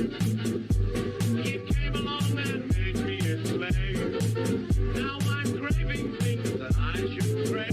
You came along and made me a slave. Now I'm craving things that I should crave.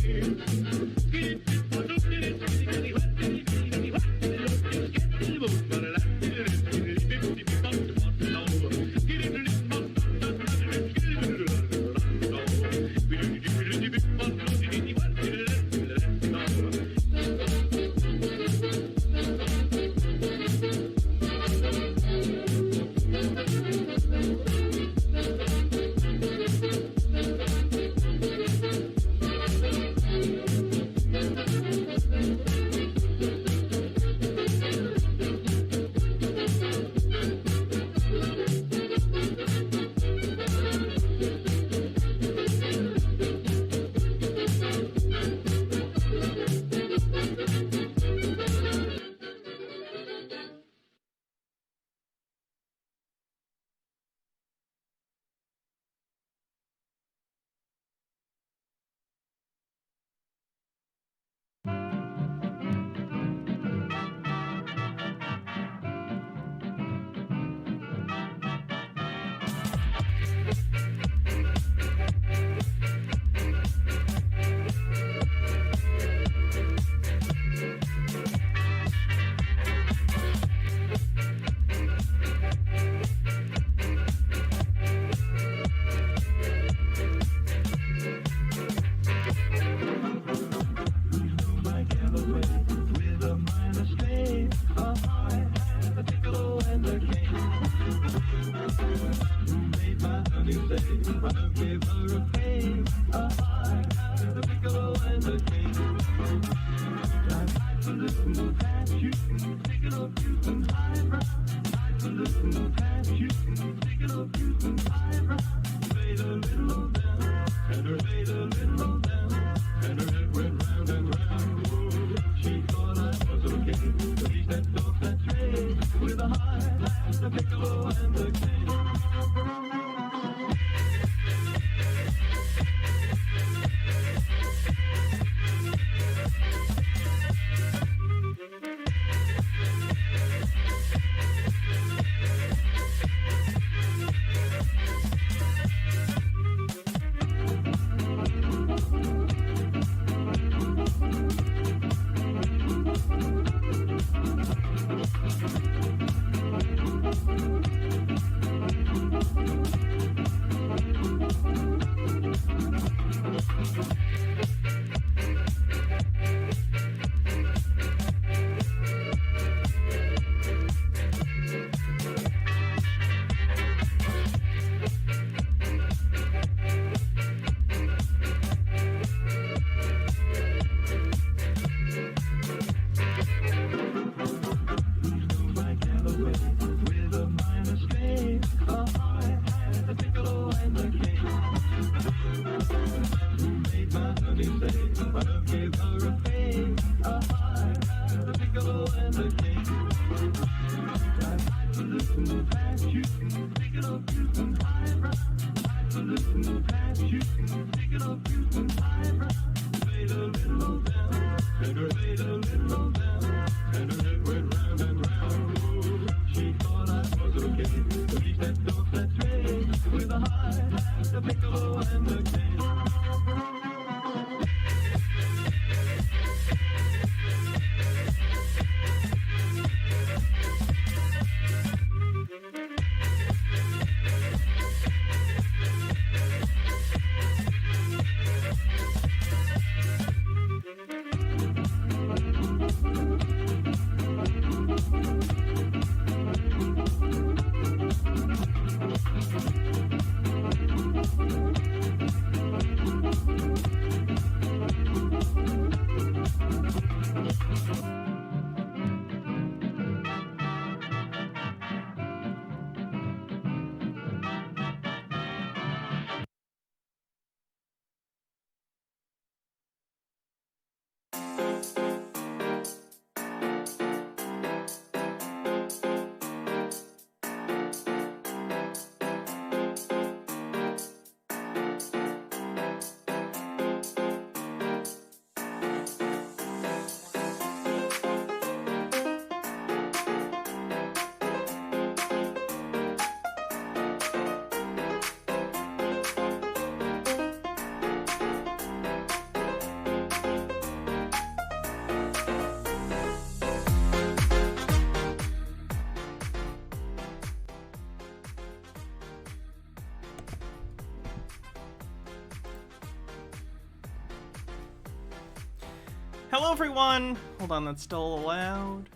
Hello everyone! Hold on, that's still allowed.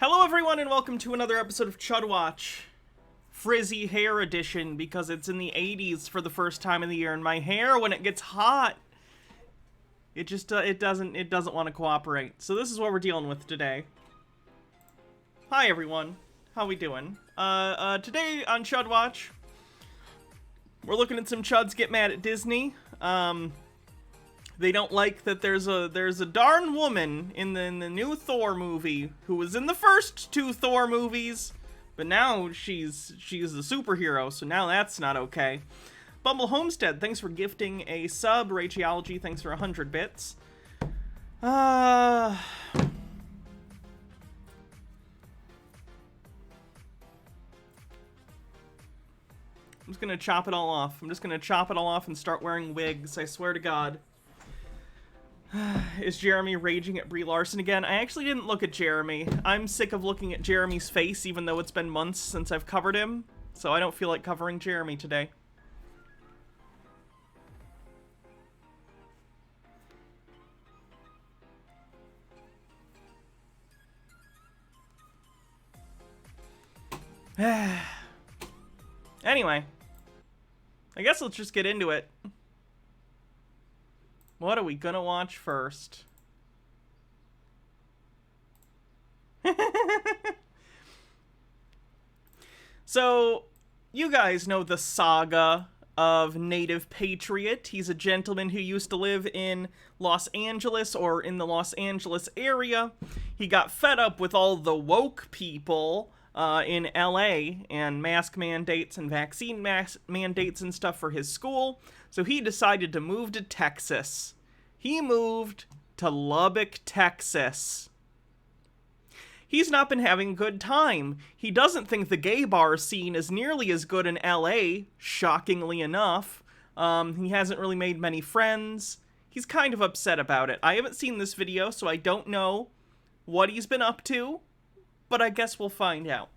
Hello everyone and welcome to another episode of Chud Watch. Frizzy hair edition because it's in the 80s for the first time of the year and my hair, when it gets hot, it just, it doesn't want to cooperate. So this is what we're dealing with today. Hi everyone, how we doing? Today on Chud Watch, we're looking at some Chuds get mad at Disney. They don't like that there's a darn woman in the new Thor movie who was in the first two Thor movies, but now she's a superhero, so now that's not okay. Bumble Homestead, thanks for gifting a sub. Rageology, thanks for 100 bits. I'm just gonna chop it all off. I'm just gonna chop it all off and start wearing wigs, I swear to God. Is Jeremy raging at Brie Larson again? I actually didn't look at Jeremy. I'm sick of looking at Jeremy's face, even though it's been months since I've covered him. So I don't feel like covering Jeremy today. Anyway. I guess let's just get into it. What are we gonna watch first? So, you guys know the saga of Native Patriot. He's a gentleman who used to live in Los Angeles or in the Los Angeles area. He got fed up with all the woke people in LA and mask mandates and vaccine mandates and stuff for his school. So he decided to move to Texas. He moved to Lubbock, Texas. He's not been having a good time. He doesn't think the gay bar scene is nearly as good in LA, shockingly enough. He hasn't really made many friends. He's kind of upset about it. I haven't seen this video, so I don't know what he's been up to, but I guess we'll find out.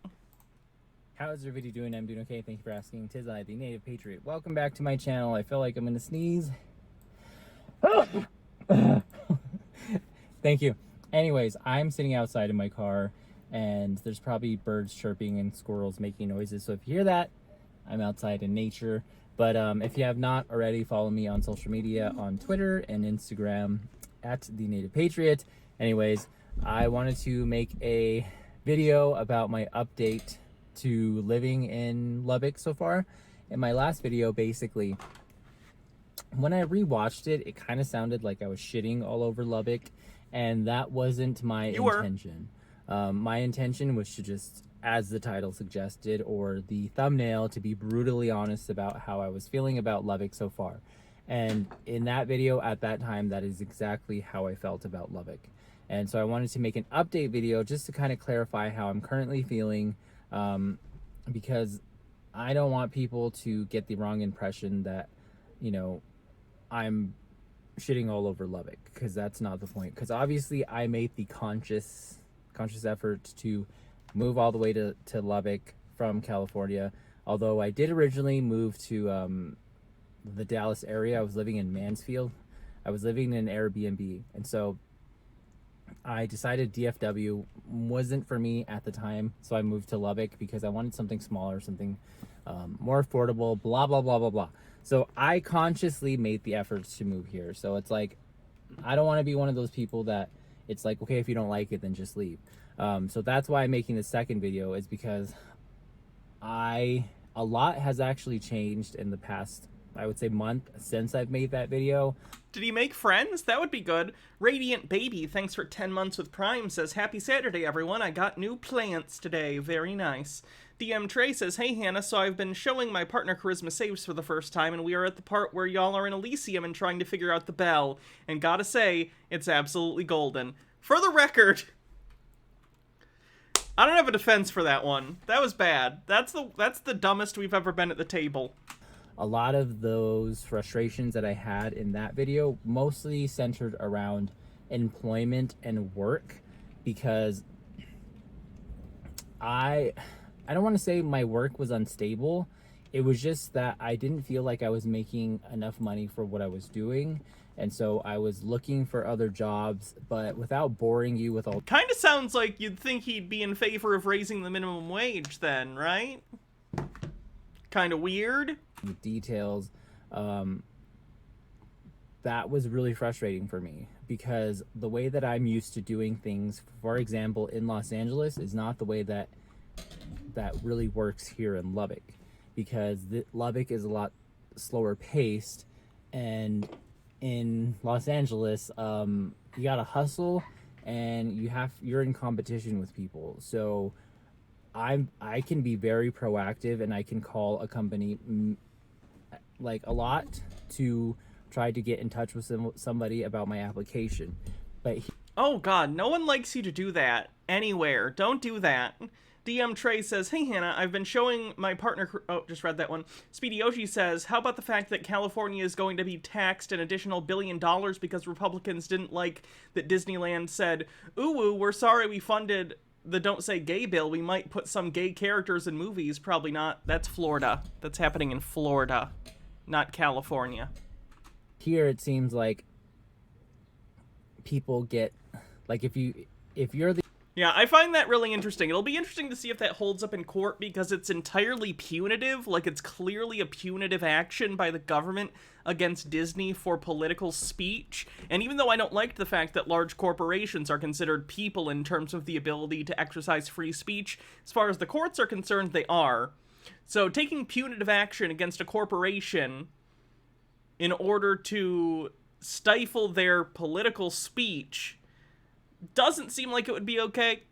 How is everybody doing? I'm doing okay. Thank you for asking. 'Tis I, the Native Patriot. Welcome back to my channel. I feel like I'm gonna sneeze. Thank you. Anyways, I'm sitting outside in my car, and there's probably birds chirping and squirrels making noises. So if you hear that, I'm outside in nature. But if you have not already, follow me on social media on Twitter and Instagram at the Native Patriot. Anyways, I wanted to make a video about my update to living in Lubbock so far. In my last video, basically, when I rewatched it, it kind of sounded like I was shitting all over Lubbock, and that wasn't my intention. My intention was to just, as the title suggested, or the thumbnail, to be brutally honest about how I was feeling about Lubbock so far. And in that video, at that time, that is exactly how I felt about Lubbock. And so I wanted to make an update video just to kind of clarify how I'm currently feeling, because I don't want people to get the wrong impression that, you know, I'm shitting all over Lubbock, because that's not the point. Because obviously I made the conscious effort to move all the way to Lubbock from California. Although I did originally move to the Dallas area. I was living in Mansfield. I was living in an Airbnb, and so I decided DFW wasn't for me at the time, so I moved to Lubbock because I wanted something smaller, something more affordable, blah, blah, blah, blah, blah. So I consciously made the efforts to move here. So it's like, I don't want to be one of those people that it's like, okay, if you don't like it, then just leave. So that's why I'm making the second video, is because a lot has actually changed in the past, I would say, month since I've made that video. Did he make friends? That would be good. Radiant Baby, thanks for 10 months with Prime, says, happy Saturday, everyone. I got new plants today. Very nice. DM Trey says, hey, Hannah, so I've been showing my partner Charisma Saves for the first time, and we are at the part where y'all are in Elysium and trying to figure out the bell. And gotta say, it's absolutely golden. For the record, I don't have a defense for that one. That was bad. That's the dumbest we've ever been at the table. A lot of those frustrations that I had in that video mostly centered around employment and work, because I don't want to say my work was unstable. It was just that I didn't feel like I was making enough money for what I was doing. And so I was looking for other jobs, but without boring you with all Kind of sounds like you'd think he'd be in favor of raising the minimum wage then, right? Kind of weird. the details, that was really frustrating for me, because the way that I'm used to doing things, for example, in Los Angeles, is not the way that really works here in Lubbock, because Lubbock is a lot slower paced, and in Los Angeles, you gotta hustle, and you're in competition with people. So I can be very proactive, and I can call a company like a lot to try to get in touch with somebody about my application. But oh god, no one likes you to do that anywhere. Don't do that. DM Trey says, hey Hannah, I've been showing my partner, oh, just read that one. Speedy Yoshi says, how about the fact that California is going to be taxed an additional $1 billion because Republicans didn't like that Disneyland said, ooh, we're sorry we funded the Don't Say Gay bill. We might put some gay characters in movies. Probably not. That's Florida. That's happening in Florida, not California. here it seems like people get, like, if you're the Yeah, I find that really interesting. It'll be interesting to see if that holds up in court, because it's entirely punitive. Like, it's clearly a punitive action by the government against Disney for political speech. And even though I don't like the fact that large corporations are considered people in terms of the ability to exercise free speech, as far as the courts are concerned, they are. So taking punitive action against a corporation in order to stifle their political speech doesn't seem like it would be okay,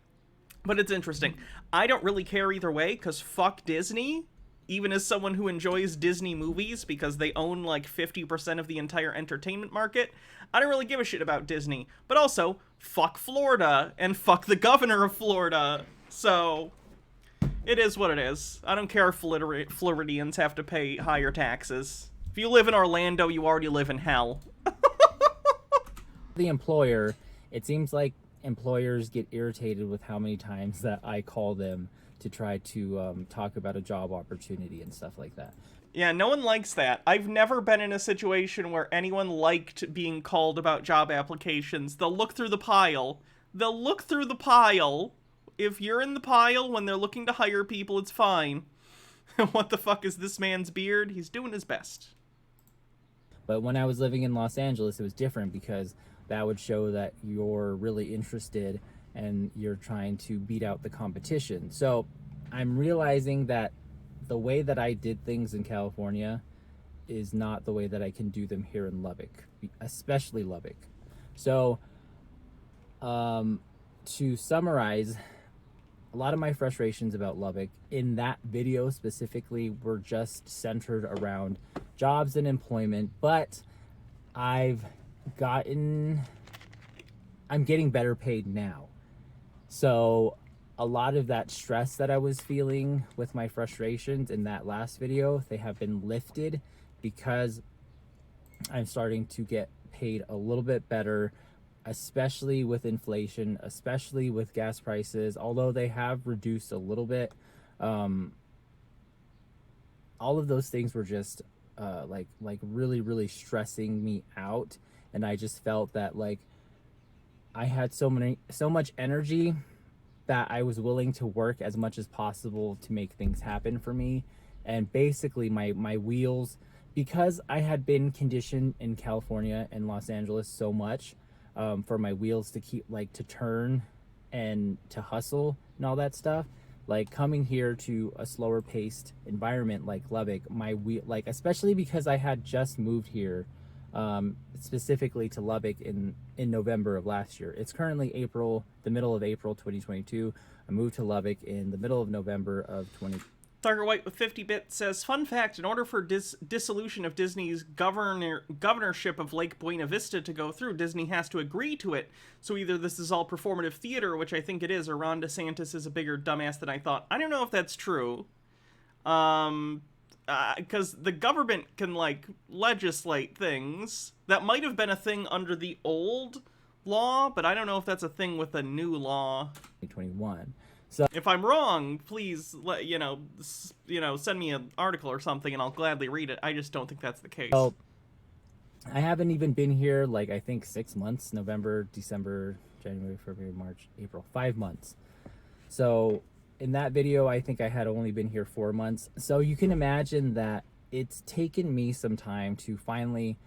but it's interesting. I don't really care either way, because fuck Disney, even as someone who enjoys Disney movies, because they own like 50% of the entire entertainment market. I don't really give a shit about Disney, but also, fuck Florida, and fuck the governor of Florida. So, it is what it is. I don't care if Floridians have to pay higher taxes. If you live in Orlando, you already live in hell. the employer, it seems like employers get irritated with how many times that I call them to try to talk about a job opportunity and stuff like that. Yeah, no one likes that. I've never been in a situation where anyone liked being called about job applications. They'll look through the pile. They'll look through the pile. If you're in the pile when they're looking to hire people, it's fine. What the fuck is this man's beard? He's doing his best. But when I was living in Los Angeles, it was different, because that would show that you're really interested and you're trying to beat out the competition. So I'm realizing that the way that I did things in California is not the way that I can do them here in Lubbock, especially Lubbock. So to summarize, a lot of my frustrations about Lubbock in that video specifically were just centered around jobs and employment, but I'm getting better paid now. So a lot of that stress that I was feeling with my frustrations in that last video, they have been lifted, because I'm starting to get paid a little bit better, especially with inflation, especially with gas prices, although they have reduced a little bit. All of those things were just like really, really stressing me out. And I just felt that like I had so much energy that I was willing to work as much as possible to make things happen for me. And basically my wheels, because I had been conditioned in California and Los Angeles so much, for my wheels to keep to turn and to hustle and all that stuff, like coming here to a slower paced environment like Lubbock, especially because I had just moved here, specifically to Lubbock in November of last year. It's currently the middle of April 2022. I moved to Lubbock in the middle of November of 20. Thugger White with 50 bits says, fun fact, in order for dissolution of Disney's governorship of Lake Buena Vista to go through, Disney has to agree to it. So either this is all performative theater, which I think it is, or Ron DeSantis is a bigger dumbass than I thought. I don't know if that's true. Because the government can, legislate things. That might have been a thing under the old law, but I don't know if that's a thing with the new law. 2021. If I'm wrong, please send me an article or something, and I'll gladly read it. I just don't think that's the case. So I haven't even been here, like, I think 6 months, November, December, January, February, March, April, 5 months. So in that video, I think I had only been here 4 months. So you can imagine that it's taken me some time to finally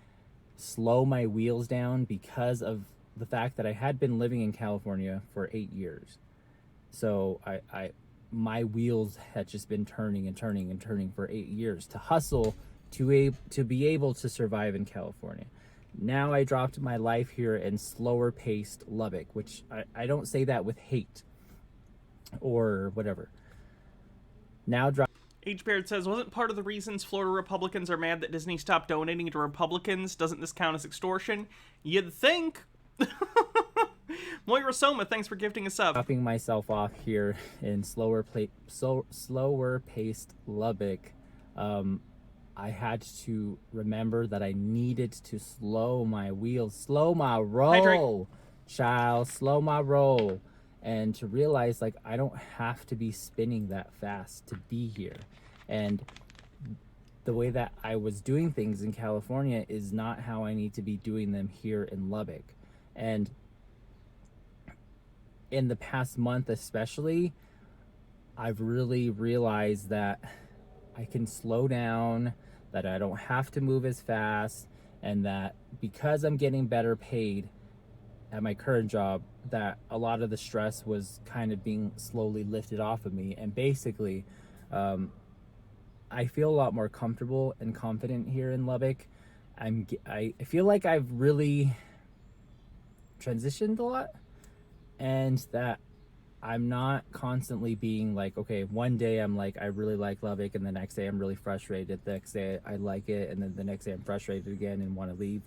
slow my wheels down because of the fact that I had been living in California for 8 years. So my wheels had just been turning and turning and turning for 8 years to hustle to be able to survive in California. Now I dropped my life here in slower paced Lubbock, which I don't say that with hate or whatever. Now drop. H. Baird says, wasn't part of the reasons Florida Republicans are mad that Disney stopped donating to Republicans? Doesn't this count as extortion? You'd think. Moira Soma, thanks for gifting us up. Dropping myself off here in slower paced Lubbock. I had to remember that I needed to slow my wheels, slow my roll, child, slow my roll. And to realize, like, I don't have to be spinning that fast to be here. And the way that I was doing things in California is not how I need to be doing them here in Lubbock. And in the past month especially, I've really realized that I can slow down, that I don't have to move as fast, and that because I'm getting better paid at my current job, that a lot of the stress was kind of being slowly lifted off of me. And basically, I feel a lot more comfortable and confident here in Lubbock. I feel like I've really transitioned a lot, and that I'm not constantly being like, okay, one day I'm like, I really like Lubbock, and the next day I'm really frustrated, the next day I like it, and then the next day I'm frustrated again and want to leave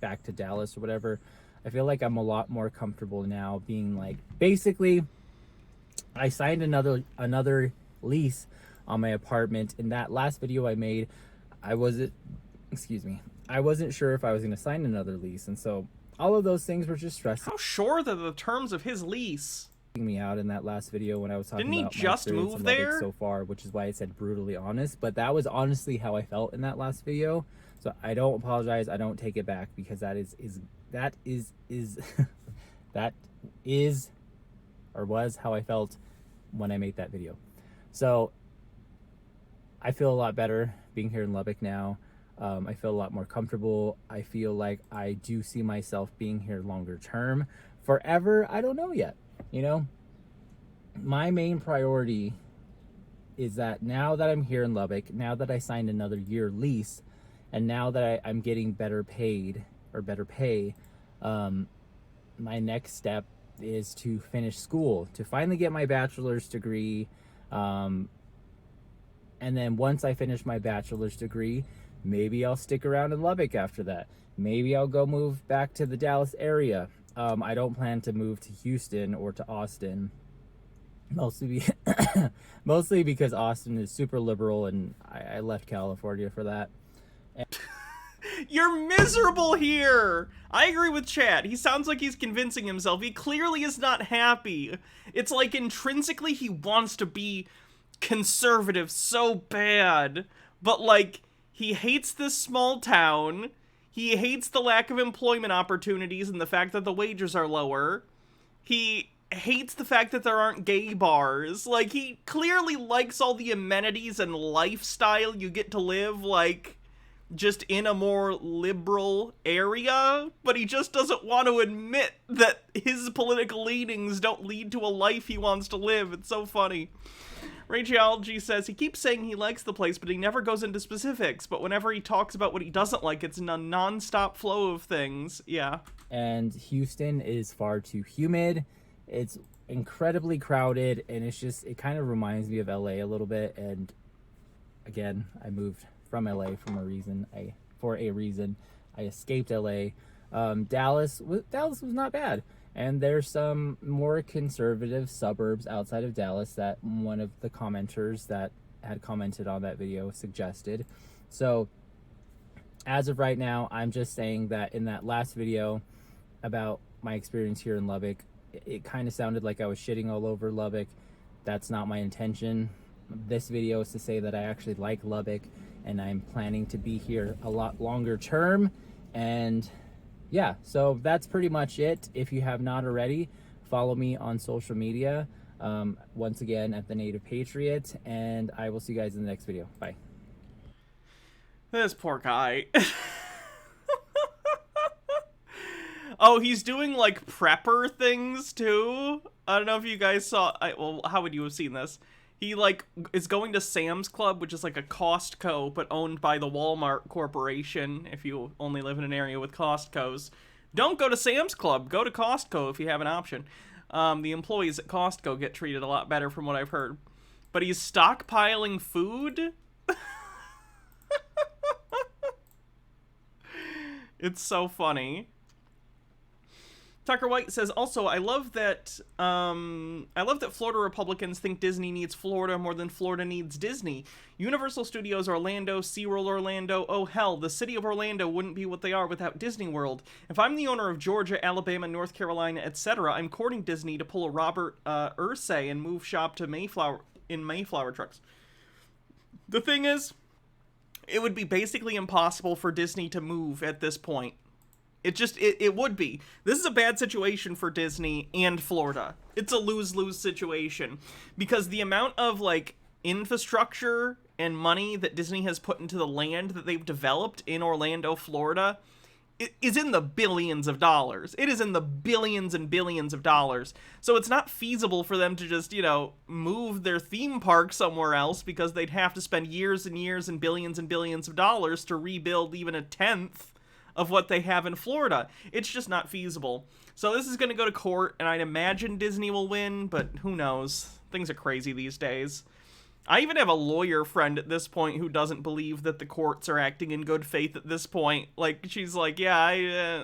back to Dallas or whatever. I feel like I'm a lot more comfortable now being like, basically, I signed another lease on my apartment. In that last video I made, I wasn't sure if I was going to sign another lease, and so all of those things were just stressing. How sure are the terms of his lease? Me out in that last video when I was talking about Didn't he just move there so far, which is why I said brutally honest, but that was honestly how I felt in that last video. So I don't apologize, I don't take it back, because that is or was how I felt when I made that video. So I feel a lot better being here in Lubbock now. I feel a lot more comfortable. I feel like I do see myself being here longer term. Forever, I don't know yet. You know, my main priority is that now that I'm here in Lubbock, now that I signed another year lease, and now that I'm getting better pay, my next step is to finish school, to finally get my bachelor's degree. And then once I finish my bachelor's degree, maybe I'll stick around in Lubbock after that. Maybe I'll go move back to the Dallas area. I don't plan to move to Houston or to Austin, mostly because Austin is super liberal, and I left California for that. You're miserable here! I agree with Chad. He sounds like he's convincing himself. He clearly is not happy. It's like intrinsically he wants to be conservative so bad, but like he hates this small town. He hates the lack of employment opportunities and the fact that the wages are lower. He hates the fact that there aren't gay bars. Like, he clearly likes all the amenities and lifestyle you get to live, like, just in a more liberal area, but he just doesn't want to admit that his political leanings don't lead to a life he wants to live. It's so funny. Rageology says he keeps saying he likes the place, but he never goes into specifics. But whenever he talks about what he doesn't like, it's a non-stop flow of things. Yeah. And Houston is far too humid. It's incredibly crowded, and it kind of reminds me of LA a little bit. And again, I moved from LA for a reason. I escaped LA. Dallas was not bad. And there's some more conservative suburbs outside of Dallas that one of the commenters that had commented on that video suggested. So as of right now, I'm just saying that in that last video about my experience here in Lubbock, it kind of sounded like I was shitting all over Lubbock. That's not my intention. This video is to say that I actually like Lubbock, and I'm planning to be here a lot longer term. And yeah, so that's pretty much it. If you have not already, follow me on social media. Once again, at the Native Patriot, and I will see you guys in the next video. Bye. This poor guy. Oh, he's doing, like, prepper things, too? I don't know if you guys saw... well, how would you have seen this? He, like, is going to Sam's Club, which is, like, a Costco, but owned by the Walmart Corporation, if you only live in an area with Costcos. Don't go to Sam's Club. Go to Costco if you have an option. The employees at Costco get treated a lot better from what I've heard. But he's stockpiling food? It's so funny. Tucker White says, also, I love that Florida Republicans think Disney needs Florida more than Florida needs Disney. Universal Studios Orlando, SeaWorld Orlando, oh hell, the city of Orlando wouldn't be what they are without Disney World. If I'm the owner of Georgia, Alabama, North Carolina, etc., I'm courting Disney to pull a Robert Ursay and move shop to Mayflower trucks. The thing is, it would be basically impossible for Disney to move at this point. It would be. This is a bad situation for Disney and Florida. It's a lose-lose situation. Because the amount of, like, infrastructure and money that Disney has put into the land that they've developed in Orlando, Florida, is in the billions of dollars. It is in the billions and billions of dollars. So it's not feasible for them to just, move their theme park somewhere else, because they'd have to spend years and years and billions of dollars to rebuild even a tenth of what they have in Florida. It's just not feasible. So this is going to go to court, and I'd imagine Disney will win, but who knows? Things are crazy these days. I even have a lawyer friend at this point who doesn't believe that the courts are acting in good faith at this point. Like, she's like, yeah,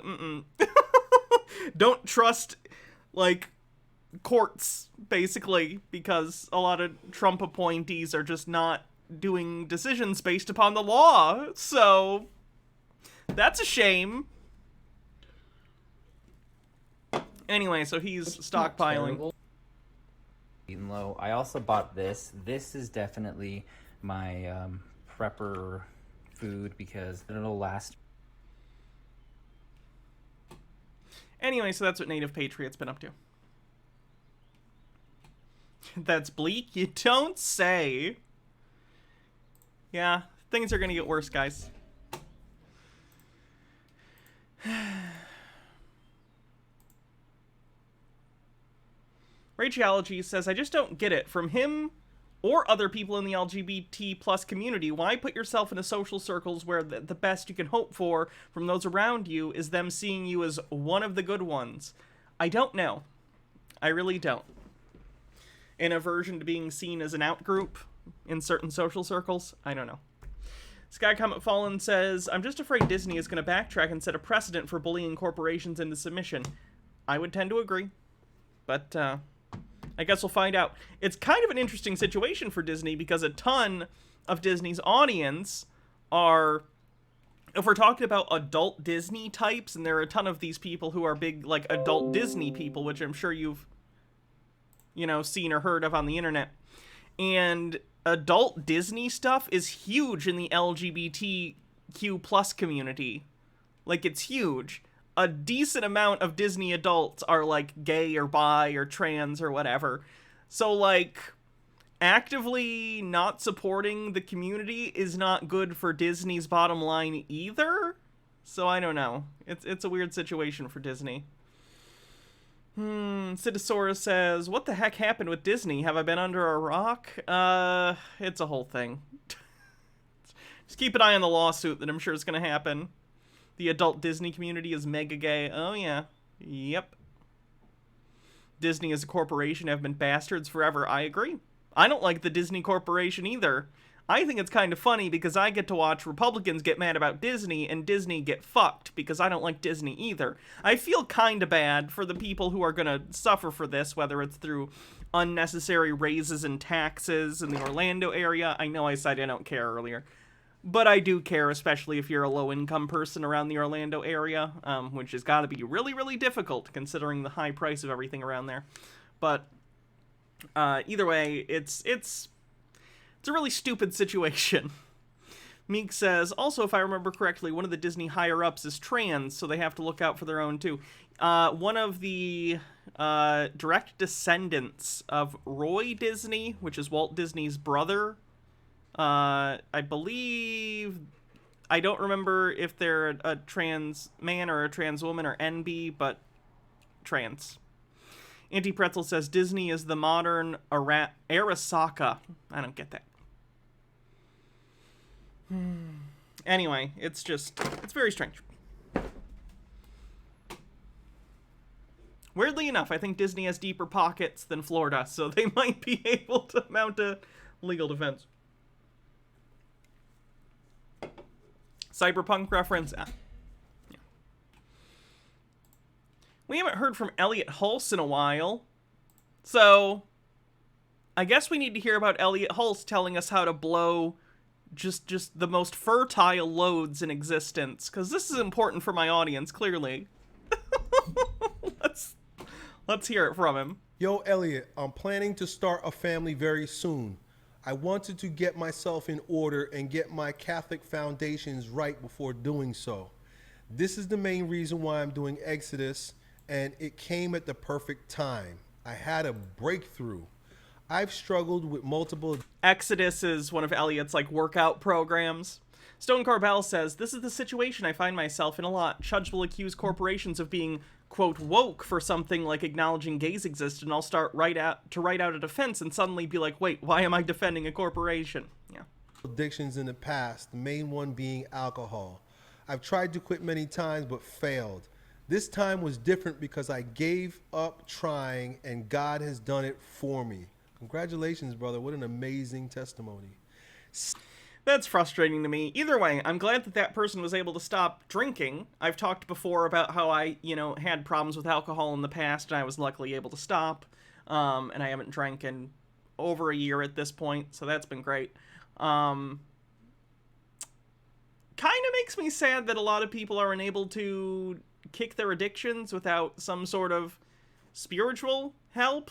don't trust, like, courts, basically, because a lot of Trump appointees are just not doing decisions based upon the law. So that's a shame. Anyway, so he's stockpiling. Eating low. I also bought this. This is definitely my prepper food because it'll last. Anyway, so that's what Native Patriot's been up to. That's bleak? You don't say. Yeah, things are gonna get worse, guys. Rachology says, I just don't get it. From him or other people in the LGBT plus community, why put yourself into social circles where the best you can hope for from those around you is them seeing you as one of the good ones? I don't know. I really don't. An aversion to being seen as an out-group in certain social circles? I don't know. Sky Comet Fallen says, I'm just afraid Disney is going to backtrack and set a precedent for bullying corporations into submission. I would tend to agree. But, I guess we'll find out. It's kind of an interesting situation for Disney because a ton of Disney's audience are, if we're talking about adult Disney types, and there are a ton of these people who are big, like, adult Disney people, which I'm sure you've, seen or heard of on the internet. And adult Disney stuff is huge in the LGBTQ plus community. Like, it's huge. A decent amount of Disney adults are, like, gay or bi or trans or whatever. So, like, actively not supporting the community is not good for Disney's bottom line either. So, I don't know. It's a weird situation for Disney. Cidosaurus says, what the heck happened with Disney? Have I been under a rock? It's a whole thing. Just keep an eye on the lawsuit that I'm sure is going to happen. The adult Disney community is mega gay. Oh, yeah. Yep. Disney as a corporation have been bastards forever. I agree. I don't like the Disney Corporation either. I think it's kind of funny because I get to watch Republicans get mad about Disney and Disney get fucked because I don't like Disney either. I feel kind of bad for the people who are going to suffer for this, whether it's through unnecessary raises and taxes in the Orlando area. I know I said I don't care earlier. But I do care, especially if you're a low-income person around the Orlando area, which has got to be really, really difficult considering the high price of everything around there. But either way, it's a really stupid situation Meek says, also, if I remember correctly, one of the Disney higher-ups is trans, so they have to look out for their own, too. One of the direct descendants of Roy Disney, which is Walt Disney's brother, I believe... I don't remember if they're a trans man or a trans woman or NB, but trans. Auntie Pretzel says, Disney is the modern Arasaka. I don't get that. Anyway, it's very strange. Weirdly enough, I think Disney has deeper pockets than Florida, so they might be able to mount a legal defense. Cyberpunk reference. Yeah. We haven't heard from Elliot Hulse in a while, so I guess we need to hear about Elliot Hulse telling us how to blow just the most fertile loads in existence, because this is important for my audience, clearly. Let's hear it from him. Yo, Elliot, I'm planning to start a family very soon. I wanted to get myself in order and get my Catholic foundations right before doing so. This is the main reason why I'm doing Exodus, and it came at the perfect time. I had a breakthrough. I've struggled with multiple... Exodus is one of Elliot's, workout programs. Stone Carbell says, this is the situation I find myself in a lot. Chuds will accuse corporations of being, quote, woke for something like acknowledging gays exist, and I'll start write out a defense and suddenly be like, wait, why am I defending a corporation? Yeah. Addictions in the past, the main one being alcohol. I've tried to quit many times but failed. This time was different because I gave up trying and God has done it for me. Congratulations, brother. What an amazing testimony. That's frustrating to me. Either way, I'm glad that person was able to stop drinking. I've talked before about how I, had problems with alcohol in the past, and I was luckily able to stop. And I haven't drank in over a year at this point, so that's been great. Kind of makes me sad that a lot of people are unable to kick their addictions without some sort of spiritual help.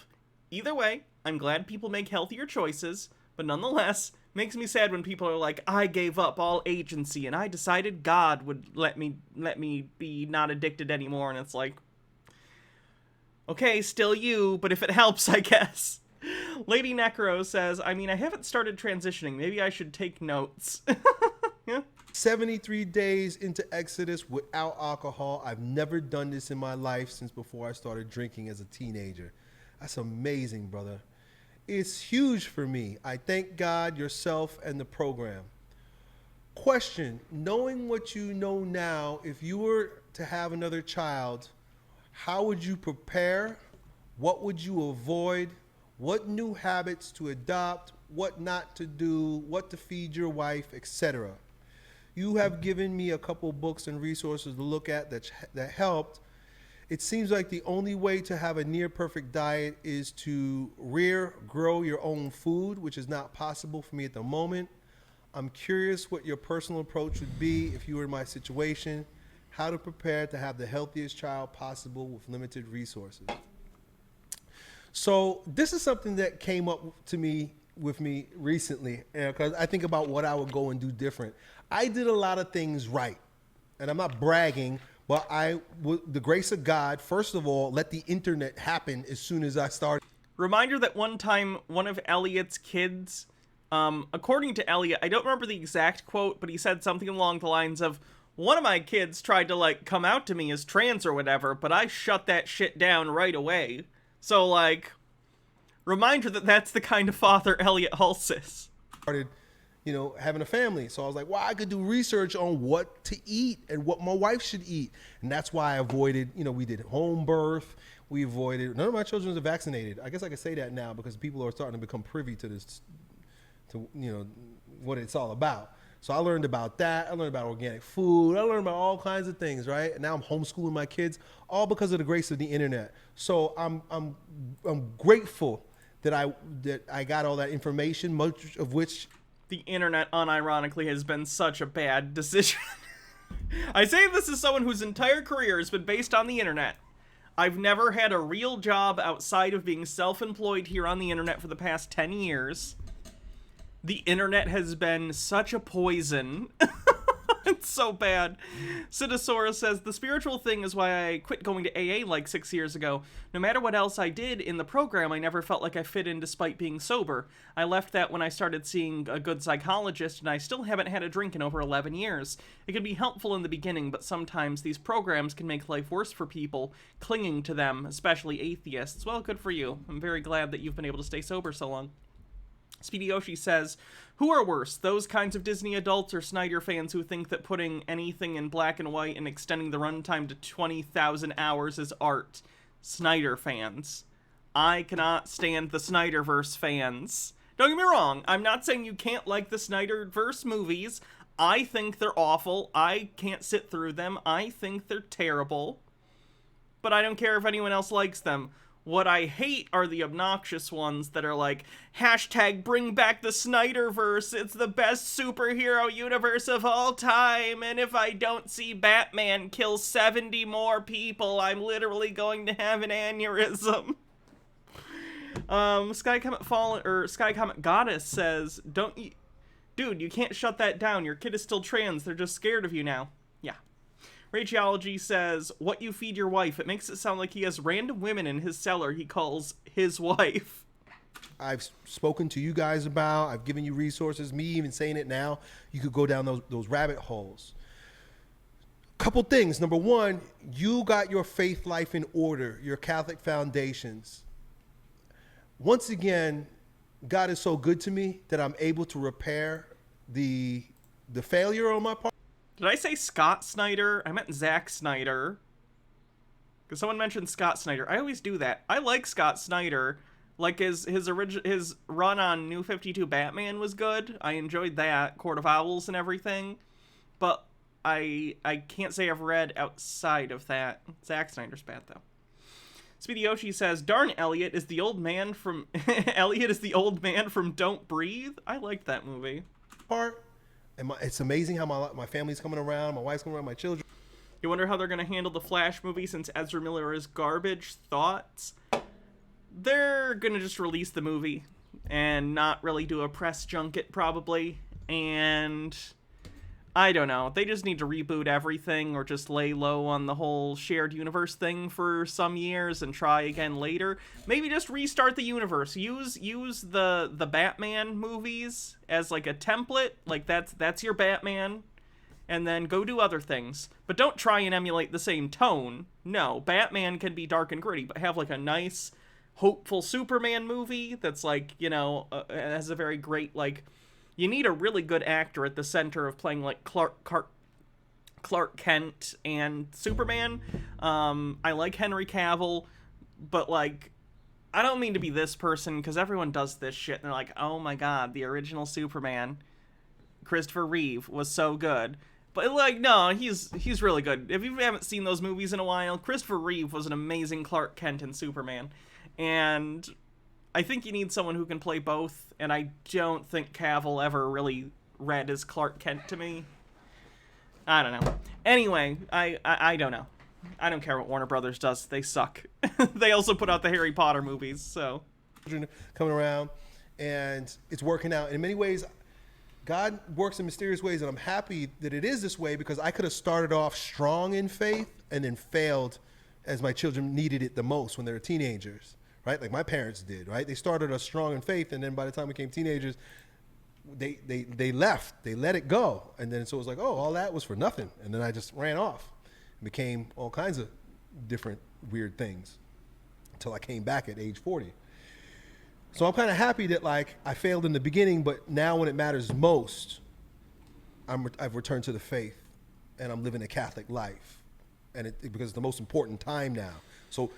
Either way, I'm glad people make healthier choices, but nonetheless, makes me sad when people are like, I gave up all agency and I decided God would let me be not addicted anymore, and it's like, okay, still you, but if it helps, I guess. Lady Necro says, I haven't started transitioning. Maybe I should take notes. Yeah. 73 days into Exodus without alcohol. I've never done this in my life since before I started drinking as a teenager. That's amazing, brother. It's huge for me. I thank God, yourself, and the program. Question, knowing what you know now, if you were to have another child, how would you prepare? What would you avoid? What new habits to adopt? What not to do? What to feed your wife, etc.? You have given me a couple books and resources to look at that helped. It seems like the only way to have a near-perfect diet is to grow your own food, which is not possible for me at the moment. I'm curious what your personal approach would be if you were in my situation, how to prepare to have the healthiest child possible with limited resources. So this is something that came up with me recently, because I think about what I would go and do different. I did a lot of things right, and I'm not bragging, but with the grace of God, first of all, let the internet happen as soon as I started. Reminder that one time, one of Elliot's kids, according to Elliot, I don't remember the exact quote, but he said something along the lines of, one of my kids tried to, come out to me as trans or whatever, but I shut that shit down right away. So, reminder that that's the kind of father Elliot Hulse is. Started, having a family. So I was like, well, I could do research on what to eat and what my wife should eat. And that's why I avoided, we did home birth. We avoided, none of my children are vaccinated. I guess I could say that now because people are starting to become privy to this, what it's all about. So I learned about that. I learned about organic food. I learned about all kinds of things, right? And now I'm homeschooling my kids, all because of the grace of the internet. So I'm grateful that I got all that information, much of which the internet unironically has been such a bad decision. I say this as someone whose entire career has been based on the internet. I've never had a real job outside of being self-employed here on the internet for the past 10 years. The internet has been such a poison. It's so bad. Sidosaurus says, the spiritual thing is why I quit going to AA like 6 years ago. No matter what else I did in the program, I never felt like I fit in despite being sober. I left that when I started seeing a good psychologist, and I still haven't had a drink in over 11 years. It can be helpful in the beginning, but sometimes these programs can make life worse for people clinging to them, especially atheists. Well, good for you. I'm very glad that you've been able to stay sober so long. Speedy Yoshi says, who are worse, those kinds of Disney adults or Snyder fans who think that putting anything in black and white and extending the runtime to 20,000 hours is art? Snyder fans. I cannot stand the Snyderverse fans. Don't get me wrong, I'm not saying you can't like the Snyderverse movies. I think they're awful. I can't sit through them. I think they're terrible. But I don't care if anyone else likes them. What I hate are the obnoxious ones that are like, hashtag bring back the Snyderverse, it's the best superhero universe of all time, and if I don't see Batman kill 70 more people, I'm literally going to have an aneurysm. Sky Comet Goddess says, dude, you can't shut that down, your kid is still trans, they're just scared of you now. Yeah. Rageology says, what you feed your wife. It makes it sound like he has random women in his cellar he calls his wife. I've spoken to you guys about, I've given you resources, me even saying it now, you could go down those rabbit holes. Couple things. Number one, you got your faith life in order, your Catholic foundations. Once again, God is so good to me that I'm able to repair the failure on my part. Did I say Scott Snyder? I meant Zack Snyder. Because someone mentioned Scott Snyder. I always do that. I like Scott Snyder. Like, his run on New 52 Batman was good. I enjoyed that. Court of Owls and everything. But I can't say I've read outside of that. Zack Snyder's bad, though. Speedy Yoshi says, darn, Elliot is the old man from... Elliot is the old man from Don't Breathe? I liked that movie. And it's amazing how my family's coming around, my wife's coming around, my children. You wonder how they're going to handle the Flash movie since Ezra Miller is garbage. Thoughts? They're going to just release the movie and not really do a press junket, probably. And I don't know. They just need to reboot everything or just lay low on the whole shared universe thing for some years and try again later. Maybe just restart the universe. Use the Batman movies as like a template. Like that's your Batman. And then go do other things. But don't try and emulate the same tone. No, Batman can be dark and gritty, but have like a nice, hopeful Superman movie that's like, has a very great, like, you need a really good actor at the center of playing like Clark Kent and Superman. I like Henry Cavill, but like, I don't mean to be this person because everyone does this shit and they're like, oh my god, the original Superman, Christopher Reeve, was so good. But like, no, he's really good. If you haven't seen those movies in a while, Christopher Reeve was an amazing Clark Kent and Superman. And I think you need someone who can play both, and I don't think Cavill ever really read as Clark Kent to me. I don't know. Anyway, I don't know. I don't care what Warner Brothers does. They suck. They also put out the Harry Potter movies, so. Coming around, and it's working out. In many ways, God works in mysterious ways, and I'm happy that it is this way because I could have started off strong in faith and then failed as my children needed it the most when they were teenagers. Right, like my parents did, right? They started us strong in faith, and then by the time we became teenagers, they left, they let it go, and then so it was like, oh, all that was for nothing, and then I just ran off, and became all kinds of different weird things, until I came back at age 40. So I'm kind of happy that like I failed in the beginning, but now when it matters most, I've returned to the faith, and I'm living a Catholic life, and because it's the most important time now. So.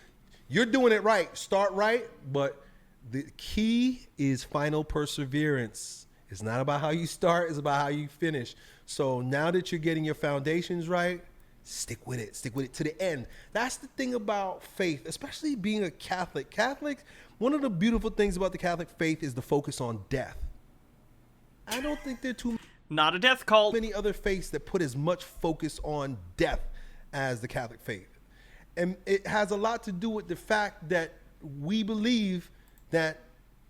You're doing it right. Start right, but the key is final perseverance. It's not about how you start, it's about how you finish. So now that you're getting your foundations right, stick with it to the end. That's the thing about faith, especially being a Catholic. Catholics, one of the beautiful things about the Catholic faith is the focus on death. I don't think there are too not a death cult. Many other faiths that put as much focus on death as the Catholic faith. And it has a lot to do with the fact that we believe that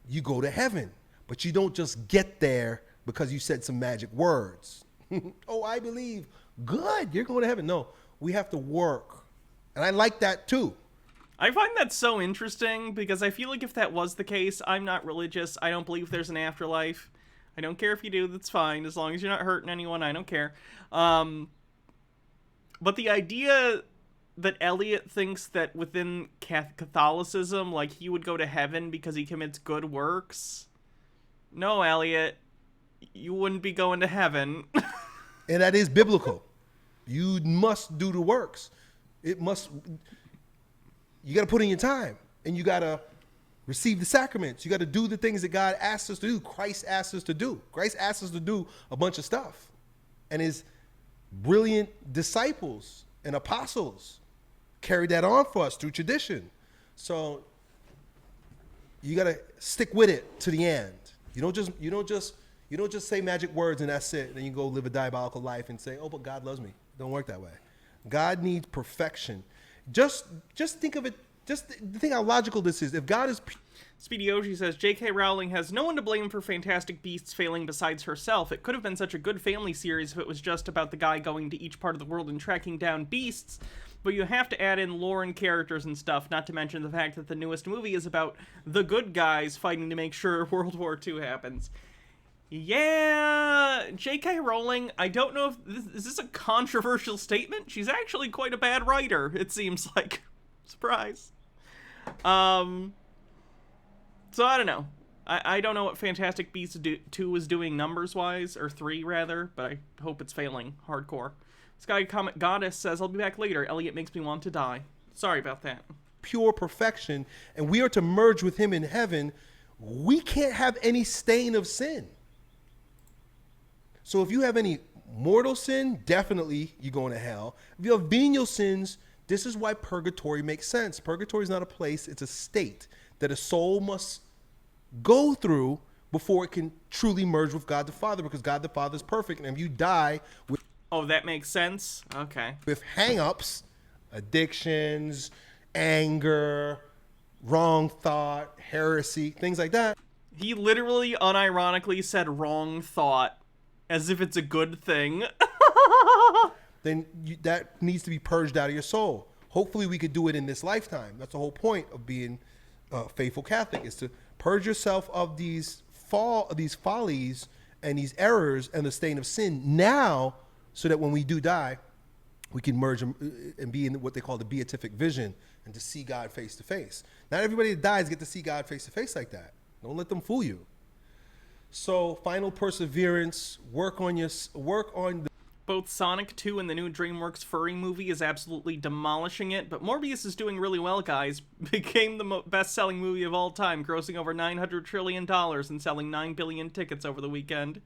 you go to heaven. But you don't just get there because you said some magic words. Oh, I believe. Good, you're going to heaven. No, we have to work. And I like that too. I find that so interesting because I feel like if that was the case, I'm not religious. I don't believe there's an afterlife. I don't care if you do, that's fine. As long as you're not hurting anyone, I don't care. But the idea that Elliot thinks that within Catholicism, like, he would go to heaven because he commits good works. No, Elliot, you wouldn't be going to heaven. And that is biblical. You must do the works. You got to put in your time, and you got to receive the sacraments. You got to do the things that God asks us to do. Christ asks us to do. Christ asks us to do a bunch of stuff. And his brilliant disciples and apostles carried that on for us through tradition. So you got to stick with it to the end. You don't just say magic words and that's it. And then you go live a diabolical life and say, oh, but God loves me. It don't work that way. God needs perfection. Just think of it. Just think how logical this is. If God is... Speedy Oshi says, J.K. Rowling has no one to blame for Fantastic Beasts failing besides herself. It could have been such a good family series if it was just about the guy going to each part of the world and tracking down beasts, but you have to add in lore and characters and stuff, not to mention the fact that the newest movie is about the good guys fighting to make sure World War II happens. Yeah, J.K. Rowling, I don't know if is this a controversial statement? She's actually quite a bad writer, it seems like. Surprise. So I don't know. I don't know what Fantastic Beasts 2 is doing numbers-wise, or 3 rather, but I hope it's failing hardcore. Sky Comet Goddess says, I'll be back later. Elliot makes me want to die. Sorry about that. Pure perfection, and we are to merge with him in heaven. We can't have any stain of sin. So if you have any mortal sin, definitely you're going to hell. If you have venial sins, this is why purgatory makes sense. Purgatory is not a place, it's a state that a soul must go through before it can truly merge with God the Father, because God the Father is perfect. And if you die with... Oh, that makes sense? Okay. With hang-ups, addictions, anger, wrong thought, heresy, things like that. He literally unironically said wrong thought as if it's a good thing. Then that needs to be purged out of your soul. Hopefully we could do it in this lifetime. That's the whole point of being a faithful Catholic, is to purge yourself of these follies and these errors and the stain of sin now, so that when we do die, we can merge and be in what they call the beatific vision and to see God face to face. Not everybody that dies get to see God face to face like that. Don't let them fool you. So final perseverance, work on the... Both Sonic 2 and the new DreamWorks furry movie is absolutely demolishing it, but Morbius is doing really well, guys. Became the best-selling movie of all time, grossing over $900 trillion and selling 9 billion tickets over the weekend.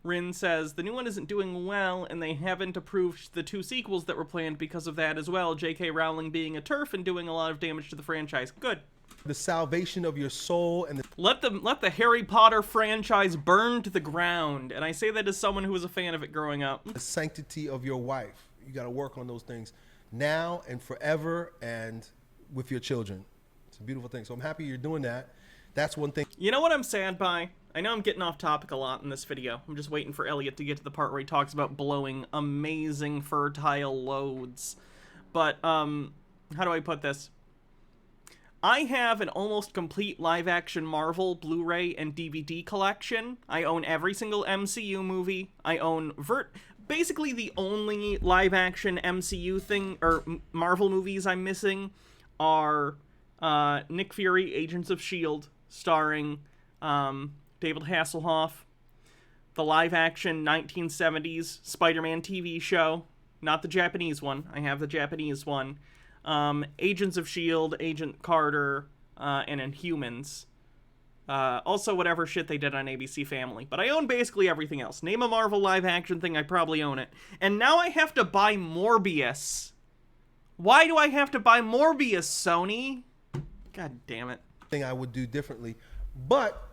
Rin says, the new one isn't doing well, and they haven't approved the 2 sequels that were planned because of that as well, J.K. Rowling being a TERF and doing a lot of damage to the franchise. Good. The salvation of your soul and the... Let the Harry Potter franchise burn to the ground, and I say that as someone who was a fan of it growing up. The sanctity of your wife. You got to work on those things now and forever and with your children. It's a beautiful thing. So I'm happy you're doing that. That's one thing. You know what I'm sad by? I know I'm getting off topic a lot in this video. I'm just waiting for Elliot to get to the part where he talks about blowing amazing fertile loads. But, how do I put this? I have an almost complete live-action Marvel Blu-ray and DVD collection. I own every single MCU movie. I own basically the only live-action MCU thing, or Marvel movies I'm missing, are Nick Fury, Agents of S.H.I.E.L.D., starring David Hasselhoff, the live-action 1970s Spider-Man TV show, not the Japanese one. I have the Japanese one. Agents of S.H.I.E.L.D., Agent Carter, and Inhumans. Also whatever shit they did on ABC Family. But I own basically everything else. Name a Marvel live-action thing, I probably own it. And now I have to buy Morbius. Why do I have to buy Morbius, Sony? God damn it. Thing I would do differently. But,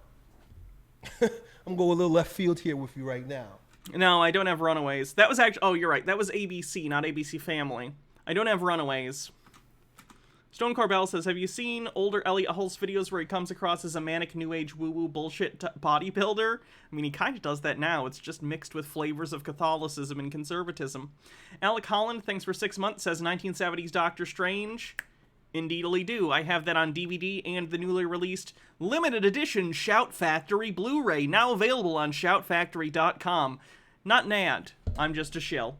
I'm going a little left field here with you right now. No, I don't have Runaways. That was actually... Oh, you're right. That was ABC, not ABC Family. I don't have Runaways. Stone Corbell says, have you seen older Elliot Hulse videos where he comes across as a manic new age woo-woo bullshit bodybuilder? I mean, he kind of does that now. It's just mixed with flavors of Catholicism and conservatism. Alec Holland, thanks for 6 months, says 1970s Doctor Strange. Indeedly do. I have that on DVD and the newly released limited edition Shout Factory Blu-ray, now available on shoutfactory.com. Not an ad. I'm just a shill.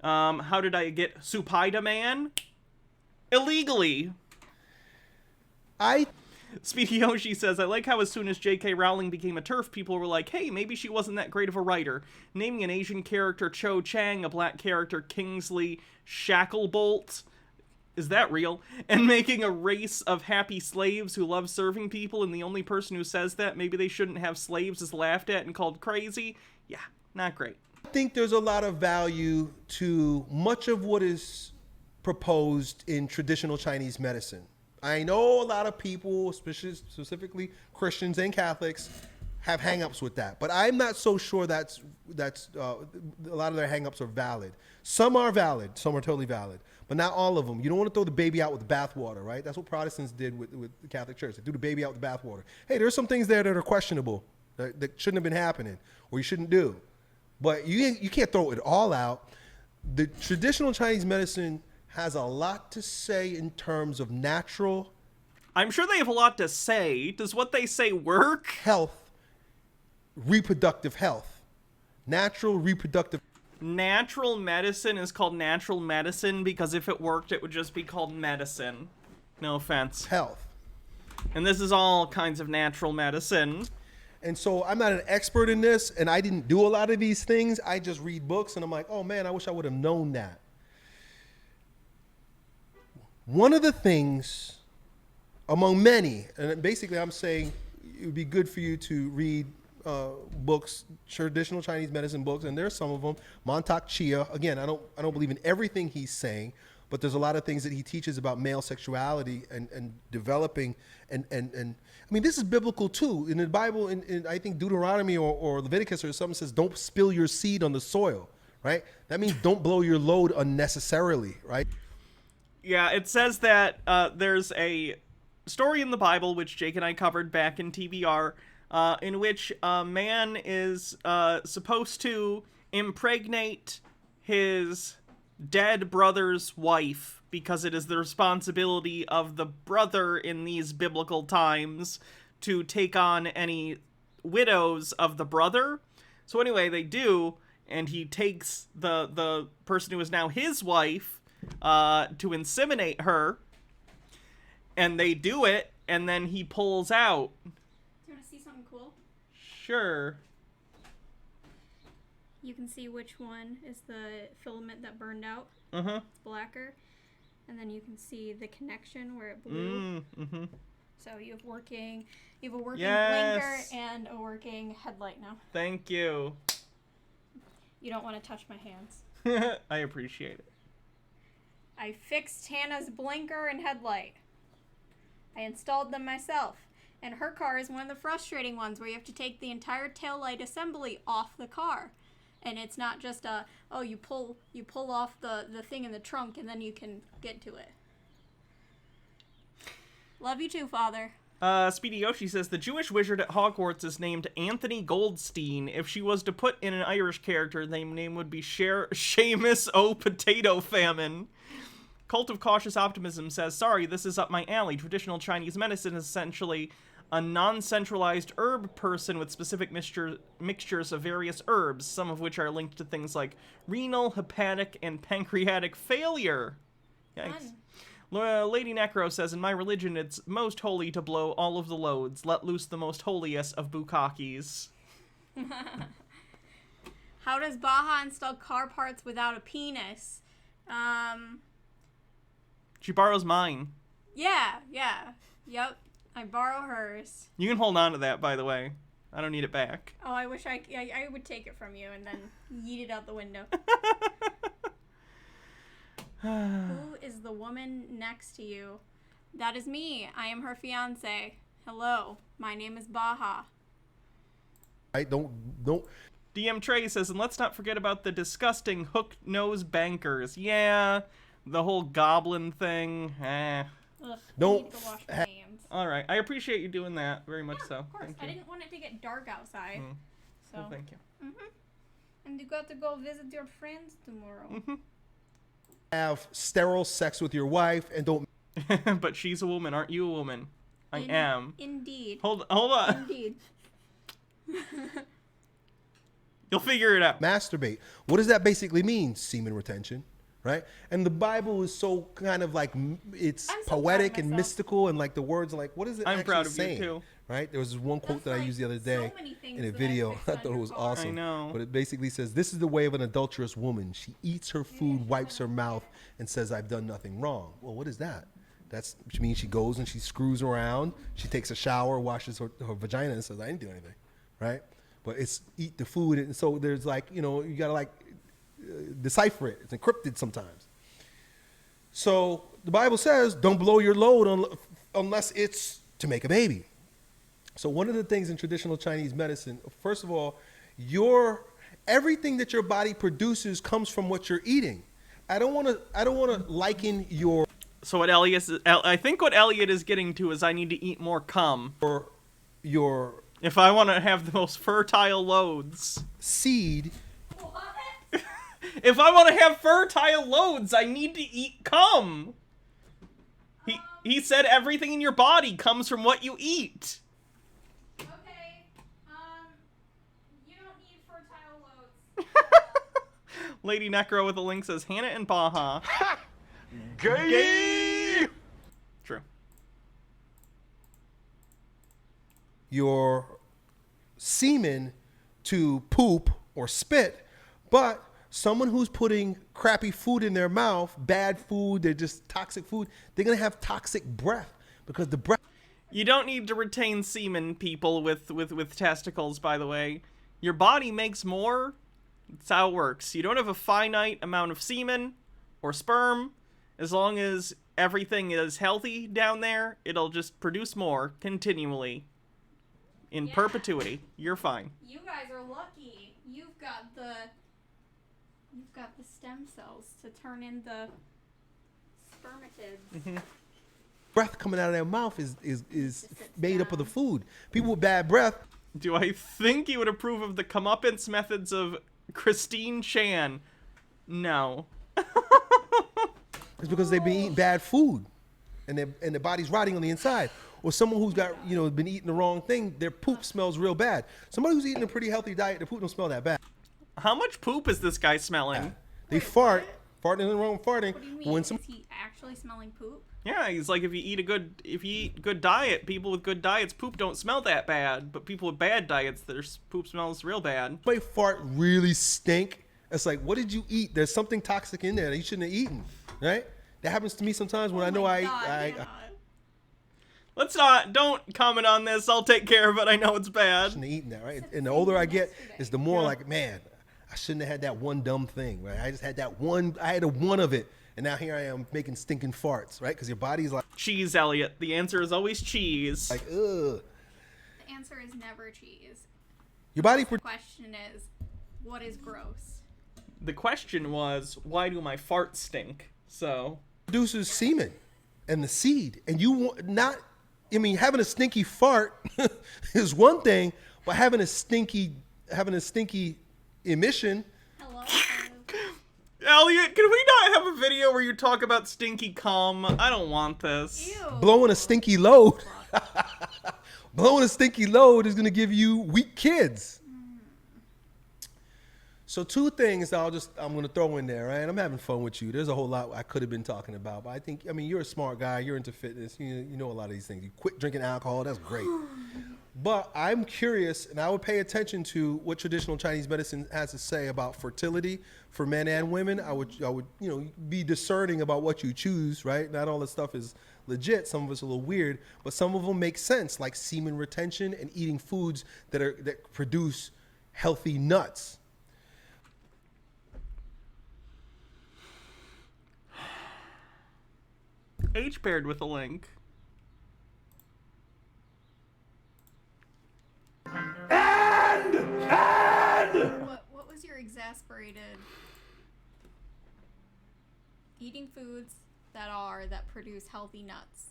How did I get Supida Man? Illegally. Speedy Yoshi says, I like how as soon as J.K. Rowling became a TERF, people were like, hey, maybe she wasn't that great of a writer. Naming an Asian character Cho Chang, a black character Kingsley Shacklebolt, is that real? And making a race of happy slaves who love serving people, and the only person who says that maybe they shouldn't have slaves is laughed at and called crazy. Yeah, not great. I think there's a lot of value to much of what is proposed in traditional Chinese medicine. I know a lot of people, specifically Christians and Catholics, have hang-ups with that, but I'm not so sure that's a lot of their hang-ups are valid. Some are valid, some are totally valid, but not all of them. You don't want to throw the baby out with the bathwater, right? That's what Protestants did with the Catholic Church. They threw the baby out with the bathwater. Hey, there's some things there that are questionable, that shouldn't have been happening, or you shouldn't do. But you can't throw it all out. The traditional Chinese medicine has a lot to say in terms of natural. I'm sure they have a lot to say. Does what they say work? Health, reproductive health, natural reproductive. Natural medicine is called natural medicine because if it worked, it would just be called medicine. No offense. Health. And this is all kinds of natural medicine. And so I'm not an expert in this, and I didn't do a lot of these things. I just read books, and I'm like, oh man, I wish I would have known that. One of the things, among many, and basically I'm saying it would be good for you to read books, traditional Chinese medicine books, and there's some of them. Montauk Chia, again, I don't believe in everything he's saying, but there's a lot of things that he teaches about male sexuality and developing, and I mean, this is biblical too. In the Bible, in I think Deuteronomy or Leviticus or something says, don't spill your seed on the soil, right? That means don't blow your load unnecessarily, right? Yeah, it says that there's a story in the Bible, which Jake and I covered back in TBR, in which a man is supposed to impregnate his dead brother's wife because it is the responsibility of the brother in these biblical times to take on any widows of the brother. So anyway, they do, and he takes the person who is now his wife to inseminate her, and they do it, and then he pulls out. Do you want to see something cool? Sure. You can see which one is the filament that burned out. Uh-huh. It's blacker. And then you can see the connection where it blew. Mm-hmm. So you have a working Yes. blinker and a working headlight now. Thank you. You don't want to touch my hands. I appreciate it. I fixed Hannah's blinker and headlight. I installed them myself. And her car is one of the frustrating ones where you have to take the entire taillight assembly off the car. And it's not just you pull off the thing in the trunk and then you can get to it. Love you too, Father. Speedy Yoshi says, the Jewish wizard at Hogwarts is named Anthony Goldstein. If she was to put in an Irish character, the name would be Seamus O. Potato Famine. Cult of Cautious Optimism says, sorry, this is up my alley. Traditional Chinese medicine is essentially a non-centralized herb person with specific mixtures of various herbs, some of which are linked to things like renal, hepatic, and pancreatic failure. Yikes. Lady Necro says, in my religion, it's most holy to blow all of the loads. Let loose the most holiest of bukakis. How does Baja install car parts without a penis? She borrows mine. Yeah. Yep. I borrow hers. You can hold on to that, by the way. I don't need it back. Oh, I wish I would take it from you and then yeet it out the window. Who is the woman next to you? That is me. I am her fiance. Hello. My name is Baja. I don't. DM Trey says, and let's not forget about the disgusting hook-nosed bankers. Yeah, the whole goblin thing. Ugh, Don't I need to wash my hands. All right, I appreciate you doing that very much. Yeah, So of course. thank I you. didn't want it to get dark outside. So. Well, thank you. And you got to go visit your friends tomorrow. Have sterile sex with your wife and don't But she's a woman, aren't you a woman? I am. Indeed. Hold on. Indeed. You'll figure it out. masturbate. What does that basically mean? Semen retention, right? And the Bible is so kind of like it's I'm so proud of poetic and myself. mystical, and like the words are like, what is it? I'm actually proud of you, saying? too. Right? There was this one quote That's that I like used the other so day many things in a that I video. fixed I on thought it your was car. awesome. I know. But it basically says, "This is the way of an adulterous woman. She eats her food, wipes her mouth, and says, I've done nothing wrong." Well, what is that? Which means she goes and she screws around. She takes a shower, washes her vagina, and says, "I didn't do anything," right? But it's eat the food, and so there's like, you gotta like decipher it. It's encrypted sometimes. So the Bible says, don't blow your load unless it's to make a baby. So one of the things in traditional Chinese medicine, first of all, everything that your body produces comes from what you're eating. I don't want to liken So what I think what Elliot is getting to is I need to eat more cum your if I want to have the most fertile loads. seed. If I want to have fertile loads, I need to eat cum. He said everything in your body comes from what you eat. Okay. You don't need fertile loads. Lady Necro with a link says Hannah and Baja. Gay! True. Your semen to poop or spit, but someone who's putting crappy food in their mouth, bad food, they're just toxic food, they're going to have toxic breath because the breath. You don't need to retain semen, people with testicles, by the way. Your body makes more. That's how it works. You don't have a finite amount of semen or sperm. As long as everything is healthy down there, it'll just produce more continually. In perpetuity. You're fine. You guys are lucky. You've got the stem cells to turn into spermatids. Breath coming out of their mouth is made up of the food. People with bad breath. Do I think you would approve of the comeuppance methods of Christine Chan? No. It's because they've been eating bad food, and their body's rotting on the inside. Or someone who's got been eating the wrong thing, their poop smells real bad. Somebody who's eating a pretty healthy diet, their poop don't smell that bad. How much poop is this guy smelling? They farting isn't wrong with farting. What do you mean? When Is he actually smelling poop? Yeah, he's like if you eat good diet, people with good diets poop don't smell that bad, but people with bad diets, their poop smells real bad. somebody fart really stink, it's like, what did you eat? There's something toxic in there that you shouldn't have eaten, right? That happens to me sometimes when I know Don't comment on this. I'll take care of it. I know it's bad. shouldn't have eaten that, right? And the older I get, it's the more like, man, I shouldn't have had that one dumb thing, right? I just had that one. I had a one of it, and now here I am making stinking farts, right? Because your body's like, Cheese, Elliot. The answer is always cheese. ugh. The answer is never cheese. Your body. The question is, what is gross? The question was, why do my farts stink? So, Produces semen and the seed, and you want not. I mean, having a stinky fart is one thing, but having a stinky emission. Hello. Elliot, can we not have a video where you talk about stinky cum? I don't want this. Ew. Blowing a stinky load. Blowing a stinky load is gonna give you weak kids. So two things I'm gonna throw in there, right? I'm having fun with you. There's a whole lot I could have been talking about, but I mean, you're a smart guy. You're into fitness. You know a lot of these things. You quit drinking alcohol. That's great. But I'm curious, and I would pay attention to what traditional Chinese medicine has to say about fertility for men and women. I would be discerning about what you choose, right? Not all this stuff is legit. Some of it's a little weird, but some of them make sense, like semen retention and eating foods that produce healthy nuts. H paired with a link. What was your exasperated eating foods that produce healthy nuts?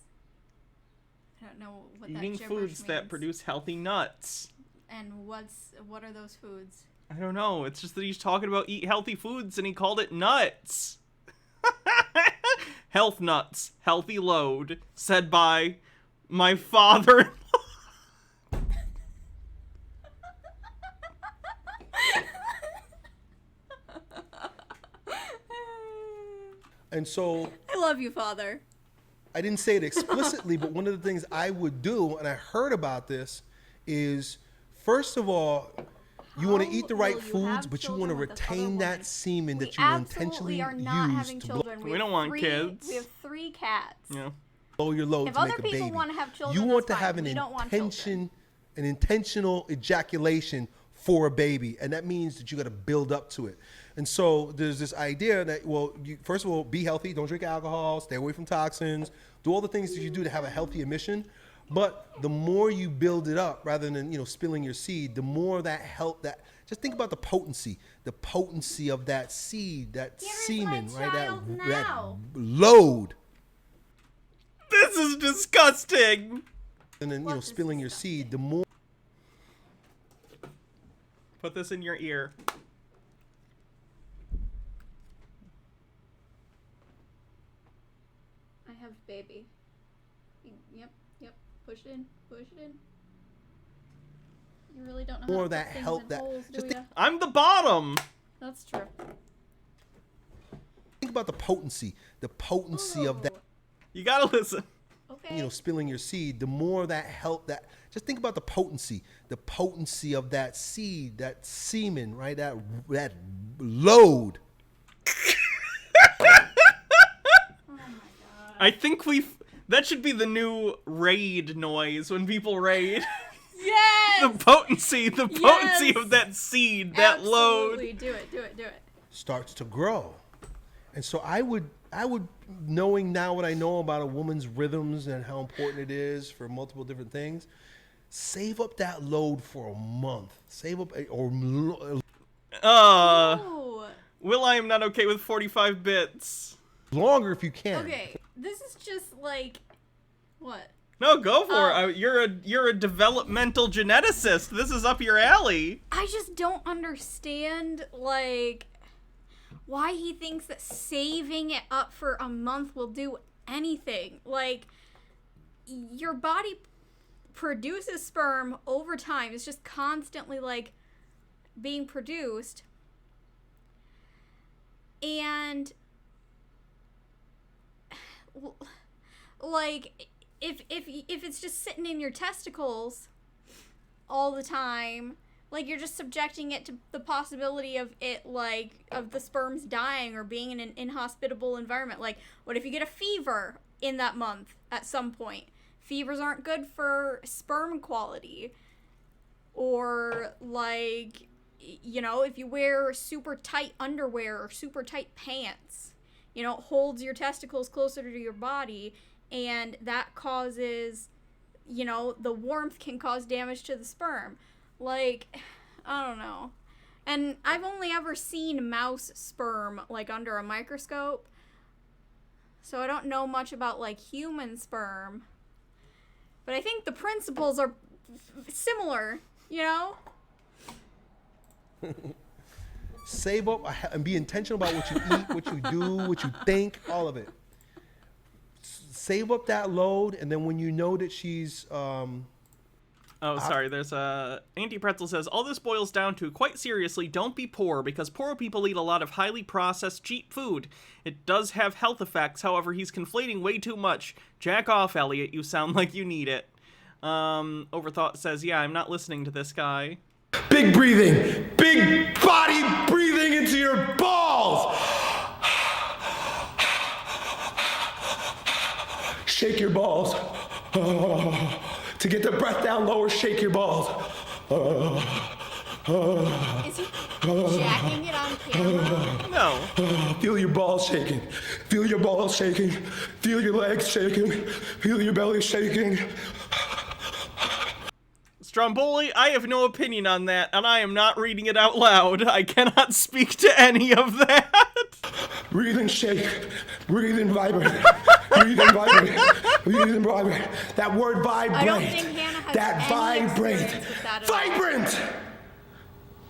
I don't know what Eating that gibberish foods that means. produce healthy nuts. And what are those foods? I don't know. It's just that he's talking about eat healthy foods and he called it nuts. Health nuts, healthy load, said by my father. And so I love you, Father. I didn't say it explicitly, but one of the things I would do, and I heard about this, is first of all, you want to eat the right will you foods, have but you want to children with this other retain that woman? semen that We you absolutely intentionally are not use having to children. We don't want kids. We have 3 cats. Yeah. blow your load If to make other a baby. people want to have children, You want that's to have fine. an We don't want children. intentional ejaculation for a baby, and that means that you got to build up to it. And so there's this idea that, well, you, first of all, be healthy, don't drink alcohol, stay away from toxins, do all the things that you do to have a healthy emission. But the more you build it up, rather than spilling your seed, the more that help. That just think about the potency of that seed, that Here is semen, my right? child That now. load. This is disgusting. And then What is spilling your seed, the more. Put this in your ear. I have baby. Yep. Push it in. You really don't know More how to that put things help in that- holes, do just ya? I'm the bottom. That's true. Think about the potency of that. Ooh, You gotta listen. Okay. Spilling your seed, the more that help. That just think about the potency of that seed, that semen, right? That load. Oh my god. I think that should be the new raid noise when people raid. Yes! The potency Yes! of that seed, that load. Absolutely. Do it. Starts to grow. And so I would, knowing now what I know about a woman's rhythms and how important it is for multiple different things, save up that load for a month. Oh. Will, I am not okay with 45 bits. Longer if you can. Okay. This is just like what? No, go for it. You're a developmental geneticist. This is up your alley. I just don't understand like why he thinks that saving it up for a month will do anything. Like your body produces sperm over time. It's just constantly like being produced. And like if it's just sitting in your testicles all the time, like you're just subjecting it to the possibility of it, like of the sperms dying or being in an inhospitable environment. Like what if you get a fever in that month at some point? Fevers aren't good for sperm quality. Or like, if you wear super tight underwear or super tight pants, it holds your testicles closer to your body, and that causes, the warmth can cause damage to the sperm. Like, I don't know. And I've only ever seen mouse sperm, like, under a microscope. So I don't know much about, like, human sperm. But I think the principles are similar, Save up and be intentional about what you eat, what you do, what you think, all of it. Save up that load, and then when you know that she's Oh, sorry. There's Auntie Pretzel says, all this boils down to, quite seriously, don't be poor, because poor people eat a lot of highly processed, cheap food. It does have health effects, however, he's conflating way too much. Jack off, Elliot. You sound like you need it. Overthought says, yeah, I'm not listening to this guy. Big breathing. Big body breathing into your balls. Shake your balls. To get the breath down lower, shake your balls. Is he jacking it on camera? No. Feel your balls shaking. Feel your balls shaking. Feel your legs shaking. Feel your belly shaking. Stromboli, I have no opinion on that, and I am not reading it out loud. I cannot speak to any of that. Breathe and shake. Breathe and vibrate. You're using vibrate. You're using vibrate. That word vibrate. I don't think Hannah has That any vibrate. experience with that at all. Vibrant.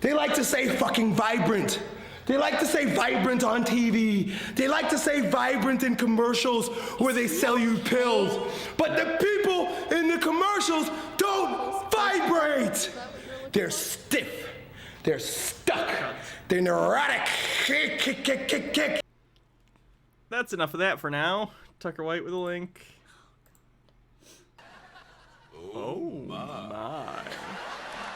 They like to say fucking vibrant. They like to say vibrant on TV. They like to say vibrant in commercials where they sell you pills. But the people in the commercials don't vibrate. They're stiff. They're stuck. They're neurotic. Kick. That's enough of that for now. Tucker White with a link. Oh my.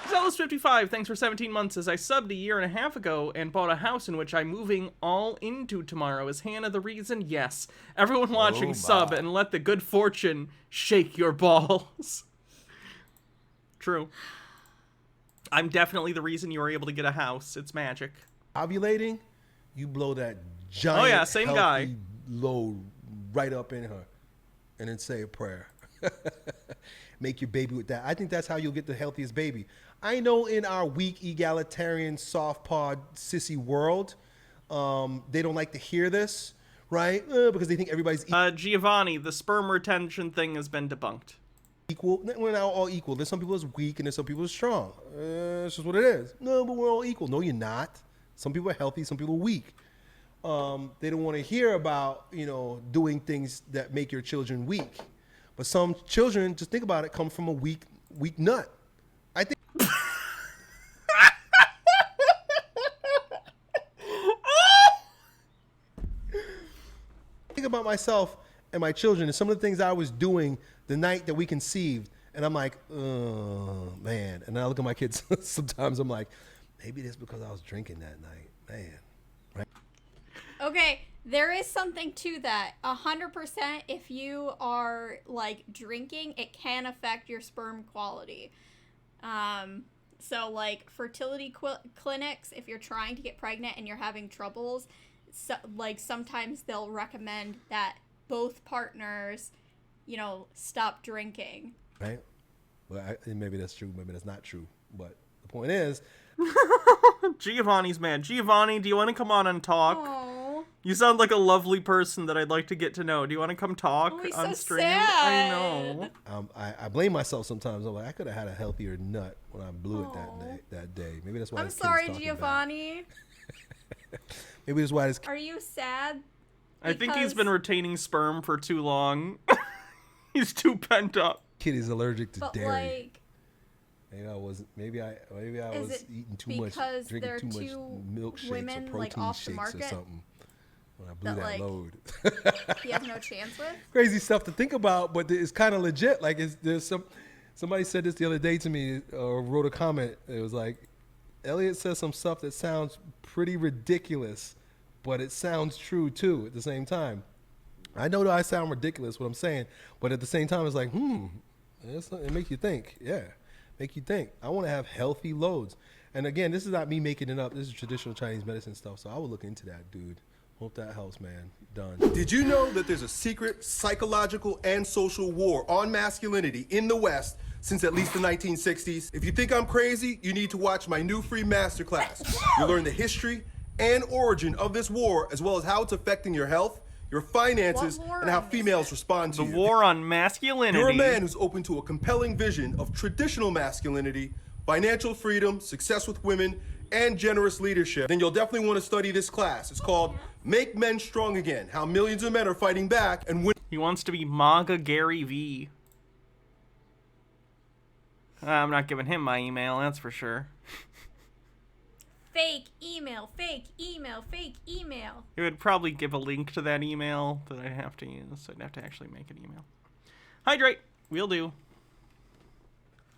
Zealous55, thanks for 17 months as I subbed a year and a half ago and bought a house in which I'm moving all into tomorrow. Is Hannah the reason? Yes. Everyone watching sub and let the good fortune shake your balls. True. I'm definitely the reason you were able to get a house. It's magic. Ovulating, you blow that giant, Oh, yeah, same guy. healthy load right up in her, and then say a prayer. Make your baby with that. I think that's how you'll get the healthiest baby. I know in our weak, egalitarian, soft pod, sissy world, they don't like to hear this, right? Because they think everybody's Giovanni, the sperm retention thing has been debunked. equal. We're not all equal. There's some people that's weak and there's some people that's strong. It's just what it is. No, but we're all equal. No, you're not. Some people are healthy, some people are weak. They don't want to hear about, doing things that make your children weak. But some children, just think about it, come from a weak nut. I think. Think about myself and my children and some of the things I was doing the night that we conceived. And I'm like, oh, man. And then I look at my kids sometimes, I'm like, maybe that's because I was drinking that night. Man. Right? Okay, there is something to that. 100% if you are, like, drinking, it can affect your sperm quality. So, like, fertility clinics, if you're trying to get pregnant and you're having troubles, sometimes they'll recommend that both partners, stop drinking. Right? Well, maybe that's true, maybe that's not true. But the point is... Giovanni's mad. Giovanni, do you want to come on and talk? Oh, You sound like a lovely person that I'd like to get to know. Do you want to come talk he's on so stream? sad. I know. I blame myself sometimes. I'm like, I could have had a healthier nut when I blew it that day. Maybe that's why I'm this kid's sorry, talking Giovanni. bad. Maybe that's why this Are you sad? I think he's Because- been retaining sperm for too long. He's too pent up. kid is allergic to But, dairy. like, Maybe I wasn't. Maybe I Is was it eating too much, because drinking there too are much two milkshakes women, or protein like, off the shakes or market something when I blew that, that like, load. he has no chance with? Crazy stuff to think about, but it's kind of legit. Like, there's somebody said this the other day to me, or wrote a comment. It was like, Elliot says some stuff that sounds pretty ridiculous, but it sounds true too at the same time. I know that I sound ridiculous what I'm saying, but at the same time, it's like, it makes you think. Yeah, make you think. I want to have healthy loads. And again, this is not me making it up. This is traditional Chinese medicine stuff. So I would look into that, dude. Hope that helps, man. Done. Did you know that there's a secret psychological and social war on masculinity in the West since at least the 1960s? If you think I'm crazy, you need to watch my new free masterclass. You'll learn the history and origin of this war, as well as how it's affecting your health, your finances, What war and how is this? females respond to The you. war on masculinity. You're a man who's open to a compelling vision of traditional masculinity, financial freedom, success with women, and generous leadership. Then you'll definitely want to study this class. It's called Make Men Strong Again, How Millions of Men Are Fighting Back and Win. He wants to be MAGA Gary V. I'm not giving him my email, that's for sure. Fake email, fake email, fake email. It would probably give a link to that email that I'd have to use, so I'd have to actually make an email. Hydrate, will do.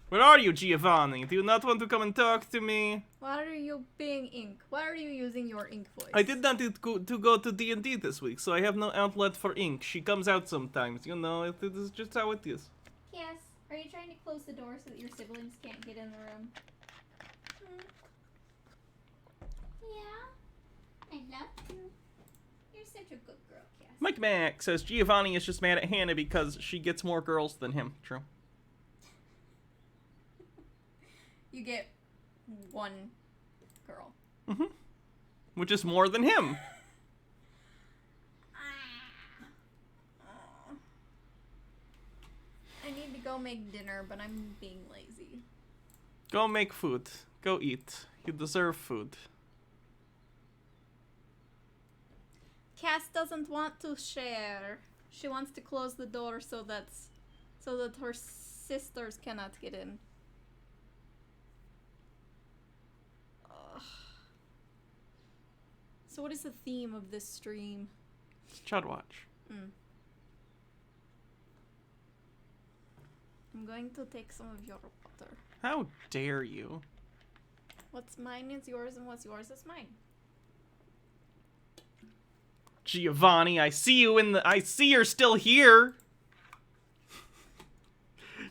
Where are you, Giovanni? Do you not want to come and talk to me? Why are you being ink? Why are you using your ink voice? I did not go to D&D this week, so I have no outlet for ink. She comes out sometimes, it is just how it is. Yes. Are you trying to close the door so that your siblings can't get in the room? Yeah. I love you. You're such a good girl, Cass. Mike Mack says Giovanni is just mad at Hannah because she gets more girls than him. True. You get one girl. Which is more than him. make dinner, but I'm being lazy. Go make food. Go eat. You deserve food. Cass doesn't want to share. She wants to close the door so that her sisters cannot get in. Ugh. So what is the theme of this stream? It's Chud Watch. I'm going to take some of your water. How dare you? What's mine is yours, and what's yours is mine. Giovanni, I see you're still here.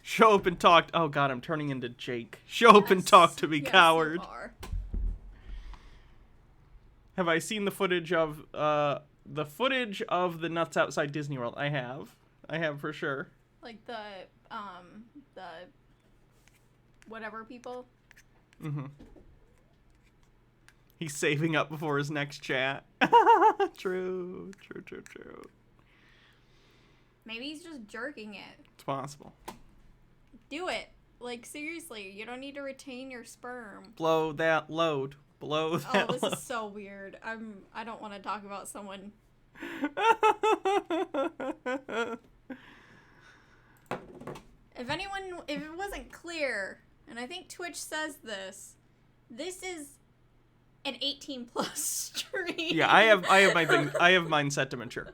Show up and talk. Oh god, I'm turning into Jake. Show up and talk to me, Yes, coward. you are. Have I seen the footage of the nuts outside Disney World? I have for sure. Like the whatever people. Mm-hmm. He's saving up before his next chat. True. Maybe he's just jerking it. It's possible. Do it. Like, seriously, you don't need to retain your sperm. Blow that load. Blow that Oh, this load. is so weird. I don't want to talk about someone. If it wasn't clear, and I think Twitch says this is an 18+ stream. Yeah, I have mine set to mature.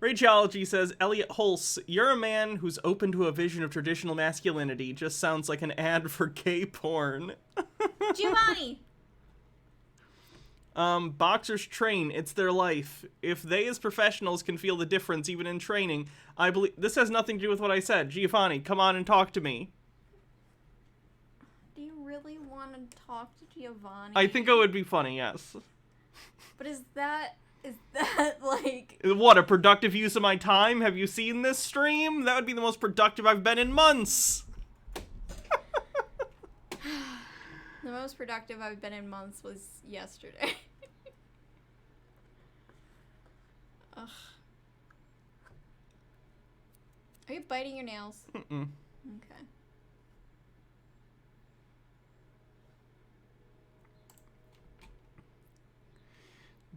Rachology says, Elliot Hulse, you're a man who's open to a vision of traditional masculinity. Just sounds like an ad for gay porn. Giovanni! Boxers train. It's their life. If they as professionals can feel the difference even in training, I believe... This has nothing to do with what I said. Giovanni, come on and talk to me. Do you really want to talk to Giovanni? I think it would be funny, yes. But is that like... What, a productive use of my time? Have you seen this stream? That would be the most productive I've been in months. The most productive I've been in months was yesterday. Ugh. Are you biting your nails? Mm-mm. Okay.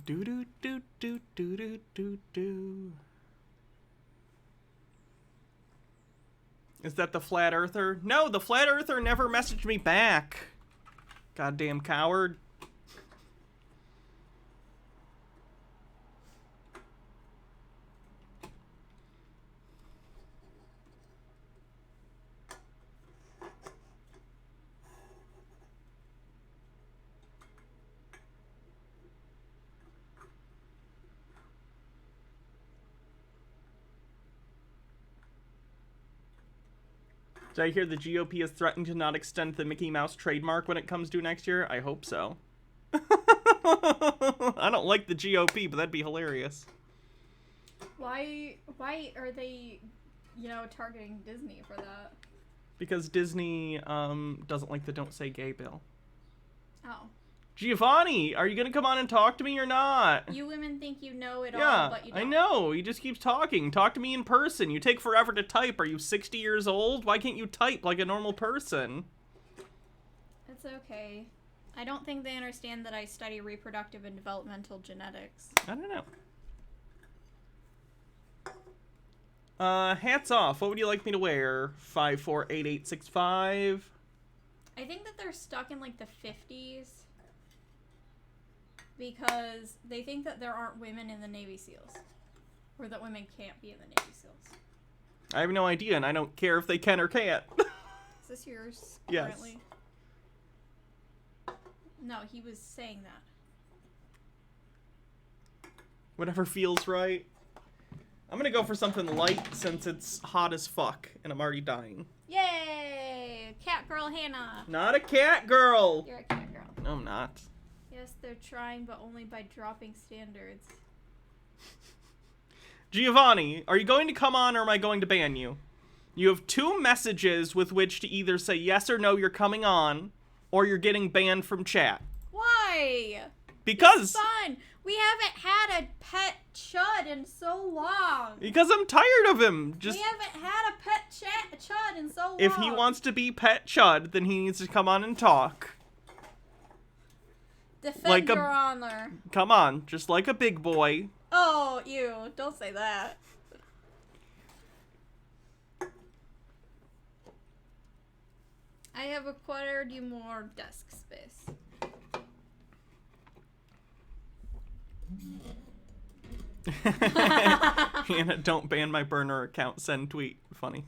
Do. Is that the flat earther? No, the flat earther never messaged me back. Goddamn coward. Did I hear the GOP is threatening to not extend the Mickey Mouse trademark when it comes due next year? I hope so. I don't like the GOP, but that'd be hilarious. Why are they, targeting Disney for that? Because Disney doesn't like the Don't Say Gay bill. Oh. Giovanni, are you gonna come on and talk to me or not? You women think you know it Yeah, all, but you don't. I know. He just keeps talking. Talk to me in person. You take forever to type. Are you 60 years old? Why can't you type like a normal person? It's okay. I don't think they understand that I study reproductive and developmental genetics. I don't know. Hats off. What would you like me to wear? 548865. I think that they're stuck in like the 50s because they think that there aren't women in the Navy SEALs or that women can't be in the Navy SEALs. I have no idea, and I don't care if they can or can't. Is this yours Yes. currently? No, he was saying that. Whatever feels right. I'm gonna go for something light since it's hot as fuck, and I'm already dying. Yay! Cat girl Hannah! Not a cat girl! You're a cat girl. No, I'm not. Yes, they're trying, but only by dropping standards. Giovanni, are you going to come on or am I going to ban you? You have 2 messages with which to either say yes or no, you're coming on, or you're getting banned from chat. Why? Because... Fun! We haven't had a pet Chud in so long. Because I'm tired of him. Just We haven't had a pet Chud in so long. if he wants to be pet Chud, then he needs to come on and talk. Defend like a- your honor. Come on, just like a big boy. Oh, ew. Don't say that. I have acquired you more desk space. Hannah, don't ban my burner account. Send tweet. Funny.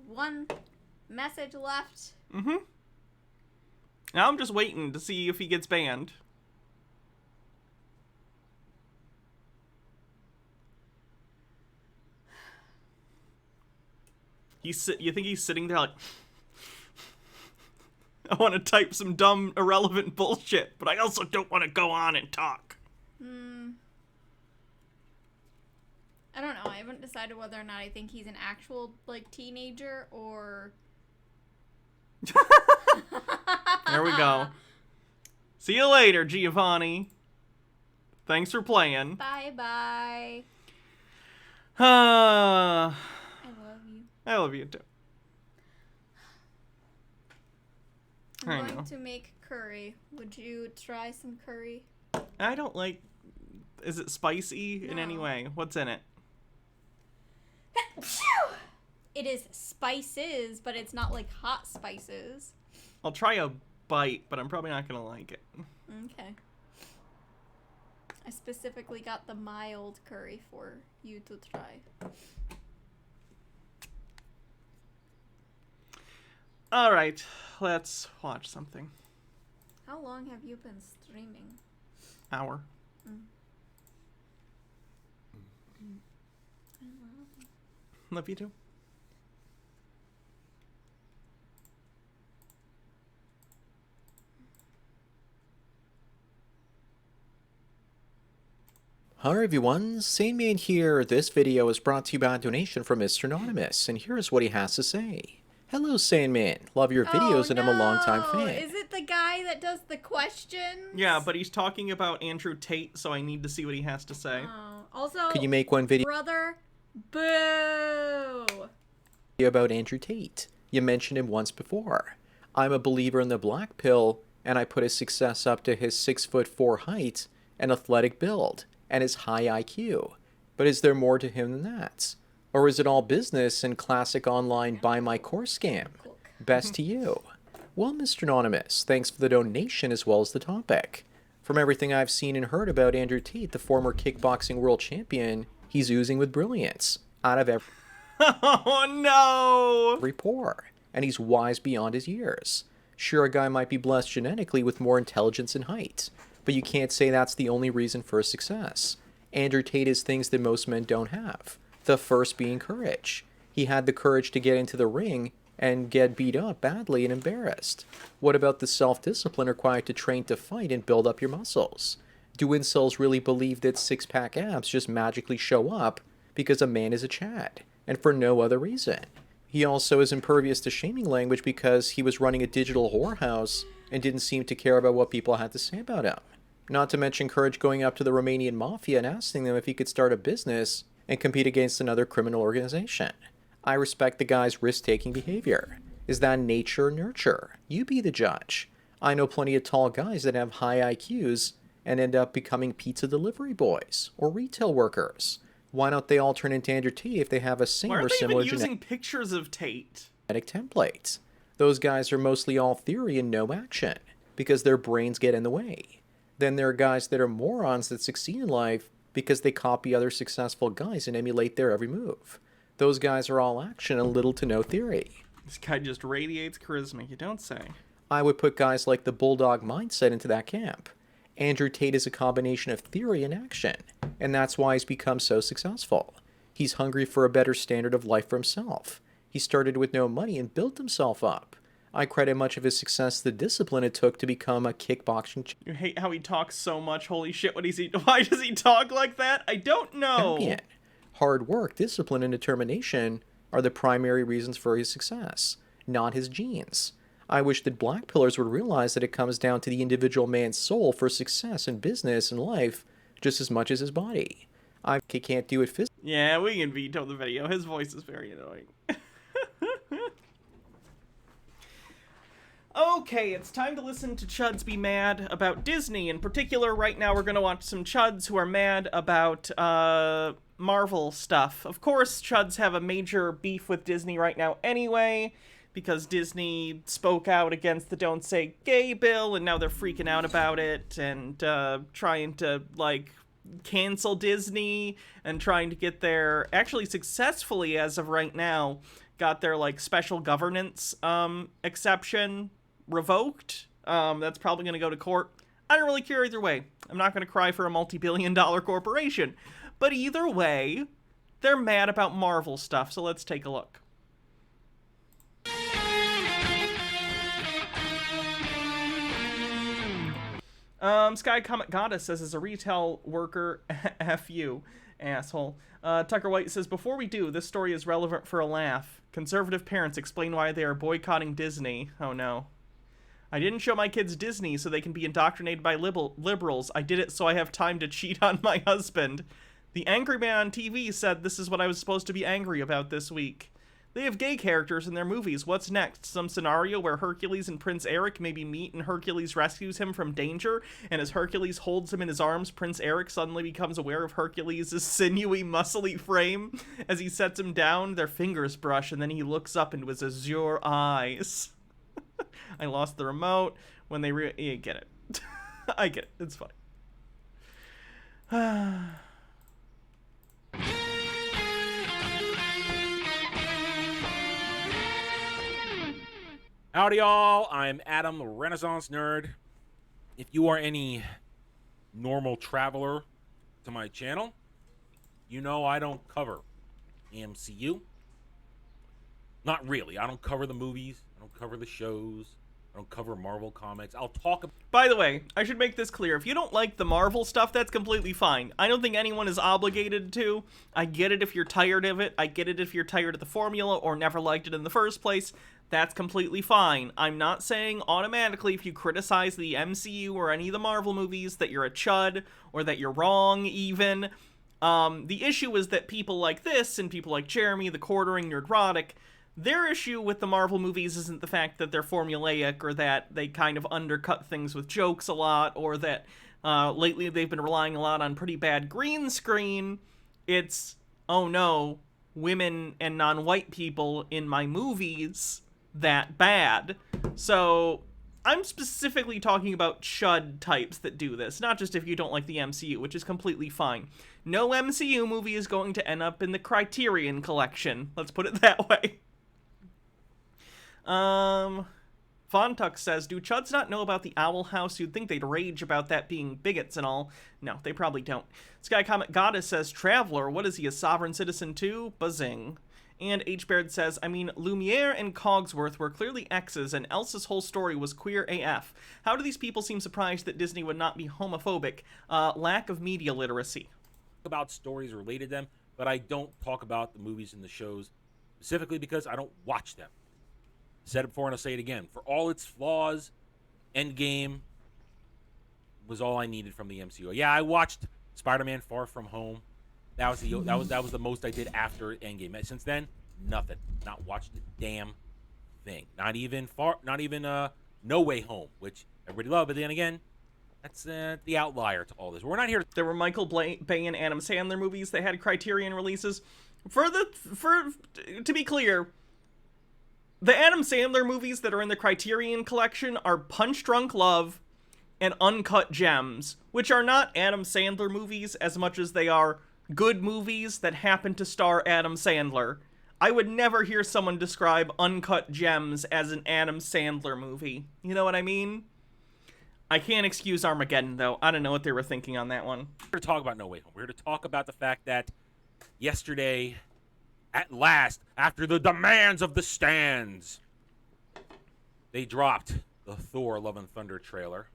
One message left. Mm-hmm. Now I'm just waiting to see if he gets banned. You think he's sitting there like, I want to type some dumb, irrelevant bullshit, but I also don't want to go on and talk. I don't know. I haven't decided whether or not I think he's an actual, like, teenager or... There we go. See you later, Giovanni. Thanks for playing. Bye-bye. I I love you. love you too. I I'm know. going to make curry. Would you try some curry? I don't like... Is it spicy in any No. way? What's in it? It is spices, but it's not like hot spices. I'll try a bite, but I'm probably not gonna like it. Okay. I specifically got the mild curry for you to try. Alright, let's watch something. How long have you been streaming? Hour. Love you too. Hi everyone, Sandman here. This video is brought to you by a donation from Mr. Anonymous, and here's what he has to say. Hello Sandman, love your videos and I'm a longtime fan. Is it the guy that does the questions? Yeah, but he's talking about Andrew Tate, so I need to see what he has to say. Oh. Also, Could you make one video brother, boo! about Andrew Tate? You mentioned him once before. I'm a believer in the black pill, and I put his success up to his 6'4" height and athletic build, and his high IQ. But is there more to him than that? Or is it all business and classic online buy my course scam? Best to you. Well, Mr. Anonymous, thanks for the donation as well as the topic. From everything I've seen and heard about Andrew Tate, the former kickboxing world champion, he's oozing with brilliance out of Oh no! every pore, and he's wise beyond his years. Sure, a guy might be blessed genetically with more intelligence and height, but you can't say that's the only reason for his success. Andrew Tate has things that most men don't have. The first being courage. He had the courage to get into the ring and get beat up badly and embarrassed. What about the self-discipline required to train to fight and build up your muscles? Do incels really believe that six-pack abs just magically show up because a man is a Chad, and for no other reason? He also is impervious to shaming language because he was running a digital whorehouse and didn't seem to care about what people had to say about him. Not to mention courage going up to the Romanian mafia and asking them if he could start a business and compete against another criminal organization. I respect the guy's risk-taking behavior. Is that nature or nurture? You be the judge. I know plenty of tall guys that have high IQs and end up becoming pizza delivery boys or retail workers. Why don't they all turn into Andrew Tate if they have a same Why or aren't they similar even using pictures of Tate? genetic template? Those guys are mostly all theory and no action because their brains get in the way. Then there are guys that are morons that succeed in life because they copy other successful guys and emulate their every move. Those guys are all action and little to no theory. This guy just radiates charisma, you don't say. I would put guys like the bulldog mindset into that camp. Andrew Tate is a combination of theory and action, and that's why he's become so successful. He's hungry for a better standard of life for himself. He started with no money and built himself up. I credit much of his success to the discipline it took to become a kickboxing You hate how he talks so much. Holy shit, why does he talk like that? I don't know. champion. Hard work, discipline, and determination are the primary reasons for his success, not his genes. I wish that black pillars would realize that it comes down to the individual man's soul for success in business and life just as much as his body. He can't do it physically. Yeah, we can veto the video. His voice is very annoying. Okay, it's time to listen to Chuds be mad about Disney. In particular, right now we're going to watch some Chuds who are mad about Marvel stuff. Of course, Chuds have a major beef with Disney right now anyway, because Disney spoke out against the Don't Say Gay bill, and now they're freaking out about it, and trying to, like, cancel Disney, and trying to get their, actually successfully as of right now, got their, like, special governance exception revoked. That's probably going to go to court. I don't really care either way. I'm not going to cry for a multi-billion-dollar corporation. But either way, they're mad about Marvel stuff, so let's take a look. Sky Comet Goddess says, as a retail worker, F you, asshole. Tucker White says, before we do, this story is relevant for a laugh. Conservative parents explain why they are boycotting Disney. Oh no. I didn't show my kids Disney so they can be indoctrinated by liberals. I did it so I have time to cheat on my husband. The angry man on TV said this is what I was supposed to be angry about this week. They have gay characters in their movies. What's next? Some scenario where Hercules and Prince Eric maybe meet and Hercules rescues him from danger, and as Hercules holds him in his arms, Prince Eric suddenly becomes aware of Hercules' sinewy, muscly frame. As he sets him down, their fingers brush, and then he looks up into his azure eyes. I lost the remote when they you get it. I get it. It's fine. Howdy, y'all. I'm Adam, the Renaissance Nerd. If you are any normal traveler to my channel, you know I don't cover the MCU. Not really. I don't cover the movies. I don't cover the shows. I don't cover Marvel comics. I'll talk about... By the way, I should make this clear. If you don't like the Marvel stuff, that's completely fine. I don't think anyone is obligated to. I get it if you're tired of it. I get it if you're tired of the formula or never liked it in the first place. That's completely fine. I'm not saying automatically if you criticize the MCU or any of the Marvel movies that you're a chud or that you're wrong even. The issue is that people like this and people like Jeremy, the quartering nerdrotic, their issue with the Marvel movies isn't the fact that they're formulaic or that they kind of undercut things with jokes a lot or that lately they've been relying a lot on pretty bad green screen. It's, oh no, women and non-white people in my movies that bad. So I'm specifically talking about chud types that do this, not just if you don't like the MCU, which is completely fine. No MCU movie is going to end up in the Criterion collection. Let's put it that way. Fontuck says, do Chuds not know about the Owl House? You'd think they'd rage about that being bigots and all. No, they probably don't. Sky Comet Goddess says, Traveler, what is he, a sovereign citizen too? Buzzing. And H. Baird says, I mean, Lumiere and Cogsworth were clearly exes, and Elsa's whole story was queer AF. How do these people seem surprised that Disney would not be homophobic? Lack of media literacy. about stories related to them, but I don't talk about the movies and the shows specifically because I don't watch them. I said it before and I'll say it again. For all its flaws, Endgame was all I needed from the MCU. Yeah, I watched Spider-Man Far From Home. That was the most I did after Endgame. Since then, nothing. Not watched a damn thing. Not even No Way Home, which everybody loved. But then again, that's the outlier to all this. We're not here. There were Michael Bay and Adam Sandler movies that had Criterion releases. To be clear, the Adam Sandler movies that are in the Criterion collection are Punch Drunk Love and Uncut Gems, which are not Adam Sandler movies as much as they are good movies that happen to star Adam Sandler. I would never hear someone describe Uncut Gems as an Adam Sandler movie. You know what I mean? I can't excuse Armageddon, though. I don't know what they were thinking on that one. We're here to talk about No Way Home. We're here to talk about the fact that yesterday, at last, after the demands of the stands, they dropped the Thor Love and Thunder trailer.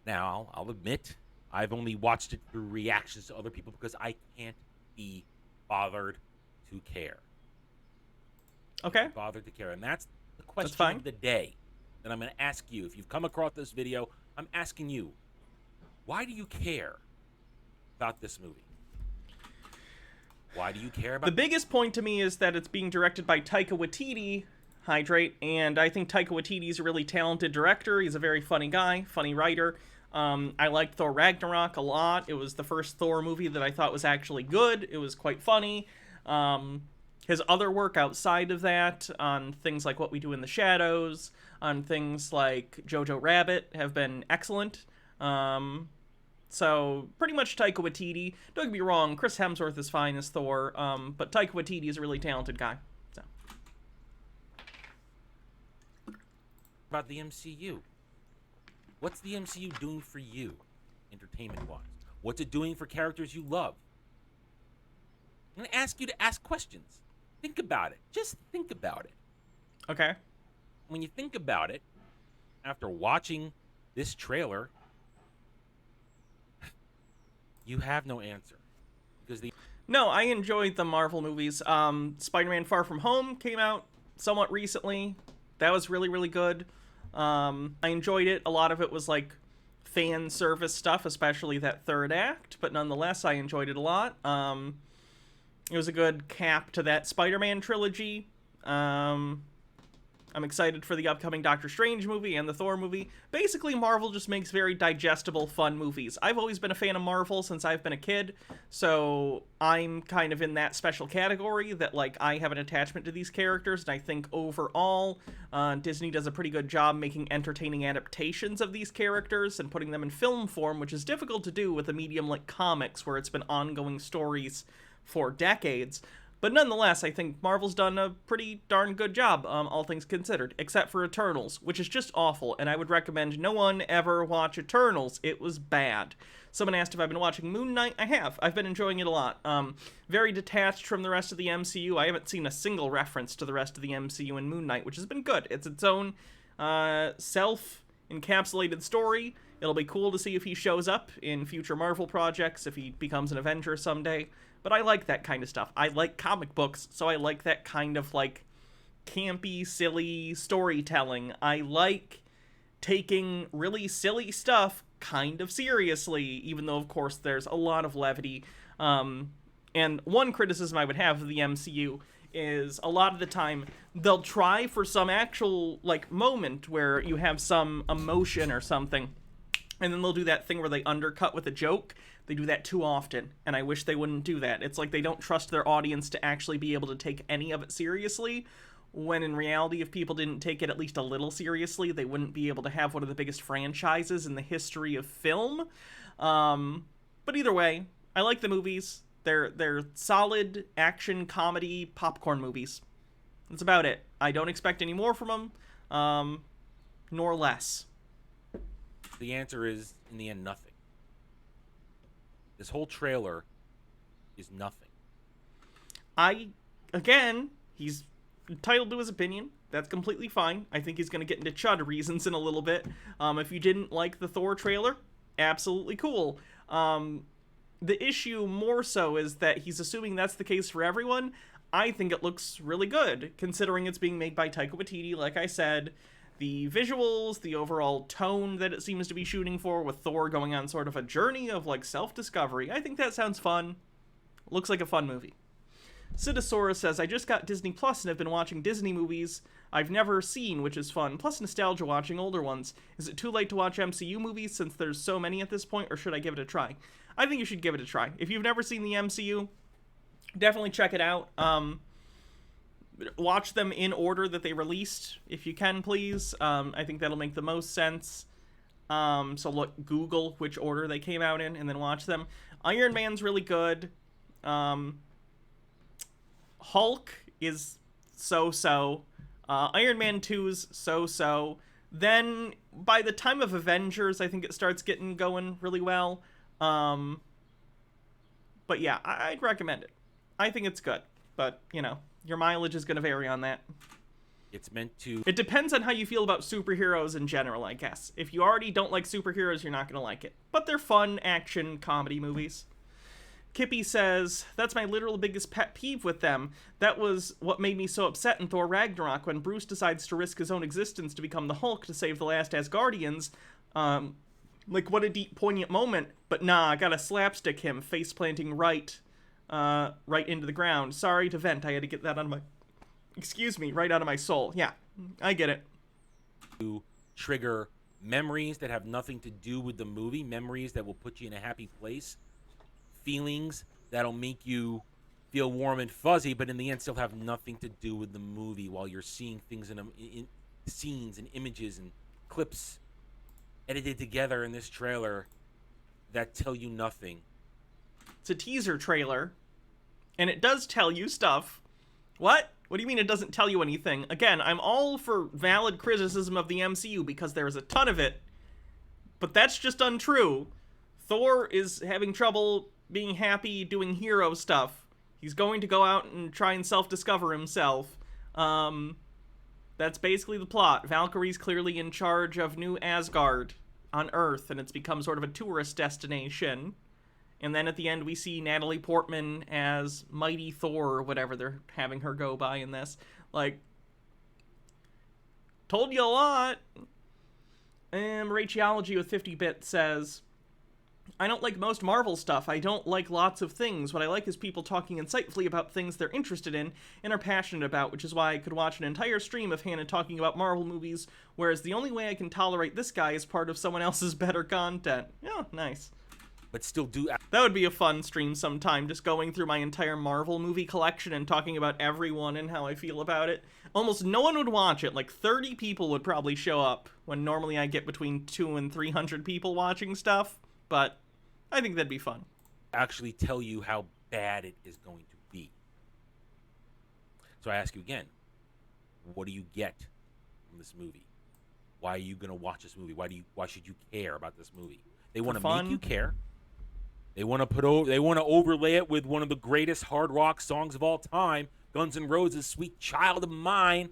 Now, I'll admit, I've only watched it through reactions to other people because I can't be bothered to care. Okay. Bothered to care. And that's the question fine. of the day that I'm going to ask you. If you've come across this video, I'm asking you, why do you care about this movie? Why do you care about The biggest point to me is that it's being directed by Taika Waititi, Hydrate, and I think Taika Waititi's a really talented director. He's a very funny guy, funny writer. I liked Thor Ragnarok a lot. It was the first Thor movie that I thought was actually good. It was quite funny. His other work outside of that, on things like What We Do in the Shadows, on things like Jojo Rabbit, have been excellent. So, pretty much Taika Waititi. Don't get me wrong, Chris Hemsworth is fine as Thor, but Taika Waititi is a really talented guy. So. about the MCU? What's the MCU doing for you, entertainment-wise? What's it doing for characters you love? I'm going to ask you to ask questions. Think about it. Just think about it. Okay. When you think about it, after watching this trailer, you have no answer. Because No, I enjoyed the Marvel movies. Spider-Man Far From Home came out somewhat recently. That was really, really good. I enjoyed it. A lot of it was like fan service stuff, especially that third act, but nonetheless, I enjoyed it a lot. It was a good cap to that Spider-Man trilogy. I'm excited for the upcoming Doctor Strange movie and the Thor movie. Basically, Marvel just makes very digestible, fun movies. I've always been a fan of Marvel since I've been a kid, so I'm kind of in that special category that, like, I have an attachment to these characters, and I think overall, Disney does a pretty good job making entertaining adaptations of these characters and putting them in film form, which is difficult to do with a medium like comics, where it's been ongoing stories for decades. But nonetheless, I think Marvel's done a pretty darn good job, all things considered, except for Eternals, which is just awful, and I would recommend no one ever watch Eternals. It was bad. Someone asked if I've been watching Moon Knight. I have. I've been enjoying it a lot. Very detached from the rest of the MCU. I haven't seen a single reference to the rest of the MCU in Moon Knight, which has been good. It's its own self-encapsulated story. It'll be cool to see if he shows up in future Marvel projects, if he becomes an Avenger someday. But I like that kind of stuff. I like comic books, so I like that kind of, like, campy, silly storytelling. I like taking really silly stuff kind of seriously, even though, of course, there's a lot of levity. And one criticism I would have of the MCU is a lot of the time they'll try for some actual, like, moment where you have some emotion or something, and then they'll do that thing where they undercut with a joke. They do that too often, and I wish they wouldn't do that. It's like they don't trust their audience to actually be able to take any of it seriously, when in reality, if people didn't take it at least a little seriously, they wouldn't be able to have one of the biggest franchises in the history of film. But either way, I like the movies. They're solid action, comedy, popcorn movies. That's about it. I don't expect any more from them, nor less. the answer is, in the end, nothing. This whole trailer is nothing. Again, he's entitled to his opinion. That's completely fine. I think he's going to get into Chud reasons in a little bit. If you didn't like the Thor trailer, absolutely cool. The issue more so is that he's assuming that's the case for everyone. I think it looks really good, considering it's being made by Taika Waititi, like I said. The visuals, the overall tone that it seems to be shooting for, with Thor going on sort of a journey of, like, self-discovery. I think that sounds fun. Looks like a fun movie. Sidosaurus says, I just got Disney Plus and have been watching Disney movies I've never seen, which is fun, plus nostalgia watching older ones. Is it too late to watch MCU movies since there's so many at this point, or should I give it a try? I think you should give it a try. If you've never seen the MCU, definitely check it out. Watch them in order that they released, if you can, please. I think that'll make the most sense. So look, Google which order they came out in, and then watch them. Iron Man's really good. Hulk is so-so. Iron Man 2's so-so. Then, by the time of Avengers, I think it starts getting going really well. But yeah, I'd recommend it. I think it's good. But, you know, your mileage is going to vary on that. It's meant to... It depends on how you feel about superheroes in general, I guess. If you already don't like superheroes, you're not going to like it. But they're fun action comedy movies. Kippy says, that's my literal biggest pet peeve with them. That was what made me so upset in Thor Ragnarok when Bruce decides to risk his own existence to become the Hulk to save the last Asgardians. Like, what a deep, poignant moment. But nah, I gotta slapstick him, face planting right into the ground. Sorry to vent, I had to get that out of my... Excuse me, right out of my soul. Yeah, I get it. To trigger memories that have nothing to do with the movie, memories that will put you in a happy place, feelings that'll make you feel warm and fuzzy, but in the end still have nothing to do with the movie while you're seeing things in scenes and images and clips edited together in this trailer that tell you nothing. It's a teaser trailer, and it does tell you stuff. What? What do you mean it doesn't tell you anything? Again, I'm all for valid criticism of the MCU because there's a ton of it, but that's just untrue. Thor is having trouble being happy doing hero stuff. He's going to go out and try and self-discover himself. That's basically the plot. Valkyrie's clearly in charge of New Asgard on Earth, and it's become sort of a tourist destination. And then at the end, we see Natalie Portman as Mighty Thor, or whatever they're having her go by in this. Like, told you a lot. And Rachology with 50-bit says, I don't like most Marvel stuff. I don't like lots of things. What I like is people talking insightfully about things they're interested in and are passionate about, which is why I could watch an entire stream of Hannah talking about Marvel movies, whereas the only way I can tolerate this guy is part of someone else's better content. Yeah, nice. But still do... That would be a fun stream sometime, just going through my entire Marvel movie collection and talking about everyone and how I feel about it. Almost no one would watch it. Like 30 people would probably show up, when normally I get between 200 and 300 people watching stuff. But I think that'd be fun. Actually tell you how bad it is going to be. So I ask you again, what do you get from this movie? Why are you going to watch this movie? Why should you care about this movie? They want to make you care. They want to overlay it with one of the greatest hard rock songs of all time, Guns N' Roses' Sweet Child of Mine.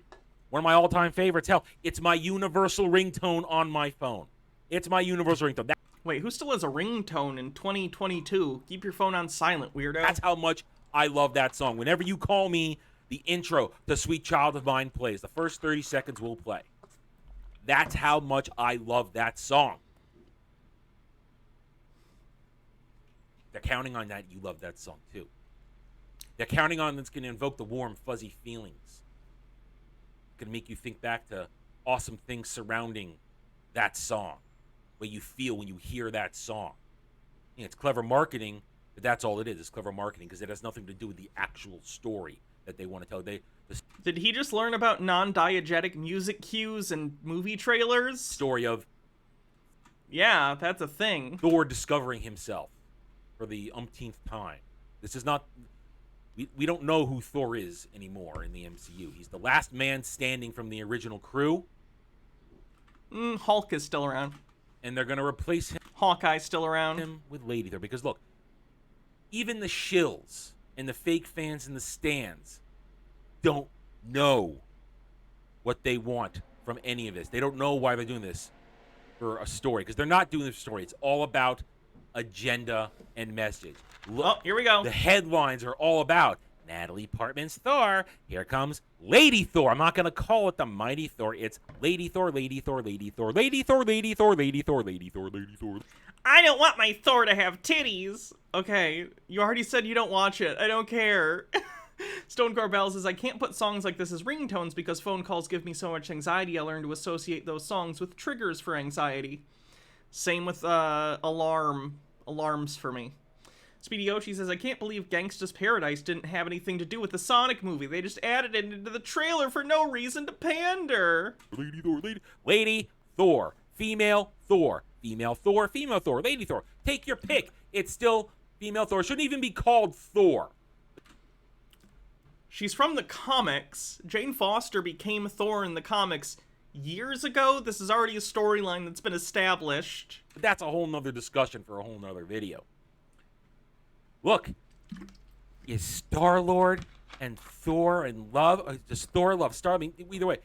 One of my all-time favorites. Hell, it's my universal ringtone on my phone. It's my universal ringtone. Wait, who still has a ringtone in 2022? Keep your phone on silent, weirdo. That's how much I love that song. Whenever you call me, the intro to Sweet Child of Mine plays. The first 30 seconds will play. That's how much I love that song. They're counting on that you love that song, too. They're counting on that's going to invoke the warm, fuzzy feelings. Going to make you think back to awesome things surrounding that song. What you feel when you hear that song. Yeah, it's clever marketing, but that's all it is. It's clever marketing because it has nothing to do with the actual story that they want to tell. Did he just learn about non-diegetic music cues and movie trailers? Story of... Yeah, that's a thing. Thor discovering himself for the umpteenth time. This is not... We don't know who Thor is anymore in the MCU. He's the last man standing from the original crew. Hulk is still around. And they're going to replace him. Hawkeye's still around. Him with Lady Thor. Because look, even the shills and the fake fans in the stands don't know what they want from any of this. They don't know why they're doing this for a story. Because they're not doing this for story. It's all about agenda and message. Look, oh, here we go. The headlines are all about Natalie Portman's Thor. Here comes Lady Thor. I'm not going to call it the Mighty Thor. It's Lady Thor, Lady Thor, Lady Thor, Lady Thor, Lady Thor, Lady Thor, Lady Thor, Lady Thor. I don't want my Thor to have titties. Okay, you already said you don't watch it. I don't care. Stone Corbell says, I can't put songs like this as ringtones because phone calls give me so much anxiety. I learned to associate those songs with triggers for anxiety. Same with alarms for me. Speedy Yoshi says, I can't believe Gangsta's Paradise didn't have anything to do with the Sonic movie. They just added it into the trailer for no reason to pander. Lady Thor, Lady Thor, female Thor, female Thor, female Thor, Lady Thor. Take your pick. It's still female Thor. It shouldn't even be called Thor. She's from the comics. Jane Foster became Thor in the comics years ago. This is already a storyline that's been established. But that's a whole nother discussion for a whole nother video. Look, is Star-Lord and Thor and love, or just Thor, love, Star. I mean, either way,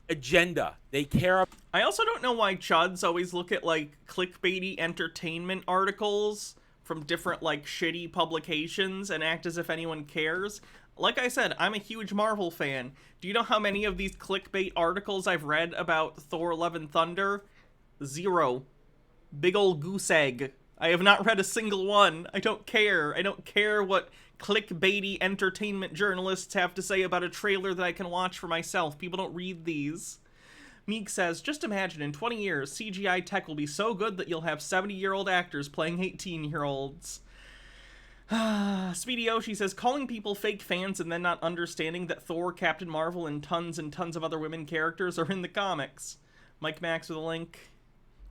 agenda. They care. I also don't know why Chuds always look at, like, clickbaity entertainment articles from different, like, shitty publications and act as if anyone cares. Like I said, I'm a huge Marvel fan. Do you know how many of these clickbait articles I've read about Thor Love and Thunder? 0. Big ol' goose egg. I have not read a single one. I don't care. I don't care what clickbaity entertainment journalists have to say about a trailer that I can watch for myself. People don't read these. Meek says, just imagine in 20 years, CGI tech will be so good that you'll have 70-year-old actors playing 18-year-olds. Speedy Yoshi says, calling people fake fans and then not understanding that Thor, Captain Marvel, and tons of other women characters are in the comics. Mike Max with a link.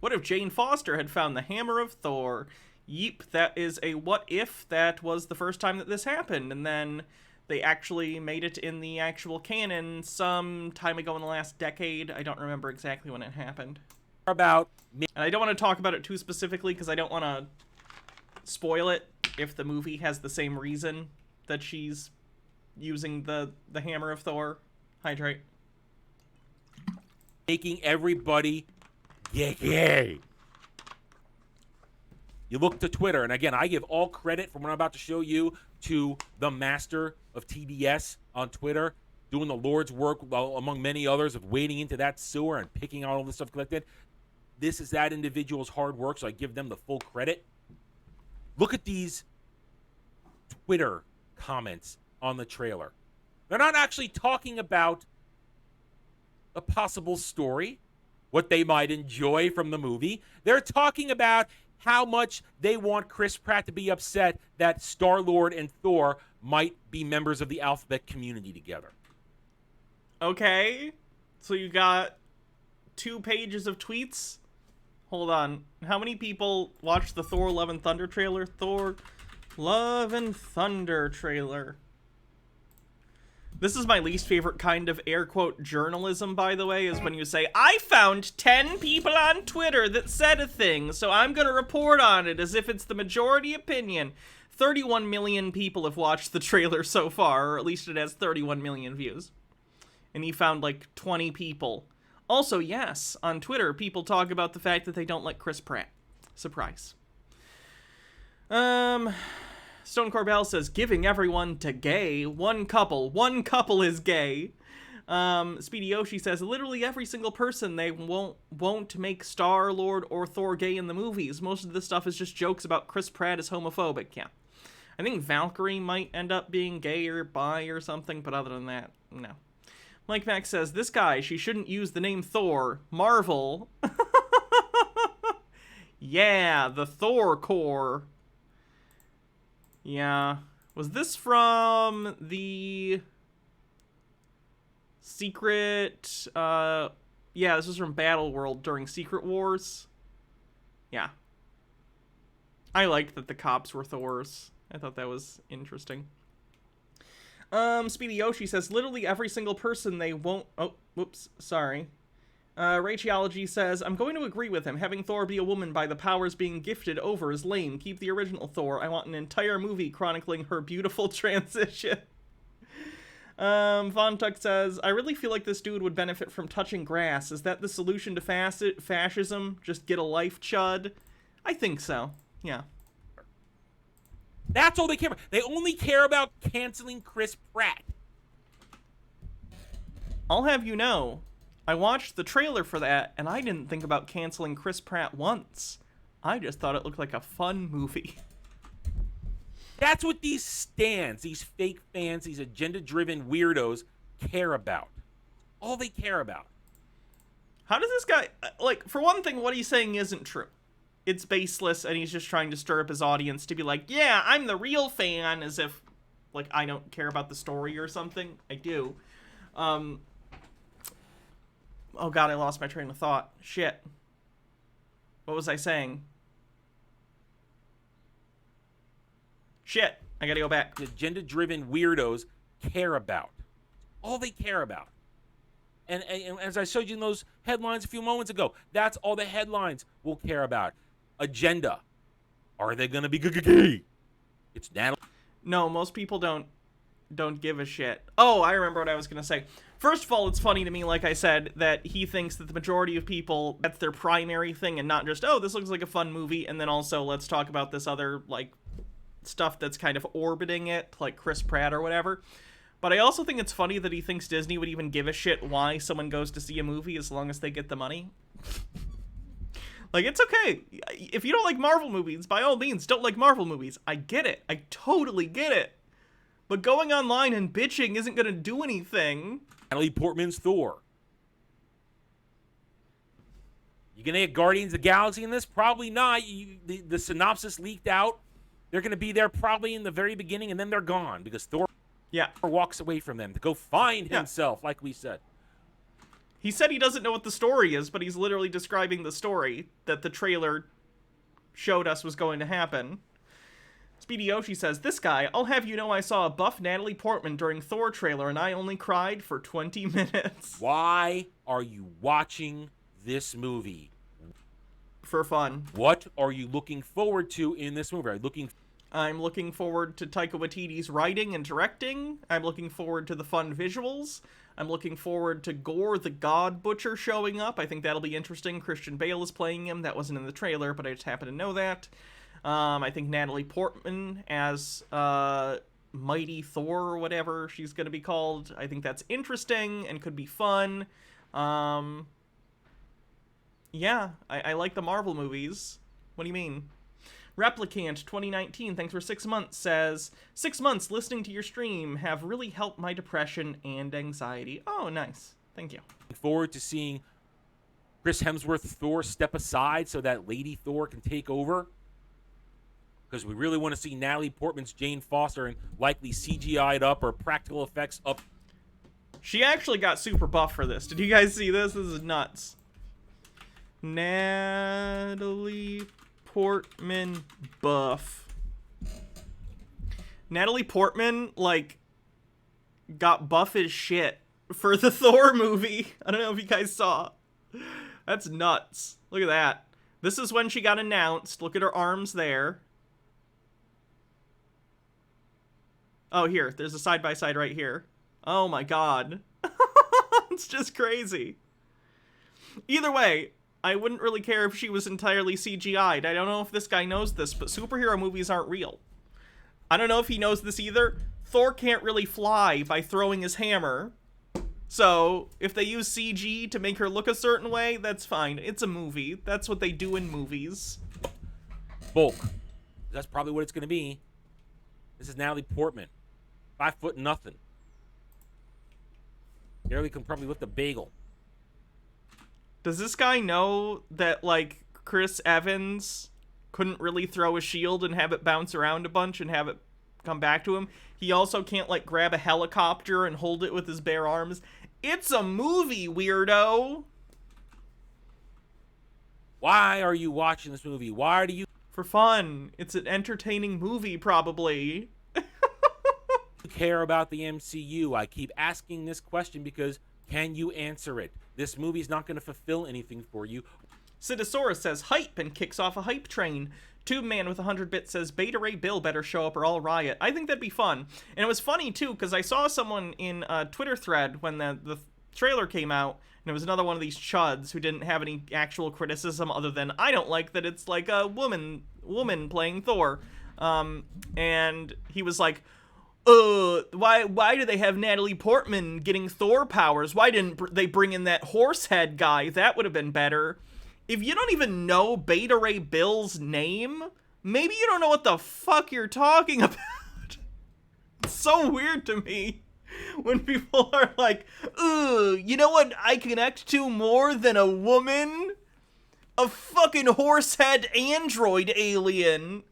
What if Jane Foster had found the hammer of Thor? Yeep, that is a what if that was the first time that this happened, and then they actually made it in the actual canon some time ago in the last decade. I don't remember exactly when it happened. About And I don't want to talk about it too specifically because I don't want to spoil it if the movie has the same reason that she's using the hammer of Thor. Hydrate. making everybody gay. You look to Twitter, and again, I give all credit from what I'm about to show you to the master of TDS on Twitter, doing the Lord's work among many others of wading into that sewer and picking out all this stuff collected. This is that individual's hard work, so I give them the full credit. Look at these Twitter comments on the trailer. They're not actually talking about a possible story, what they might enjoy from the movie. They're talking about how much they want Chris Pratt to be upset that Star-Lord and Thor might be members of the alphabet community together. Okay, so you got 2 pages of tweets? Hold on. How many people watched the Thor Love and Thunder trailer? Thor Love and Thunder trailer. This is my least favorite kind of air quote journalism, by the way, is when you say, I found 10 people on Twitter that said a thing, so I'm going to report on it as if it's the majority opinion. 31 million people have watched the trailer so far, or at least it has 31 million views. And he found like 20 people. Also, yes, on Twitter, people talk about the fact that they don't like Chris Pratt. Surprise. Stone Corbell says, giving everyone to gay. One couple is gay. Speedy Yoshi says, literally every single person, they won't make Star-Lord or Thor gay in the movies. Most of this stuff is just jokes about Chris Pratt is homophobic. Yeah. I think Valkyrie might end up being gay or bi or something, but other than that, no. Mike Max says, this guy, she shouldn't use the name Thor. Marvel. Yeah, the Thor Corps. Yeah. Was this from the Secret... yeah, this was from Battle World during Secret Wars. Yeah. I liked that the cops were Thors. I thought that was interesting. Speedy Yoshi says, literally every single person they won't... Oh, whoops, sorry. Rachology says, I'm going to agree with him. Having Thor be a woman by the powers being gifted over is lame. Keep the original Thor. I want an entire movie chronicling her beautiful transition. Von Tuck says, I really feel like this dude would benefit from touching grass. Is that the solution to fascism? Just get a life, Chud? I think so, yeah. That's all they care about. They only care about canceling Chris Pratt. I'll have you know, I watched the trailer for that, and I didn't think about canceling Chris Pratt once. I just thought it looked like a fun movie. That's what these stans, these fake fans, these agenda-driven weirdos care about. All they care about. How does this guy... Like, for one thing, what he's saying isn't true. It's baseless, and he's just trying to stir up his audience to be like, yeah, I'm the real fan, as if, like, I don't care about the story or something. I do. Oh god, I lost my train of thought. Shit. What was I saying? Shit. I gotta go back. Agenda-driven weirdos care about. All they care about. And as I showed you in those headlines a few moments ago, that's all the headlines will care about. Agenda. Are they gonna be gay? It's Natalie. No, most people don't don't give a shit. Oh, I remember what I was going to say. First of all, it's funny to me, like I said, that he thinks that the majority of people, that's their primary thing and not just, oh, this looks like a fun movie, and then also let's talk about this other, like, stuff that's kind of orbiting it, like Chris Pratt or whatever. But I also think it's funny that he thinks Disney would even give a shit why someone goes to see a movie as long as they get the money. Like, it's okay. If you don't like Marvel movies, by all means, don't like Marvel movies. I get it. I totally get it. But going online and bitching isn't going to do anything. Natalie Portman's Thor. You gonna get Guardians of the Galaxy in this? Probably not. The synopsis leaked out. They're gonna be there probably in the very beginning, and then they're gone because Thor walks away from them to go find himself, like we said. He said he doesn't know what the story is, but he's literally describing the story that the trailer showed us was going to happen. Speedy Yoshi says, this guy, I'll have you know I saw a buff Natalie Portman during Thor trailer and I only cried for 20 minutes. Why are you watching this movie? For fun. What are you looking forward to in this movie? I'm looking forward to Taika Waititi's writing and directing. I'm looking forward to the fun visuals. I'm looking forward to Gore the God Butcher showing up. I think that'll be interesting. Christian Bale is playing him. That wasn't in the trailer, but I just happen to know that. I think Natalie Portman as Mighty Thor or whatever she's going to be called. I think that's interesting and could be fun. Yeah, I like the Marvel movies. What do you mean? Replicant 2019, thanks for 6 months, says, 6 months listening to your stream have really helped my depression and anxiety. Oh, nice. Thank you. Looking forward to seeing Chris Hemsworth Thor step aside so that Lady Thor can take over. Because we really want to see Natalie Portman's Jane Foster and likely CGI'd up or practical effects up. She actually got super buff for this. Did you guys see this? This is nuts. Natalie Portman buff. Natalie Portman, like, got buff as shit for the Thor movie. I don't know if you guys saw. That's nuts. Look at that. This is when she got announced. Look at her arms there. Oh, here. There's a side-by-side right here. Oh, my God. It's just crazy. Either way, I wouldn't really care if she was entirely CGI'd. I don't know if this guy knows this, but superhero movies aren't real. I don't know if he knows this either. Thor can't really fly by throwing his hammer. So, if they use CG to make her look a certain way, that's fine. It's a movie. That's what they do in movies. Bulk. That's probably what it's going to be. This is Natalie Portman. 5'0". Barely can probably lift a bagel. Does this guy know that, like, Chris Evans couldn't really throw a shield and have it bounce around a bunch and have it come back to him? He also can't, like, grab a helicopter and hold it with his bare arms. It's a movie, weirdo! Why are you watching this movie? Why do you... For fun. It's an entertaining movie, probably. care about the MCU? I keep asking this question because can you answer it? This movie's not going to fulfill anything for you. Sidosaurus says hype and kicks off a hype train. Tube Man with 100 bits says Beta Ray Bill better show up or I'll riot. I think that'd be fun. And it was funny too because I saw someone in a Twitter thread when the trailer came out, and it was another one of these chuds who didn't have any actual criticism other than I don't like that it's like a woman playing Thor. And he was like, why do they have Natalie Portman getting Thor powers? Why didn't they bring in that horse head guy? That would have been better. If you don't even know Beta Ray Bill's name, maybe you don't know what the fuck you're talking about. It's so weird to me when people are like, you know what I connect to more than a woman? A fucking horse head android alien.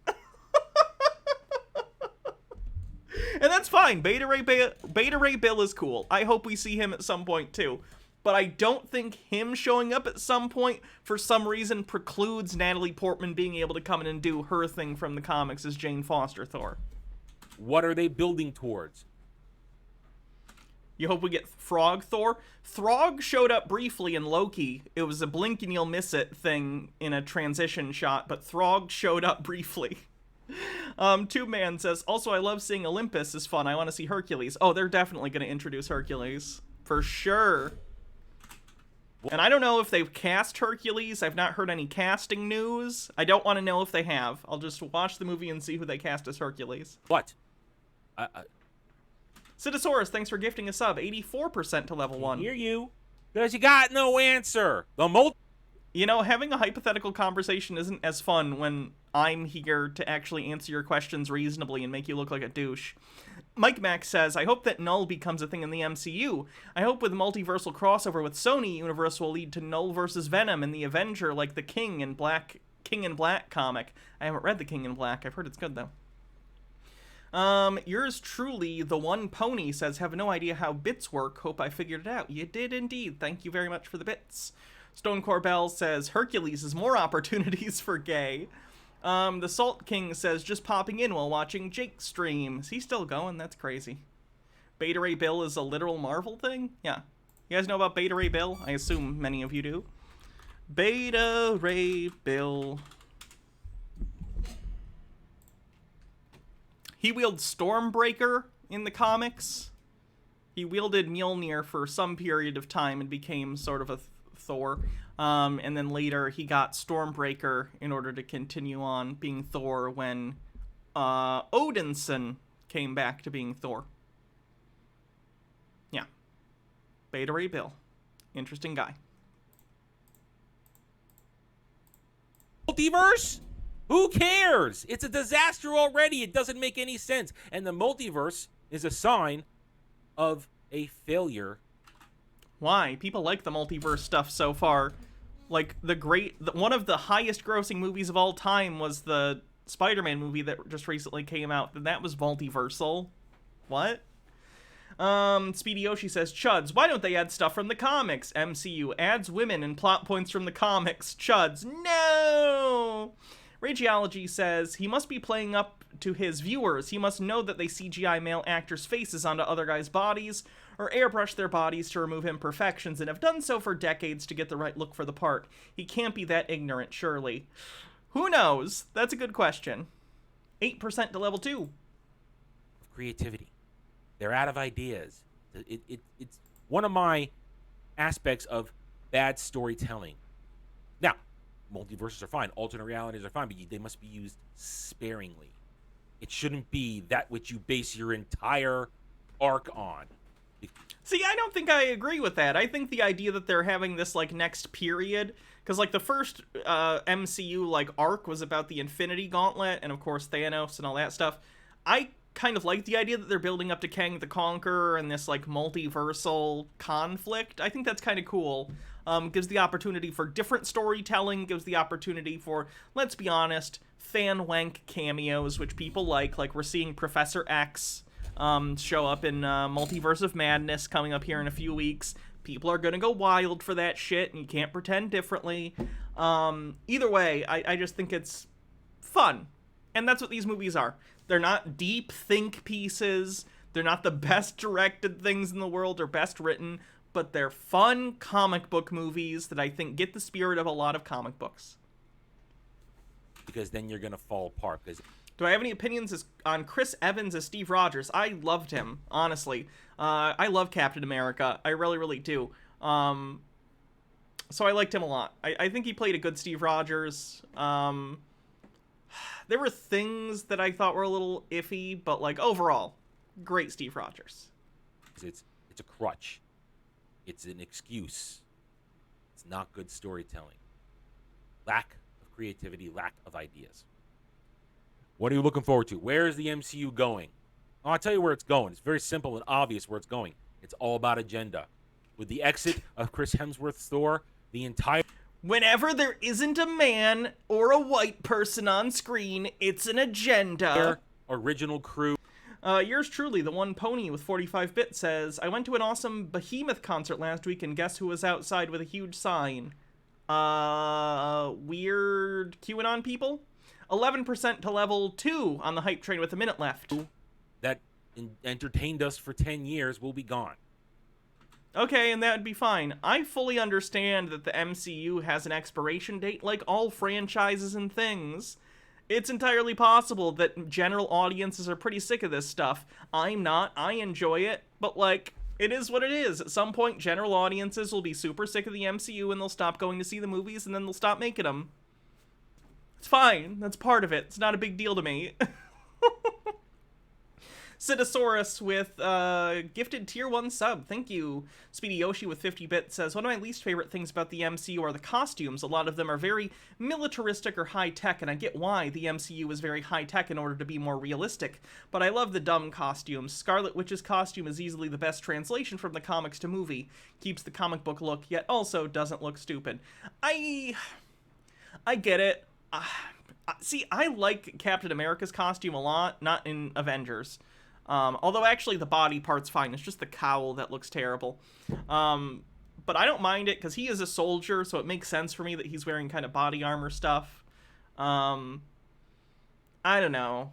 And that's fine. Beta Ray Bill is cool. I hope we see him at some point too. But I don't think him showing up at some point for some reason precludes Natalie Portman being able to come in and do her thing from the comics as Jane Foster Thor. What are they building towards? You hope we get Frog Thor? Throg showed up briefly in Loki. It was a blink and you'll miss it thing in a transition shot, but Throg showed up briefly. Tube Man says, also, I love seeing Olympus is fun. I want to see Hercules. Oh, they're definitely going to introduce Hercules. For sure. And I don't know if they've cast Hercules. I've not heard any casting news. I don't want to know if they have. I'll just watch the movie and see who they cast as Hercules. What? Citosaurus, thanks for gifting a sub. 84% to level 1. Hear you. Because you got no answer. You know, having a hypothetical conversation isn't as fun when I'm here to actually answer your questions reasonably and make you look like a douche. Mike Mack says, I hope that Null becomes a thing in the MCU. I hope with multiversal crossover with Sony, Universe will lead to Null versus Venom and the Avenger like the King in Black comic. I haven't read the King in Black. I've heard it's good, though. Yours truly, the one pony, says, have no idea how bits work. Hope I figured it out. You did indeed. Thank you very much for the bits. Stone Corbell says, Hercules is more opportunities for gay. The Salt King says, just popping in while watching Jake stream. Is he still going? That's crazy. Beta Ray Bill is a literal Marvel thing? Yeah. You guys know about Beta Ray Bill? I assume many of you do. Beta Ray Bill. He wielded Stormbreaker in the comics. He wielded Mjolnir for some period of time and became sort of a Thor. And then later he got Stormbreaker in order to continue on being Thor when Odinson came back to being Thor. Yeah. Beta Ray Bill. Interesting guy. Multiverse? Who cares? It's a disaster already. It doesn't make any sense. And the multiverse is a sign of a failure. Why? People like the multiverse stuff so far. Like, one of the highest grossing movies of all time was the Spider-Man movie that just recently came out, and that was multiversal. What? Speedy Yoshi says, Chuds, why don't they add stuff from the comics? MCU adds women and plot points from the comics. Chuds, no! Rageology says, he must be playing up to his viewers. He must know that they CGI male actors' faces onto other guys' bodies, or airbrush their bodies to remove imperfections, and have done so for decades to get the right look for the part. He can't be that ignorant, surely. Who knows? That's a good question. 8% to level 2. Creativity. They're out of ideas. It's one of my aspects of bad storytelling. Now, multiverses are fine. Alternate realities are fine, but they must be used sparingly. It shouldn't be that which you base your entire arc on. See, I don't think I agree with that. I think the idea that they're having this, like, next period, because, like, the first MCU, like, arc was about the Infinity Gauntlet, and, of course, Thanos and all that stuff. I kind of like the idea that they're building up to Kang the Conqueror and this, like, multiversal conflict. I think that's kind of cool. Gives the opportunity for different storytelling, gives the opportunity for, let's be honest, fan wank cameos, which people like we're seeing Professor X show up in Multiverse of Madness coming up here in a few weeks. People are gonna go wild for that shit, and you can't pretend differently. Either way, I just think it's fun. And that's what these movies are. They're not deep think pieces. They're not the best directed things in the world or best written, but they're fun comic book movies that I think get the spirit of a lot of comic books. Because then you're gonna fall apart. Do I have any opinions on Chris Evans as Steve Rogers? I loved him, honestly. I love Captain America. I really, really do. So I liked him a lot. I think he played a good Steve Rogers. There were things that I thought were a little iffy, but, like, overall, great Steve Rogers. It's a crutch. It's an excuse. It's not good storytelling. Lack of creativity, lack of ideas. What are you looking forward to? Where is the MCU going? Oh, I'll tell you where it's going. It's very simple and obvious where it's going. It's all about agenda. With the exit of Chris Hemsworth's Thor, the entire... Whenever there isn't a man or a white person on screen, it's an agenda. Original crew. Yours truly, the one pony with 45-bit, says, I went to an awesome Behemoth concert last week, and guess who was outside with a huge sign? Weird QAnon people? 11% to level 2 on the hype train with a minute left. That entertained us for 10 years will be gone. Okay, and that would be fine. I fully understand that the MCU has an expiration date like all franchises and things, It's entirely possible that general audiences are pretty sick of this stuff. I'm not. I enjoy it. But, like, it is what it is. At some point, general audiences will be super sick of the MCU and they'll stop going to see the movies and then they'll stop making them. It's fine. That's part of it. It's not a big deal to me. Sidosaurus with gifted tier 1 sub. Thank you. Speedy Yoshi with 50 bits says, one of my least favorite things about the MCU are the costumes. A lot of them are very militaristic or high-tech, and I get why the MCU is very high-tech in order to be more realistic. But I love the dumb costumes. Scarlet Witch's costume is easily the best translation from the comics to movie. Keeps the comic book look, yet also doesn't look stupid. I get it. See, I like Captain America's costume a lot, not in Avengers. Although actually the body part's fine. It's just the cowl that looks terrible. But I don't mind it because he is a soldier, so it makes sense for me that he's wearing kind of body armor stuff. I don't know.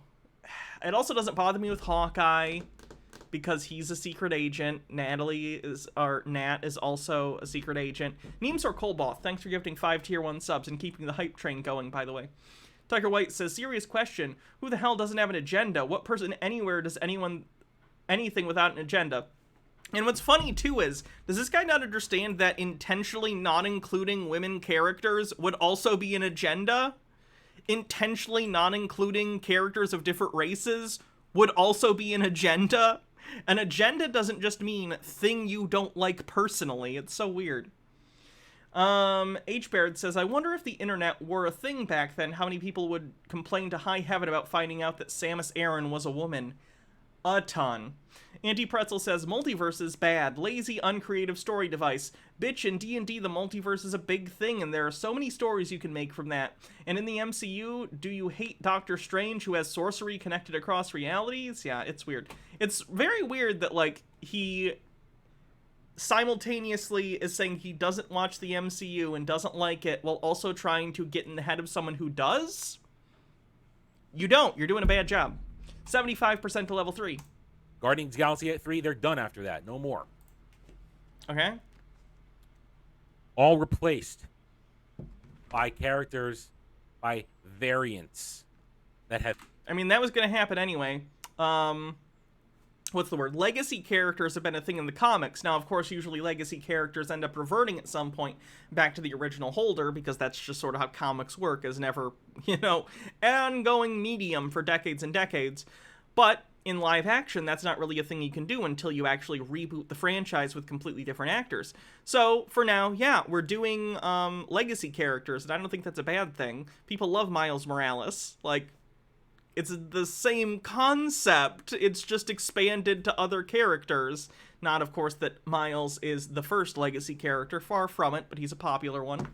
It also doesn't bother me with Hawkeye because he's a secret agent. Nat is also a secret agent. Neems or Colboth, thanks for gifting 5 tier 1 subs and keeping the hype train going, by the way. Tucker White says, serious question. Who the hell doesn't have an agenda? What person anywhere does anything without an agenda? And what's funny, too, is, does this guy not understand that intentionally not including women characters would also be an agenda? Intentionally not including characters of different races would also be an agenda? An agenda doesn't just mean thing you don't like personally. It's so weird. H-Baird says, I wonder if the internet were a thing back then, how many people would complain to high heaven about finding out that Samus Aran was a woman? A ton. Anti-Pretzel says, multiverse is bad, lazy, uncreative story device. Bitch, in D&D the multiverse is a big thing, and there are so many stories you can make from that. And in the MCU, do you hate Doctor Strange, who has sorcery connected across realities? Yeah, it's weird. It's very weird that, like, he simultaneously is saying he doesn't watch the MCU and doesn't like it while also trying to get in the head of someone who does? You don't. You're doing a bad job. 75% to level 3. Guardians of the Galaxy at 3, they're done after that. No more. Okay. All replaced by characters, by variants that have... I mean, that was going to happen anyway. What's the word? Legacy characters have been a thing in the comics. Now, of course, usually legacy characters end up reverting at some point back to the original holder, because that's just sort of how comics work, as never, ongoing medium for decades and decades. But in live action, that's not really a thing you can do until you actually reboot the franchise with completely different actors. So, for now, yeah, we're doing legacy characters, and I don't think that's a bad thing. People love Miles Morales. Like, it's the same concept, it's just expanded to other characters. Not, of course, that Miles is the first legacy character, far from it, but he's a popular one.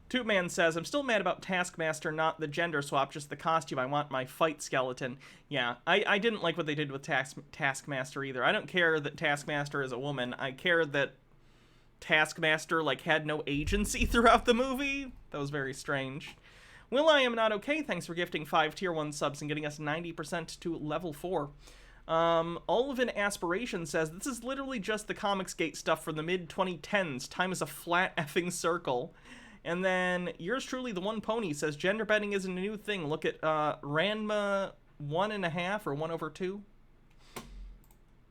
Tootman says, I'm still mad about Taskmaster, not the gender swap, just the costume. I want my fight skeleton. Yeah, I didn't like what they did with Taskmaster either. I don't care that Taskmaster is a woman. I care that Taskmaster, like, had no agency throughout the movie. That was very strange. Will I Am Not Okay, thanks for gifting 5 tier 1 subs and getting us 90% to level 4. Olive Aspiration says, this is literally just the Comicsgate stuff from the mid-2010s. Time is a flat effing circle. And then, yours truly, the One Pony, says, gender bending isn't a new thing. Look at Ranma 1.5 or 1/2.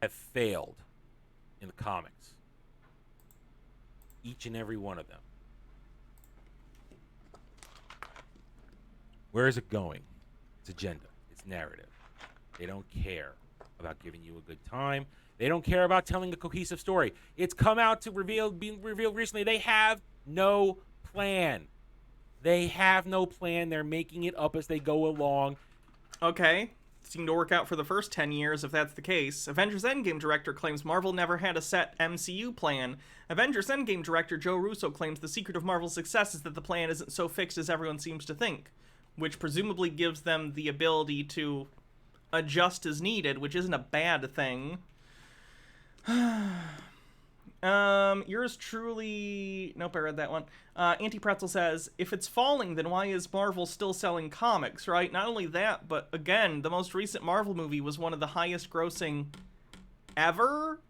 Have failed in the comics. Each and every one of them. Where is it going? It's agenda. It's narrative. They don't care about giving you a good time. They don't care about telling a cohesive story. It's come out to being revealed recently. They have no plan. They have no plan. They're making it up as they go along. Okay. Seemed to work out for the first 10 years, if that's the case. Avengers Endgame director claims Marvel never had a set MCU plan. Avengers Endgame director Joe Russo claims the secret of Marvel's success is that the plan isn't so fixed as everyone seems to think, which presumably gives them the ability to adjust as needed, which isn't a bad thing. Yours truly... Nope, I read that one. Anti-Pretzel says, if it's falling, then why is Marvel still selling comics, right? Not only that, but again, the most recent Marvel movie was one of the highest grossing ever,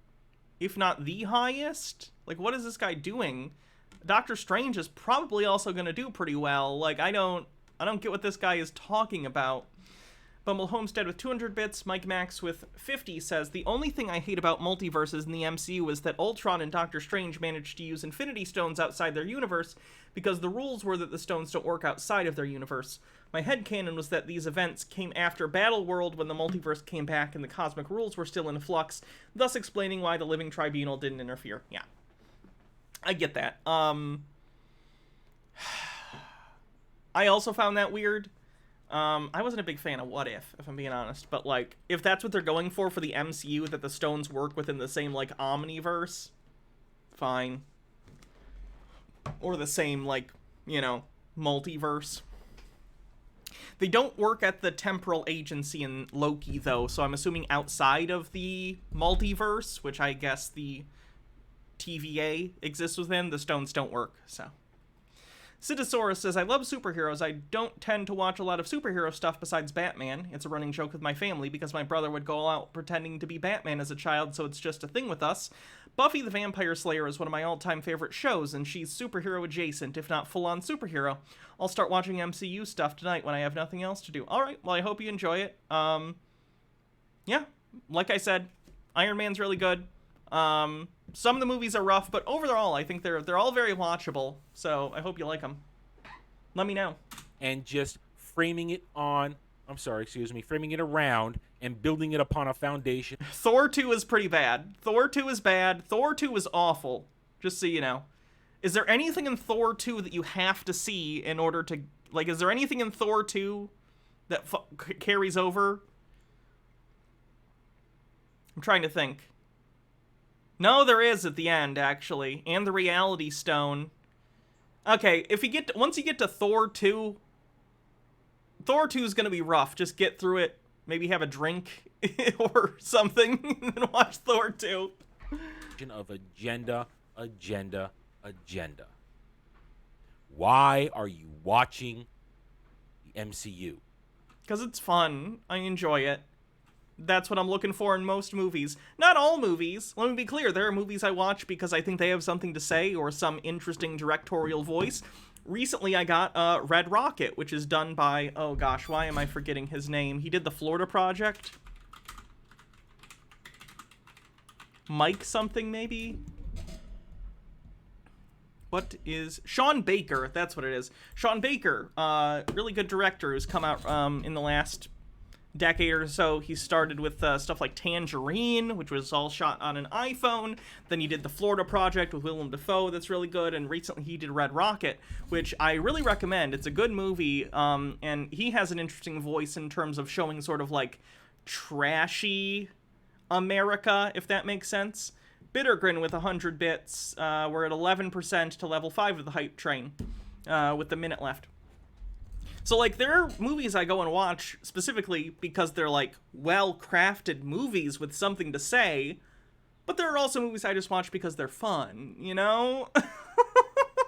if not the highest. Like, what is this guy doing? Doctor Strange is probably also going to do pretty well. Like, I don't I don't get what this guy is talking about. Bumble Homestead with 200 bits. Mike Max with 50 says, the only thing I hate about multiverses in the MCU is that Ultron and Doctor Strange managed to use Infinity Stones outside their universe because the rules were that the stones don't work outside of their universe. My headcanon was that these events came after Battleworld when the multiverse came back and the cosmic rules were still in flux, thus explaining why the Living Tribunal didn't interfere. Yeah. I get that. I also found that weird. I wasn't a big fan of What If I'm being honest, but, like, if that's what they're going for the MCU, that the stones work within the same, like, omniverse, fine. Or the same, like, you know, multiverse. They don't work at the temporal agency in Loki, though, so I'm assuming outside of the multiverse, which I guess the TVA exists within, the stones don't work, so... Citisaurus says, I love superheroes. I don't tend to watch a lot of superhero stuff besides Batman. It's a running joke with my family because my brother would go out pretending to be Batman as a child, so it's just a thing with us. Buffy the Vampire Slayer is one of my all-time favorite shows, and she's superhero adjacent, if not full-on superhero. I'll start watching MCU stuff tonight when I have nothing else to do. Alright, well, I hope you enjoy it. Yeah, like I said, Iron Man's really good. Some of the movies are rough, but overall, I think they're all very watchable, so I hope you like them. Let me know. And just framing it around and building it upon a foundation. Thor 2 is pretty bad. Thor 2 is bad. Thor 2 is awful, just so you know. Is there anything in Thor 2 that you have to see in order to... Like, is there anything in Thor 2 that carries over? I'm trying to think. No, there is at the end, actually. And the Reality Stone. Okay, once you get to Thor 2... Thor 2 is going to be rough. Just get through it. Maybe have a drink or something. And then watch Thor 2. Of agenda. Why are you watching the MCU? Because it's fun. I enjoy it. That's what I'm looking for in most movies. Not all movies. Let me be clear. There are movies I watch because I think they have something to say or some interesting directorial voice. Recently, I got Red Rocket, which is done by... Oh, gosh, why am I forgetting his name? He did the Florida Project. Mike something, maybe? What is... Sean Baker, that's what it is. Sean Baker, really good director who's come out in the last... decade or so. He started with stuff like Tangerine, which was all shot on an iPhone. Then he did the Florida Project with Willem Dafoe, that's really good. And recently he did Red Rocket, which I really recommend. It's a good movie, and he has an interesting voice in terms of showing sort of like trashy America, if that makes sense. Bittergrin with 100 bits. We're at 11% to level 5 of the hype train with the minute left. So, like, there are movies I go and watch specifically because they're, like, well-crafted movies with something to say, but there are also movies I just watch because they're fun, you know?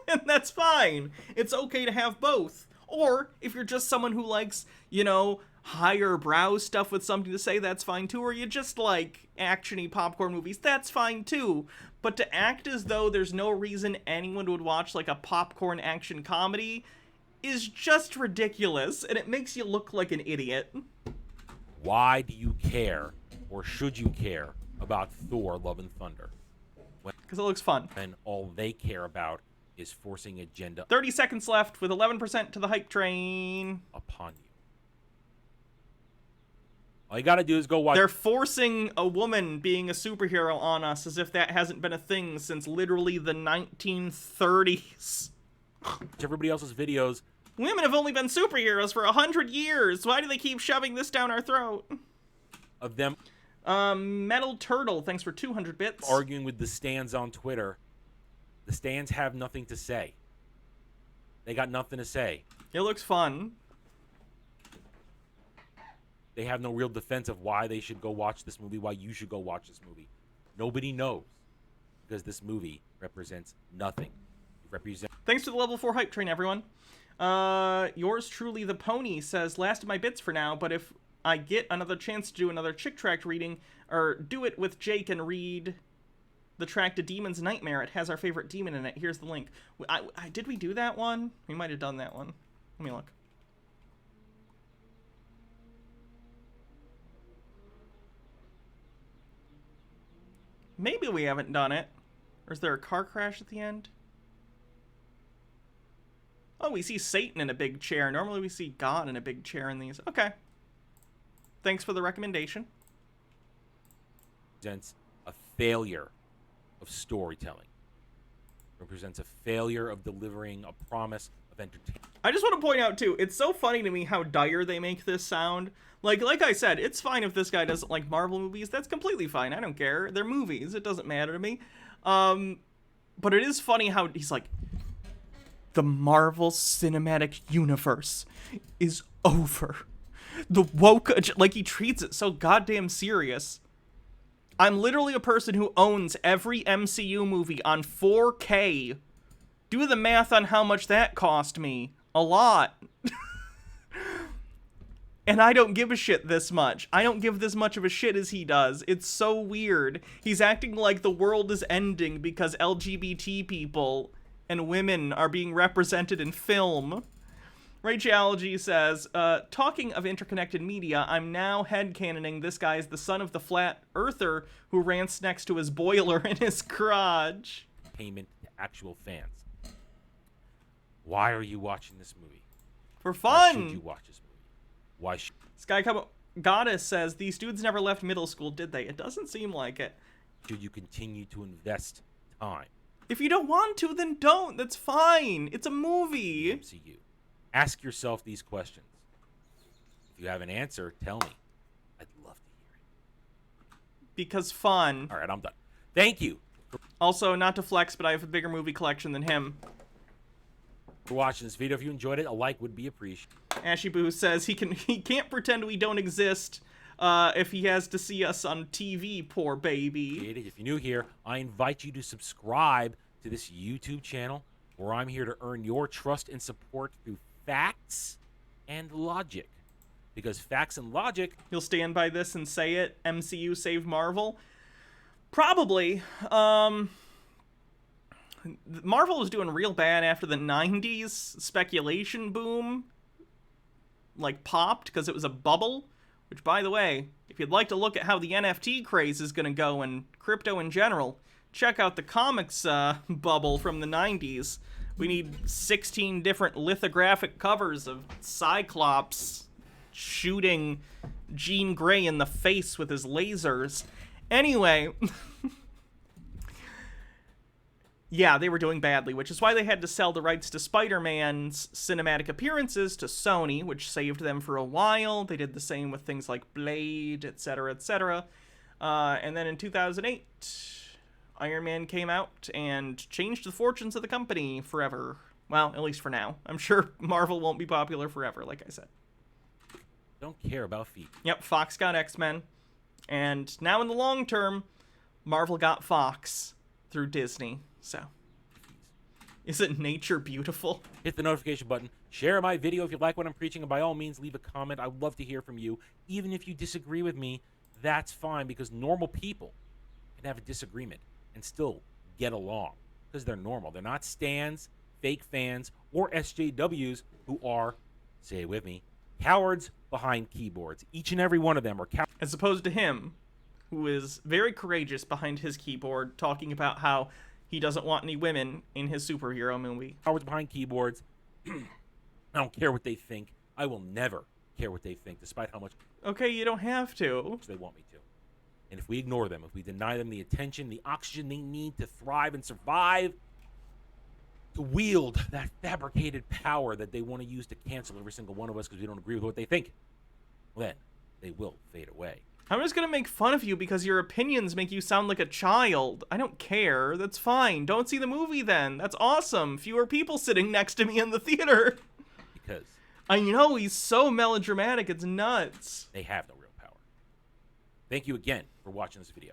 And that's fine. It's okay to have both. Or, if you're just someone who likes, you know, higher brow stuff with something to say, that's fine too. Or you just like action-y popcorn movies, that's fine too. But to act as though there's no reason anyone would watch, like, a popcorn action comedy... is just ridiculous, and it makes you look like an idiot. Why do you care, or should you care, about Thor Love and Thunder? Because it looks fun. And all they care about is forcing agenda 30 seconds left with 11% to the hype train. Upon you. All you gotta do is go watch... They're forcing a woman being a superhero on us as if that hasn't been a thing since literally the 1930s. Everybody else's videos. Women have only been superheroes for 100 years. Why do they keep shoving this down our throat? Of them. Metal Turtle, thanks for 200 bits. Arguing with the stands on Twitter. The stands have nothing to say. They got nothing to say. It looks fun. They have no real defense of why they should go watch this movie, why you should go watch this movie. Nobody knows. Because this movie represents nothing. Thanks to the level 4 hype train, everyone. Yours truly, the Pony, says, last of my bits for now, but if I get another chance to do another chick tract reading, or do it with Jake and read the track to Demon's Nightmare, it has our favorite demon in it. Here's the link. Did we do that one? We might have done that one. Let me look. Maybe we haven't done it. Or is there a car crash at the end? Oh, we see Satan in a big chair. Normally we see God in a big chair in these. Okay. Thanks for the recommendation. Represents a failure of storytelling. Represents a failure of delivering a promise of entertainment. I just want to point out, too, it's so funny to me how dire they make this sound. Like I said, it's fine if this guy doesn't like Marvel movies. That's completely fine. I don't care. They're movies. It doesn't matter to me. But it is funny how he's like, the Marvel Cinematic Universe is over. The woke... Like, he treats it so goddamn serious. I'm literally a person who owns every MCU movie on 4K. Do the math on how much that cost me. A lot. And I don't give a shit this much. I don't give this much of a shit as he does. It's so weird. He's acting like the world is ending because LGBT people and women are being represented in film. Rachology says, talking of interconnected media, I'm now headcanoning this guy is the son of the flat earther who rants next to his boiler in his garage. Payment to actual fans. Why are you watching this movie? For Why fun! should you watch this movie? Why should... Sky Goddess says, these dudes never left middle school, did they? It doesn't seem like it. Should you continue to invest time? If you don't want to, then don't. That's fine. It's a movie. MCU. Ask yourself these questions. If you have an answer, tell me. I'd love to hear it. Because fun. All right, I'm done. Thank you Also, not to flex, but I have a bigger movie collection than him. for watching this video. If you enjoyed it, a like would be appreciated. Ashy Boo says he can't pretend we don't exist if he has to see us on TV, poor baby. If you're new here, I invite you to subscribe to this YouTube channel where I'm here to earn your trust and support through facts and logic. Because facts and logic... You'll stand by this and say it? MCU save Marvel? Probably. Marvel was doing real bad after the 90s speculation boom. Like, popped because it was a bubble. Which, by the way, if you'd like to look at how the NFT craze is going to go and crypto in general, check out the comics bubble from the 90s. We need 16 different lithographic covers of Cyclops shooting Jean Grey in the face with his lasers. Anyway, yeah, they were doing badly, which is why they had to sell the rights to Spider-Man's cinematic appearances to Sony, which saved them for a while. They did the same with things like Blade, etc., etc. And then in 2008... Iron Man came out and changed the fortunes of the company forever. Well, at least for now. I'm sure Marvel won't be popular forever, like I said. Don't care about feet. Yep, Fox got X-Men. And now in the long term, Marvel got Fox through Disney. So, isn't nature beautiful? Hit the notification button. Share my video if you like what I'm preaching. And by all means, leave a comment. I would love to hear from you. Even if you disagree with me, that's fine. Because normal people can have a disagreement and still get along because they're normal. They're not stans, fake fans, or SJWs who are, say it with me, cowards behind keyboards. Each and every one of them are cowards. As opposed to him, who is very courageous behind his keyboard, talking about how he doesn't want any women in his superhero movie. Cowards behind keyboards. I don't care what they think. I will never care what they think, despite how much Okay, you don't have to. they want me to. And if we ignore them, if we deny them the attention, the oxygen they need to thrive and survive, to wield that fabricated power that they want to use to cancel every single one of us because we don't agree with what they think, well, then they will fade away. I'm just gonna make fun of you because your opinions make you sound like a child. I don't care. That's fine. Don't see the movie then. That's awesome. Fewer people sitting next to me in the theater. Because I know, he's so melodramatic. It's nuts. they have no real power. Thank you again for watching this video.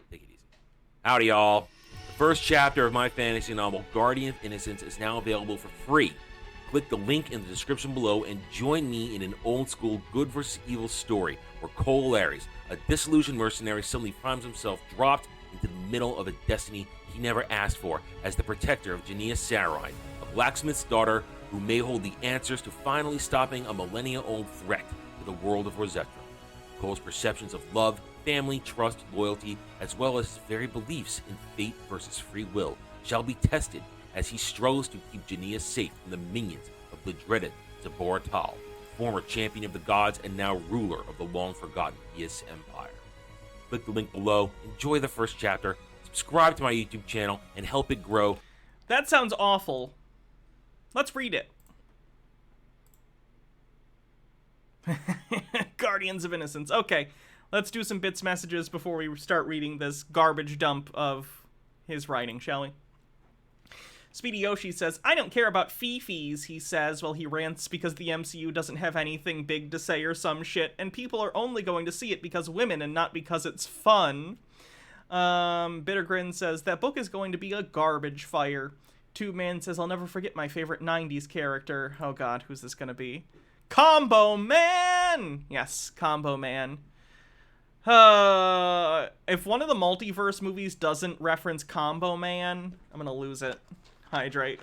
Take it easy. Howdy, y'all. The first chapter of my fantasy novel, Guardian of Innocence, is now available for free. Click the link in the description below and join me in an old-school good versus evil story where Cole Larys, a disillusioned mercenary, suddenly finds himself dropped into the middle of a destiny he never asked for as the protector of Jania Sarai, a blacksmith's daughter who may hold the answers to finally stopping a millennia-old threat to the world of Rosetta. Cole's perceptions of love, family, trust, loyalty, as well as his very beliefs in fate versus free will, shall be tested as he struggles to keep Jania safe from the minions of the dreaded Zaboratal, former champion of the gods and now ruler of the long-forgotten Yis Empire. Click the link below, enjoy the first chapter, subscribe to my YouTube channel, and help it grow. That sounds awful. Let's read it. Guardians of Innocence. Okay, let's do some bits messages before we start reading this garbage dump of his writing, shall we? Speedy Yoshi says, I don't care about fee-fees, he says, while he rants because the MCU doesn't have anything big to say or some shit, and people are only going to see it because women and not because it's fun. Bittergrin says, that book is going to be a garbage fire. Tubeman says, I'll never forget my favorite 90s character. Oh god, who's this gonna be? Combo Man! Yes, Combo Man. If one of the multiverse movies doesn't reference Combo Man, I'm gonna lose it. Hydrate.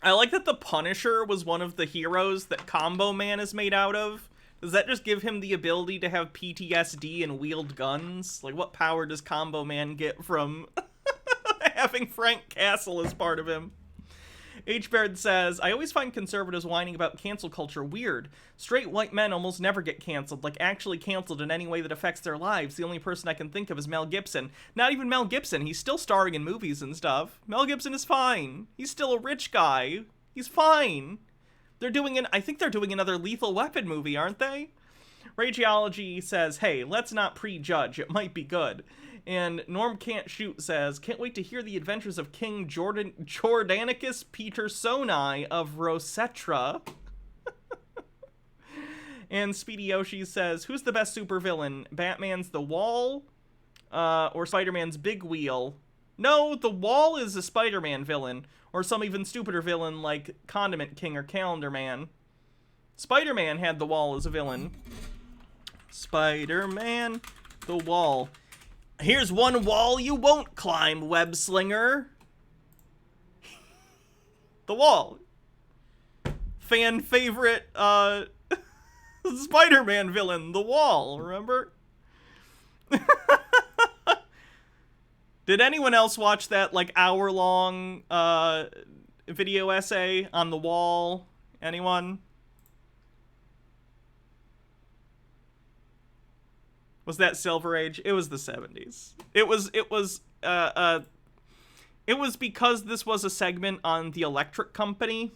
I like that the Punisher was one of the heroes that Combo Man is made out of. Does that just give him the ability to have PTSD and wield guns? Like, what power does Combo Man get from having Frank Castle as part of him? H-Baird says, I always find conservatives whining about cancel culture weird. Straight white men almost never get canceled, like actually canceled in any way that affects their lives. The only person I can think of is Mel Gibson. Not even Mel Gibson. He's still starring in movies and stuff. Mel Gibson is fine. He's still a rich guy. He's fine. I think they're doing another Lethal Weapon movie, aren't they? Rageology says, hey, let's not prejudge. It might be good. And Norm Can't Shoot says, can't wait to hear the adventures of King Jordanicus Petersoni of Rosetra. And Speedy Yoshi says, who's the best supervillain? Batman's The Wall? Or Spider-Man's Big Wheel? No, The Wall is a Spider-Man villain. Or some even stupider villain like Condiment King or Calendar Man. Spider-Man had The Wall as a villain. Spider-Man, The Wall. Here's one wall you won't climb, web slinger. The Wall. Fan favorite, Spider-Man villain, The Wall, remember? Did anyone else watch that, like, hour-long, video essay on The Wall? Anyone? Was that Silver Age? It was the 70s. It was because this was a segment on the Electric Company,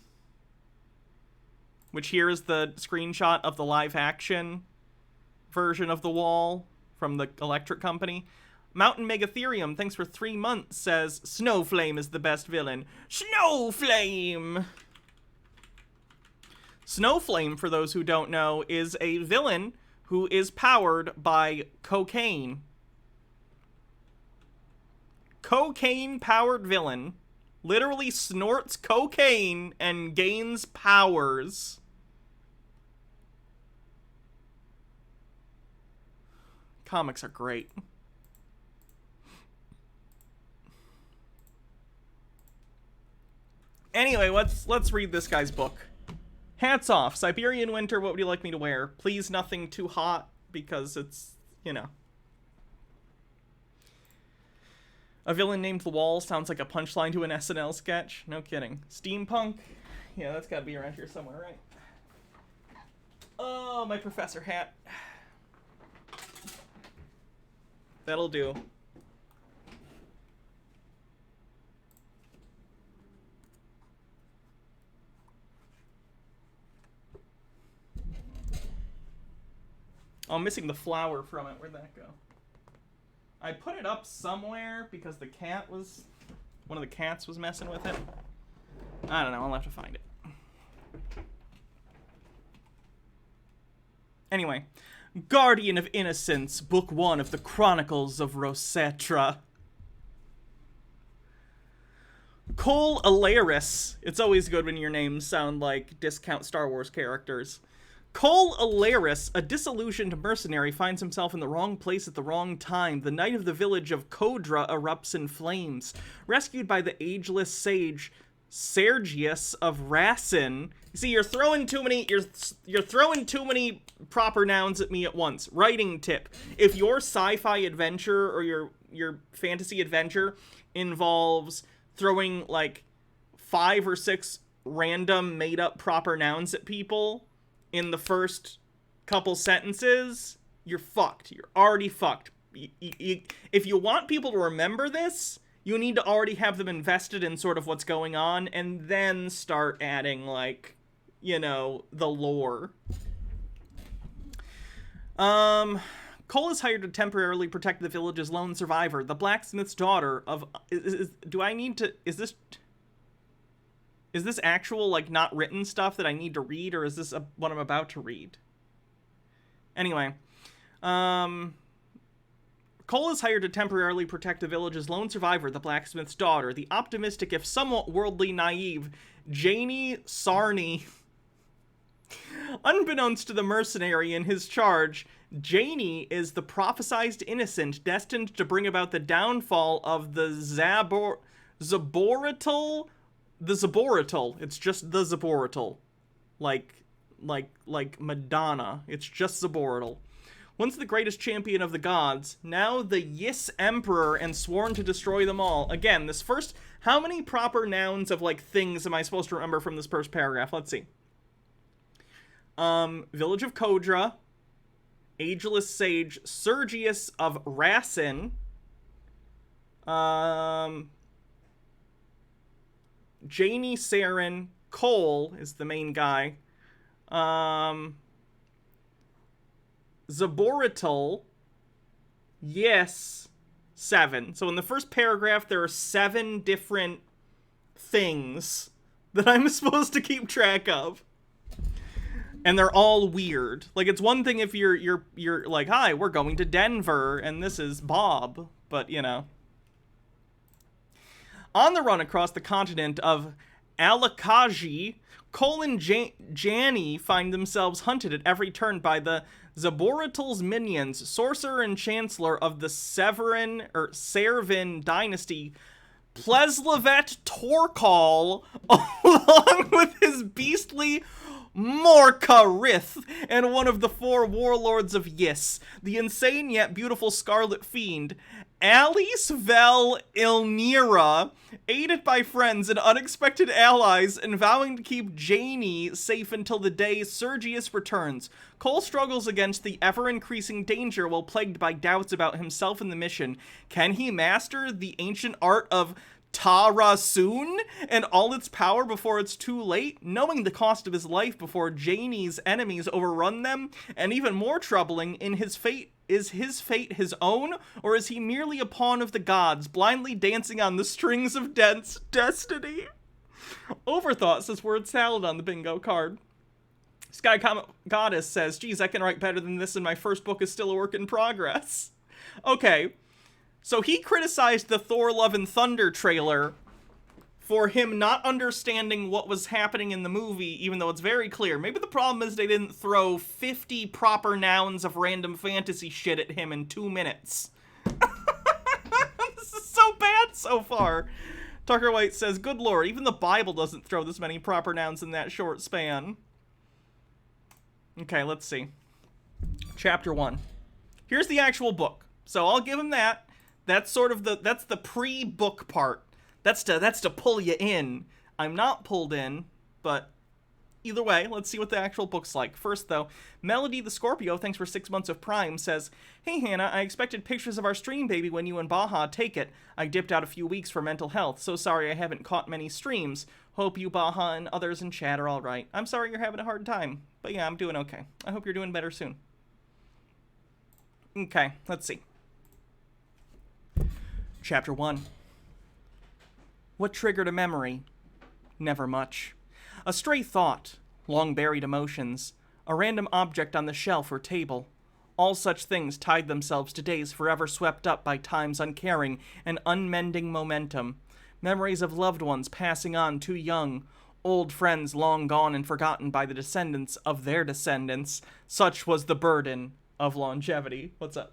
which here is the screenshot of the live-action version of The Wall from the Electric Company. Mountain Megatherium, thanks for 3 months, says, Snowflame is the best villain. Snowflame! Snowflame, for those who don't know, is a villain who is powered by cocaine. Cocaine-powered villain. Literally snorts cocaine and gains powers. Comics are great. Anyway, let's read this guy's book. Hats off. Siberian winter, what would you like me to wear? Please nothing too hot, because it's, you know. A villain named The Wall sounds like a punchline to an SNL sketch. No kidding. Steampunk? Yeah, that's gotta be around here somewhere, right? Oh, my professor hat. That'll do. Oh, I'm missing the flower from it. Where'd that go? I put it up somewhere because the cat was... one of the cats was messing with it. I don't know. I'll have to find it. Anyway. Guardian of Innocence, Book 1 of the Chronicles of Rosetra. Cole Alaris. It's always good when your names sound like discount Star Wars characters. Cole Alaris, a disillusioned mercenary, finds himself in the wrong place at the wrong time. The night of the village of Kodra erupts in flames. Rescued by the ageless sage Sergius of Racine. See, you're throwing too many proper nouns at me at once. Writing tip: if your sci-fi adventure or your fantasy adventure involves throwing like 5 or 6 random made-up proper nouns at people in the first couple sentences, you're fucked. You're already fucked. If you want people to remember this, you need to already have them invested in sort of what's going on, and then start adding, like, you know, the lore. Cole is hired to temporarily protect the village's lone survivor, the blacksmith's daughter of... Is this actual, like, not written stuff that I need to read, or is this what I'm about to read? Anyway, Cole is hired to temporarily protect the village's lone survivor, the blacksmith's daughter, the optimistic, if somewhat worldly naive, Janie Sarney. Unbeknownst to the mercenary in his charge, Janie is the prophesized innocent destined to bring about the downfall of the Zaborital. The Zaborital. It's just the Zaborital. Like Madonna. It's just Zaborital. Once the greatest champion of the gods, now the Yis Emperor and sworn to destroy them all. Again, this first... How many proper nouns of, like, things am I supposed to remember from this first paragraph? Let's see. Village of Kodra. Ageless Sage Sergius of Racine. Janie Saren. Cole is the main guy. Zaborital, yes, 7. So in the first paragraph, there are 7 different things that I'm supposed to keep track of. And they're all weird. Like, it's one thing if you're like, hi, we're going to Denver, and this is Bob, but, you know. On the run across the continent of Alakaji, Cole and Janny find themselves hunted at every turn by the Zaborital's minions, sorcerer and chancellor of the Servin dynasty, Pleslevet Torkal, along with his beastly Morkarith, and one of the 4 warlords of Yis, the insane yet beautiful Scarlet Fiend, Alice Vel Ilnira, aided by friends and unexpected allies, and vowing to keep Janie safe until the day Sergius returns. Cole struggles against the ever-increasing danger while plagued by doubts about himself and the mission. Can he master the ancient art of Tarasun and all its power before it's too late? Knowing the cost of his life before Janie's enemies overrun them? And even more troubling, is his fate his own, or is he merely a pawn of the gods, blindly dancing on the strings of destiny? Overthought says word salad on the bingo card. Sky Goddess says, geez, I can write better than this, and my first book is still a work in progress. Okay, so he criticized the Thor Love and Thunder trailer for him not understanding what was happening in the movie, even though it's very clear. Maybe the problem is they didn't throw 50 proper nouns of random fantasy shit at him in 2 minutes. This is so bad so far. Tucker White says, good lord, even the Bible doesn't throw this many proper nouns in that short span. Okay, let's see. Chapter 1. Here's the actual book. So I'll give him that. That's sort of that's the pre-book part. That's to pull you in. I'm not pulled in, but either way, let's see what the actual book's like. First, though, Melody the Scorpio, thanks for 6 months of Prime, says, hey, Hannah, I expected pictures of our stream baby when you and Baja take it. I dipped out a few weeks for mental health, so sorry I haven't caught many streams. Hope you, Baja, and others in chat are all right. I'm sorry you're having a hard time, but yeah, I'm doing okay. I hope you're doing better soon. Okay, let's see. Chapter 1. What triggered a memory? Never much. A stray thought, long-buried emotions, a random object on the shelf or table. All such things tied themselves to days forever swept up by time's uncaring and unmending momentum. Memories of loved ones passing on too young, old friends long gone and forgotten by the descendants of their descendants. Such was the burden of longevity. What's up?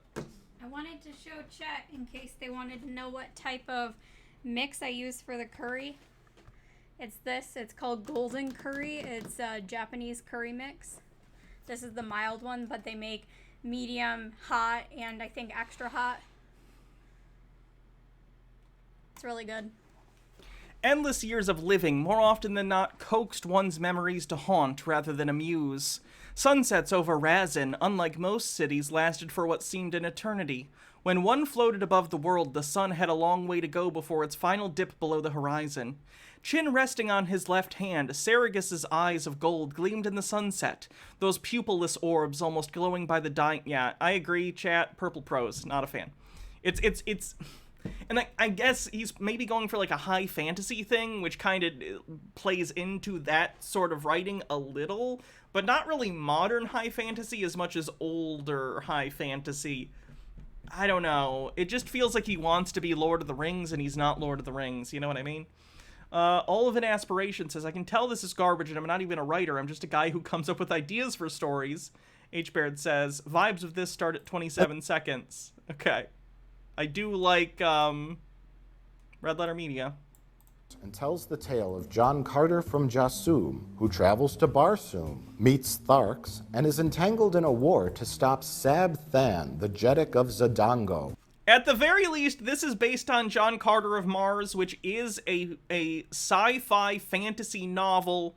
I wanted to show chat in case they wanted to know what type of mix I use for the curry. It's called golden curry. It's a Japanese curry mix. This is the mild one, but they make medium, hot, and I think extra hot. It's really good. Endless years of living, more often than not, coaxed one's memories to haunt rather than amuse. Sunsets over Razin, unlike most cities, lasted for what seemed an eternity. When one floated above the world, the sun had a long way to go before its final dip below the horizon. Chin resting on his left hand, Saragus's eyes of gold gleamed in the sunset, those pupilless orbs almost glowing by the dying... Yeah, I agree, chat. Purple prose, not a fan. It's... And I guess he's maybe going for like a high fantasy thing, which kind of plays into that sort of writing a little, but not really modern high fantasy as much as older high fantasy. I don't know. It just feels like he wants to be Lord of the Rings and he's not Lord of the Rings. You know what I mean? All of an Aspiration says, I can tell this is garbage and I'm not even a writer. I'm just a guy who comes up with ideas for stories. H. Baird says, vibes of this start at 27 seconds. Okay. I do like, Red Letter Media. And tells the tale of John Carter from Jasum, who travels to Barsoom, meets Tharks, and is entangled in a war to stop Sab Than, the Jeddak of Zadango. At the very least, this is based on John Carter of Mars, which is a sci-fi fantasy novel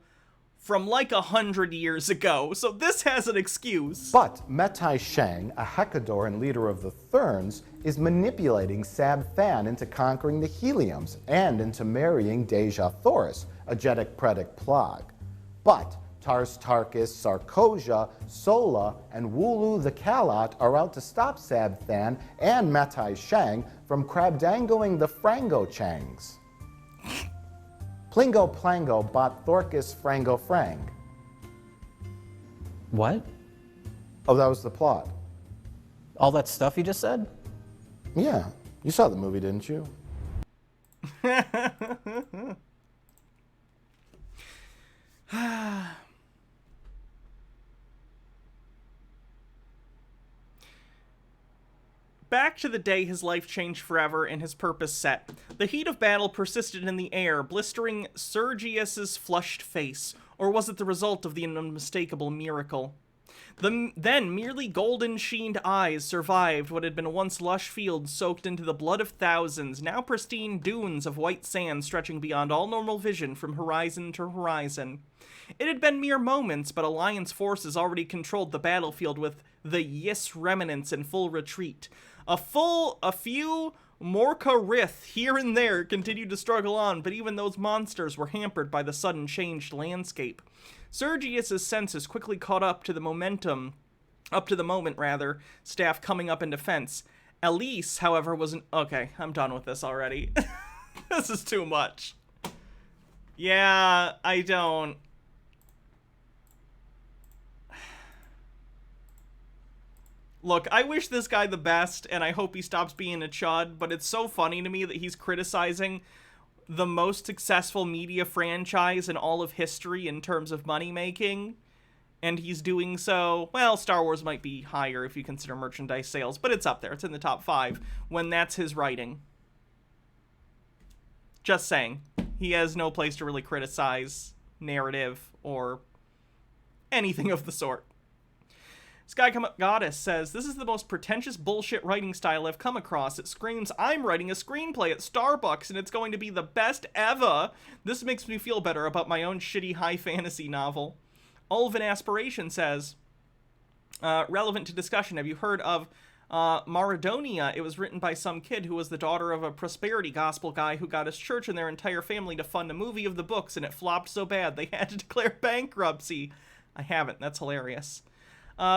from like 100 years ago, so this has an excuse. But Metai Shang, a Hecadoran leader of the Therns, is manipulating Sab Than into conquering the Heliums and into marrying Deja Thoris, a Jeddak Predic Plag. But Tars Tarkis, Sarkosia, Sola, and Wulu the Kalat are out to stop Sab Than and Metai Shang from crabdangoing the Frango Changs. Plingo Plango bought Thorkis Frango Frang. What? Oh, that was the plot. All that stuff you just said? Yeah, you saw the movie, didn't you? Back to the day his life changed forever and his purpose set. The heat of battle persisted in the air, blistering Sergius's flushed face, or was it the result of the unmistakable miracle? The then merely golden-sheened eyes survived what had been once lush fields soaked into the blood of thousands, now pristine dunes of white sand stretching beyond all normal vision from horizon to horizon. It had been mere moments, but Alliance forces already controlled the battlefield with the Yis remnants in full retreat. A few Morka Rith here and there continued to struggle on, but even those monsters were hampered by the sudden changed landscape. Sergius's senses quickly caught up to the moment, staff coming up in defense. Elise, however, wasn't... Okay, I'm done with this already. This is too much. Yeah, I don't... Look, I wish this guy the best, and I hope he stops being a chud, but it's so funny to me that he's criticizing the most successful media franchise in all of history in terms of money-making, and he's doing so... Well, Star Wars might be higher if you consider merchandise sales, but it's up there. It's in the top 5 when that's his writing. Just saying. He has no place to really criticize narrative or anything of the sort. Sky Goddess says, this is the most pretentious bullshit writing style I've come across. It screams, I'm writing a screenplay at Starbucks and it's going to be the best ever. This makes me feel better about my own shitty high fantasy novel. Ulven Aspiration says, relevant to discussion, have you heard of Maradonia? It was written by some kid who was the daughter of a prosperity gospel guy who got his church and their entire family to fund a movie of the books, and it flopped so bad they had to declare bankruptcy. I haven't. That's hilarious.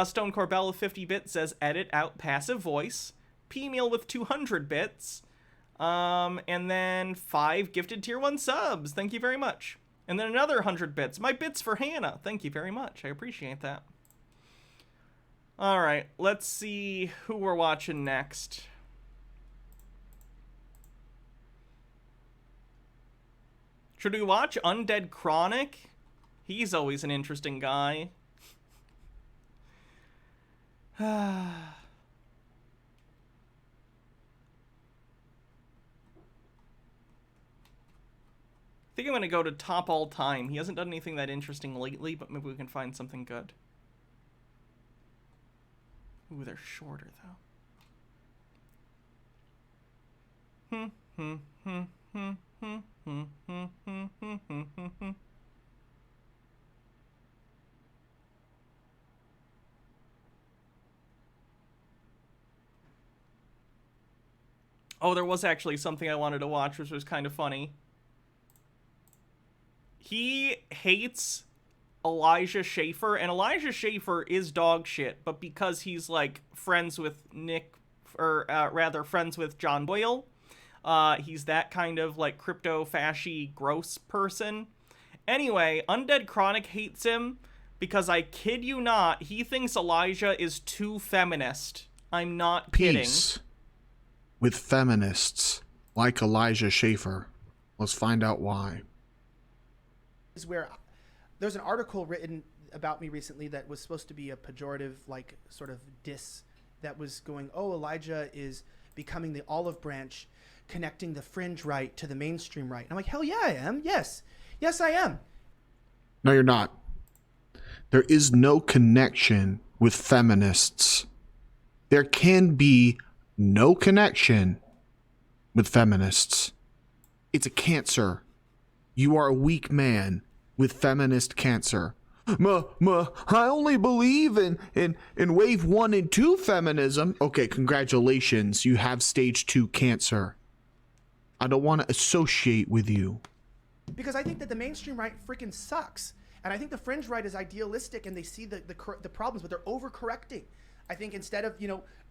Stone Corbell with 50 bits says, edit out passive voice. P-Meal with 200 bits. And then 5 gifted tier 1 subs. Thank you very much. And then another 100 bits. My bits for Hannah. Thank you very much. I appreciate that. Alright, let's see who we're watching next. Should we watch Undead Chronic? He's always an interesting guy. I think I'm gonna go to top all time. He hasn't done anything that interesting lately, but maybe we can find something good. Ooh, they're shorter though. Oh, there was actually something I wanted to watch, which was kind of funny. He hates Elijah Schaefer, and Elijah Schaefer is dog shit, but because he's, like, friends with Nick, or rather friends with John Boyle, he's that kind of, like, crypto-fashy gross person. Anyway, Undead Chronic hates him because, I kid you not, he thinks Elijah is too feminist. I'm not kidding. Peace with feminists like Elijah Schaefer. Let's find out why. Is where there's an article written about me recently that was supposed to be a pejorative, like, sort of diss that was going, oh, Elijah is becoming the olive branch, connecting the fringe right to the mainstream right. And I'm like, hell yeah, I am. Yes, I am. No, you're not. There is no connection with feminists. There can be no connection with feminists. It's a cancer. You are a weak man with feminist cancer. I only believe in wave 1 and 2 feminism. Okay, congratulations. You have stage 2 cancer. I don't want to associate with you. Because I think that the mainstream right freaking sucks. And I think the fringe right is idealistic and they see the problems, but they're overcorrecting. I think instead of,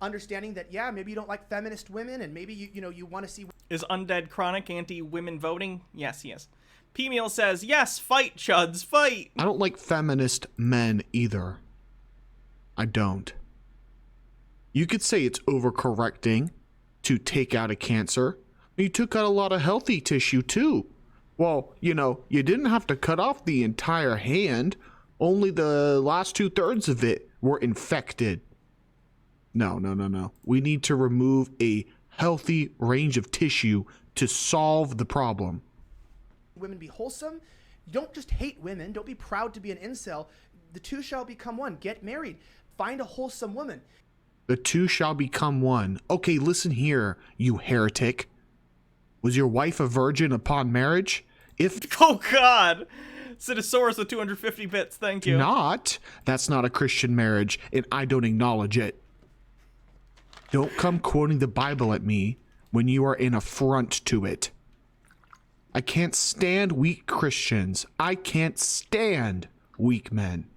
understanding that, yeah, maybe you don't like feminist women and maybe you want to see... Is Undead Chronic anti-women voting? Yes, he is. P-Meal says, yes, fight, Chuds, fight! I don't like feminist men either. I don't. You could say it's overcorrecting to take out a cancer. You took out a lot of healthy tissue too. Well, you didn't have to cut off the entire hand. Only the last 2/3 of it were infected. No. We need to remove a healthy range of tissue to solve the problem. Women be wholesome. You don't just hate women. Don't be proud to be an incel. The two shall become one. Get married. Find a wholesome woman. The two shall become one. Okay, listen here, you heretic. Was your wife a virgin upon marriage? Oh God! Citosaurus with 250 bits, thank you. That's not a Christian marriage, and I don't acknowledge it. Don't come quoting the Bible at me when you are an affront to it. I can't stand weak Christians. I can't stand weak men.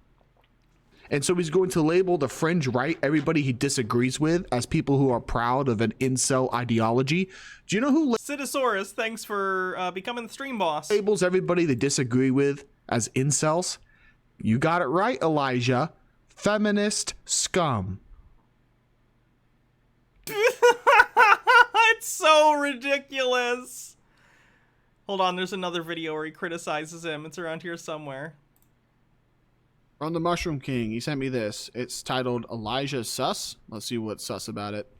And so he's going to label the fringe right, everybody he disagrees with, as people who are proud of an incel ideology. Do you know who... Citosaurus, thanks for becoming the stream boss. Labels everybody they disagree with as incels? You got it right, Elijah. Feminist scum. It's so ridiculous. Hold on, there's another video where he criticizes him. It's around here somewhere. From the Mushroom King, he sent me this. It's titled Elijah Sus. Let's see what's sus about it.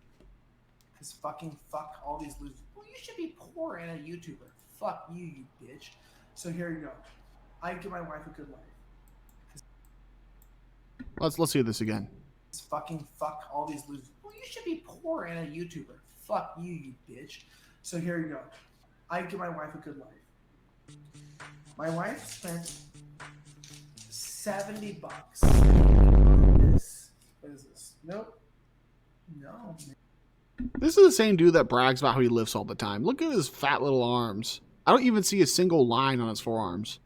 Because fucking fuck all these losers. Well, you should be poor and a YouTuber. Fuck you, you bitch. So here you go. I give my wife a good life. Let's hear this again. Fucking fuck all these losers. Well, you should be poor and a YouTuber. Fuck you, you bitch. So here you go. I give my wife a good life. My wife spent $70 on this. What is this? Nope. No. This is the same dude that brags about how he lifts all the time. Look at his fat little arms. I don't even see a single line on his forearms.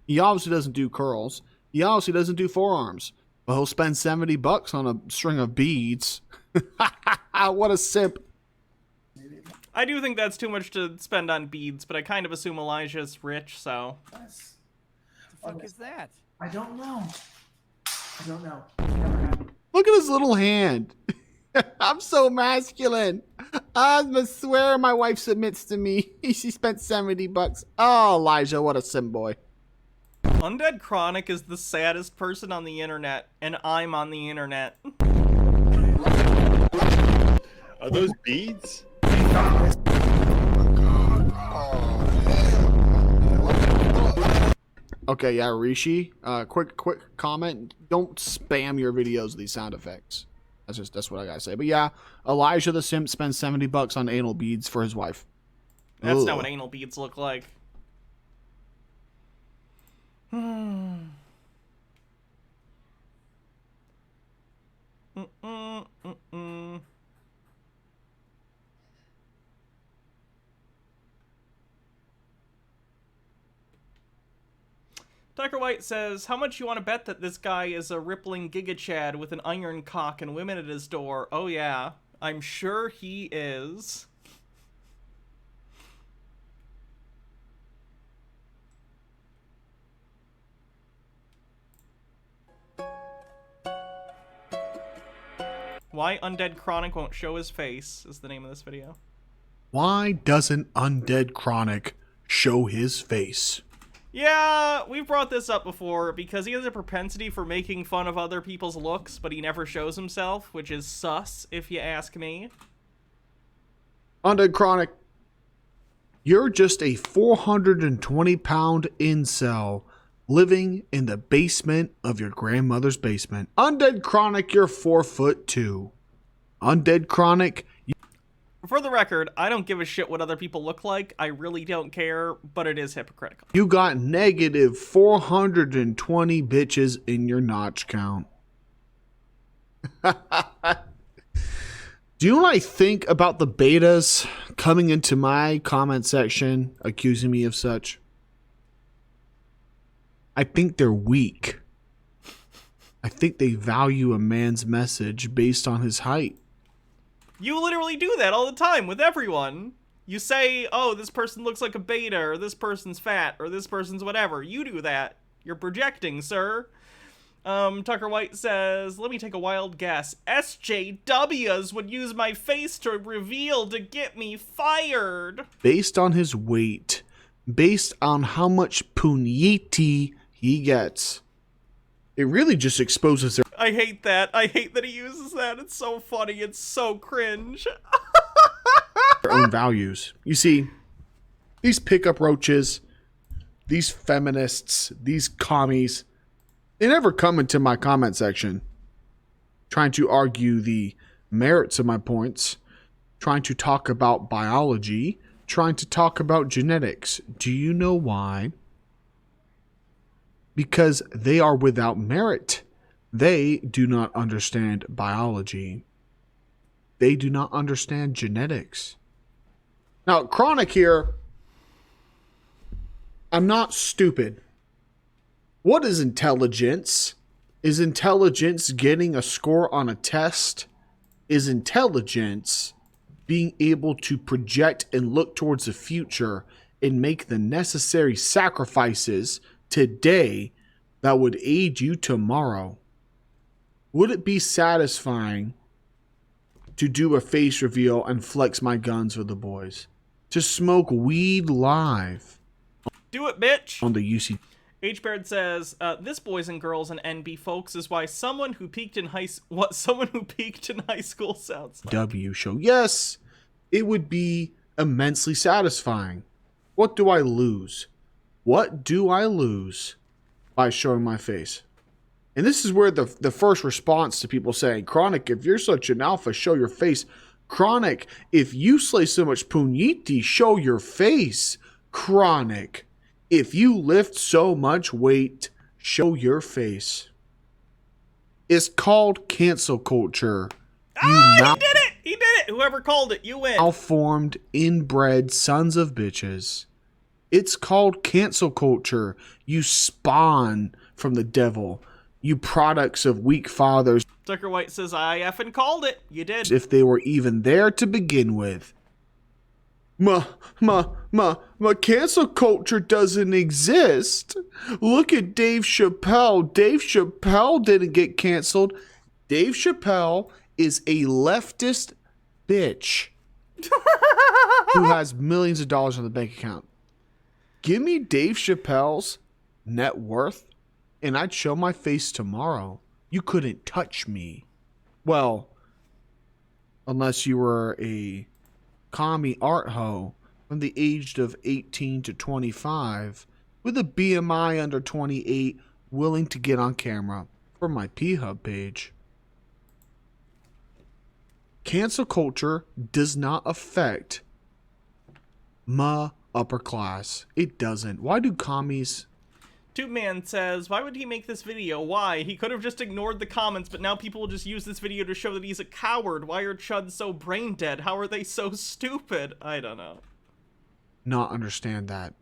He obviously doesn't do curls. He obviously doesn't do forearms. But he'll spend $70 on a string of beads. What a simp. I do think that's too much to spend on beads, but I kind of assume Elijah's rich, so... Yes. What the fuck is that? I don't know. Look at his little hand. I'm so masculine. I swear my wife submits to me. She spent $70. Oh, Elijah, what a sim boy. Undead Chronic is the saddest person on the internet, and I'm on the internet. Are those beads? Okay, yeah, Rishi. Quick comment. Don't spam your videos with these sound effects. That's what I gotta say. But yeah, Elijah the Simp spends $70 on anal beads for his wife. That's Ugh. not what anal beads look like. Tucker White says, how much you want to bet that this guy is a rippling gigachad with an iron cock and women at his door? Oh yeah, I'm sure he is. Why Undead Chronic won't show his face is the name of this video. Why doesn't Undead Chronic show his face? Yeah, we've brought this up before because he has a propensity for making fun of other people's looks, but he never shows himself, which is sus, if you ask me. Undead Chronic, you're just a 420-pound incel living in the basement of your grandmother's basement. Undead Chronic, you're 4'2". Undead Chronic. For the record, I don't give a shit what other people look like. I really don't care, but it is hypocritical. You got negative 420 bitches in your notch count. Do you know what I think about the betas coming into my comment section accusing me of such? I think they're weak. I think they value a man's message based on his height. You literally do that all the time with everyone. You say, oh, this person looks like a beta, or this person's fat, or this person's whatever. You do that. You're projecting, sir. Tucker White says, let me take a wild guess. SJWs would use my face to reveal to get me fired. Based on his weight, based on how much punyeti he gets, it really just exposes their I hate that. I hate that he uses that. It's so funny. It's so cringe. own values. You see, these pickup roaches, these feminists, these commies, they never come into my comment section trying to argue the merits of my points, trying to talk about biology, trying to talk about genetics. Do you know why? Because they are without merit. They do not understand biology. They do not understand genetics. Now, Chronic here, I'm not stupid. What is intelligence? Is intelligence getting a score on a test? Is intelligence being able to project and look towards the future and make the necessary sacrifices today that would aid you tomorrow? Would it be satisfying to do a face reveal and flex my guns with the boys? To smoke weed live? Do it, bitch! On the UC. H-Baird says, this, boys and girls and NB folks, is why someone who peaked in high school sounds like. W show. Yes, it would be immensely satisfying. What do I lose? What do I lose by showing my face? And this is where the first response to people saying, Chronic, if you're such an alpha, show your face. Chronic, if you slay so much punyeti, show your face. Chronic, if you lift so much weight, show your face. It's called cancel culture. He did it! He did it! Whoever called it, you win. Malformed, inbred sons of bitches. It's called cancel culture. You spawn from the devil. You products of weak fathers. Tucker White says, I effing called it. You did. If they were even there to begin with. Cancel culture doesn't exist. Look at Dave Chappelle. Dave Chappelle didn't get canceled. Dave Chappelle is a leftist bitch who has millions of dollars on the bank account. Give me Dave Chappelle's net worth and I'd show my face tomorrow. You couldn't touch me. Well, unless you were a commie art hoe from the age of 18 to 25 with a BMI under 28 willing to get on camera for my P-Hub page. Cancel culture does not affect my upper class. It doesn't. Why do commies... Tubeman says, why would he make this video? Why? He could have just ignored the comments, but now people will just use this video to show that he's a coward. Why are Chuds so brain dead? How are they so stupid? I don't know. Not understand that.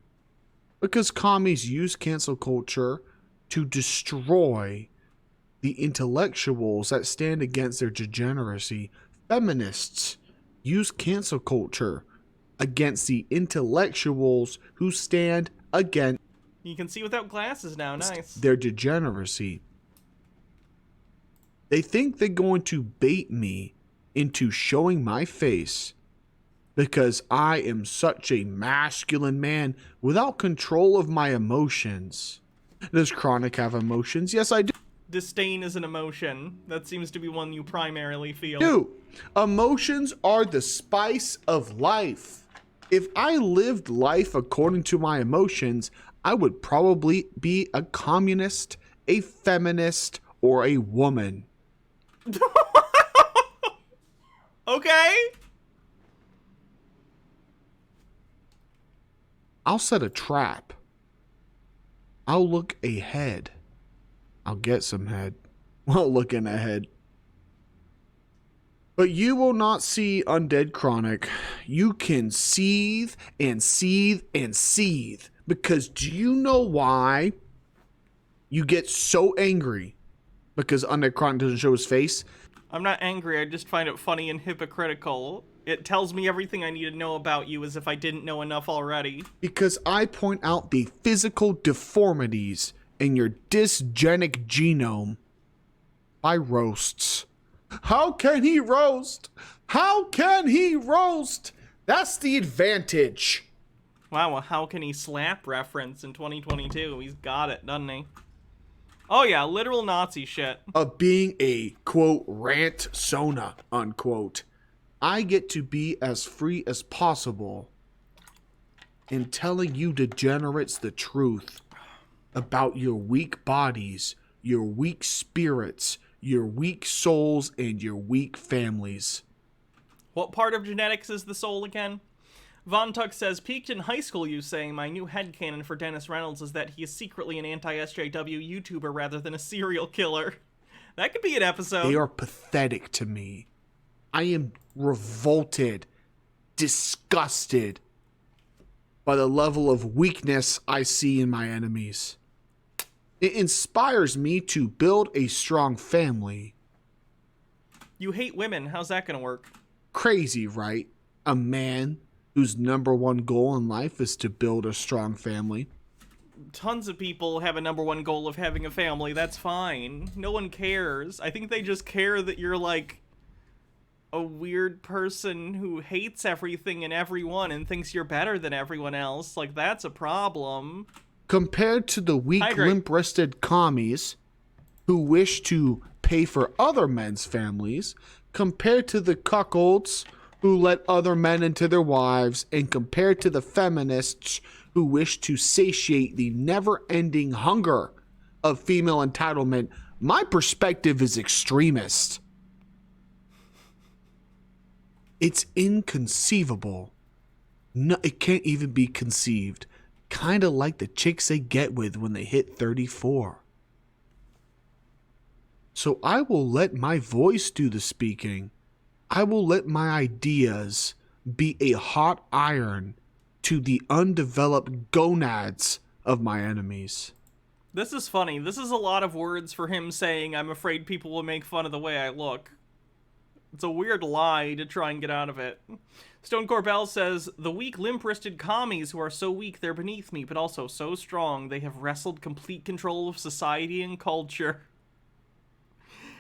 Because commies use cancel culture to destroy the intellectuals that stand against their degeneracy. Feminists use cancel culture against the intellectuals who stand against You can see without glasses now. Nice. their degeneracy. They think they're going to bait me into showing my face because I am such a masculine man without control of my emotions. Does Chronic have emotions? Yes, I do. Disdain is an emotion. That seems to be one you primarily feel. Emotions are the spice of life. If I lived life according to my emotions, I would probably be a communist, a feminist, or a woman. Okay. I'll set a trap. I'll look ahead. I'll get some head while looking ahead. But you will not see Undead Chronic. You can seethe and seethe and seethe. Because do you know why you get so angry? Because Undead Chronic doesn't show his face? I'm not angry, I just find it funny and hypocritical. It tells me everything I need to know about you as if I didn't know enough already. Because I point out the physical deformities in your dysgenic genome by roasts. How can he roast? How can he roast? That's the advantage. Wow, a how can he slap reference in 2022. He's got it, doesn't he? Oh yeah, literal Nazi shit. Of being a, quote, rant sona, unquote. I get to be as free as possible in telling you degenerates the truth about your weak bodies, your weak spirits, your weak souls, and your weak families. What part of genetics is the soul again? Von Tuck says, peaked in high school, you saying. My new headcanon for Dennis Reynolds is that he is secretly an anti-SJW YouTuber rather than a serial killer. That could be an episode. They are pathetic to me. I am revolted, disgusted by the level of weakness I see in my enemies. It inspires me to build a strong family. You hate women. How's that gonna work? Crazy, right? A man whose number one goal in life is to build a strong family. Tons of people have a number one goal of having a family. That's fine. No one cares. I think they just care that you're like a weird person who hates everything and everyone and thinks you're better than everyone else. Like, that's a problem. Compared to the weak, limp-wristed commies who wish to pay for other men's families, compared to the cuckolds who let other men into their wives, and compared to the feminists who wish to satiate the never-ending hunger of female entitlement, my perspective is extremist. It's inconceivable. No, it can't even be conceived. Kind of like the chicks they get with when they hit 34. So I will let my voice do the speaking. I will let my ideas be a hot iron to the undeveloped gonads of my enemies. This is funny. This is a lot of words for him saying, I'm afraid people will make fun of the way I look. It's a weird lie to try and get out of it. Stone Corbell says, the weak, limp-wristed commies who are so weak they're beneath me, but also so strong they have wrestled complete control of society and culture.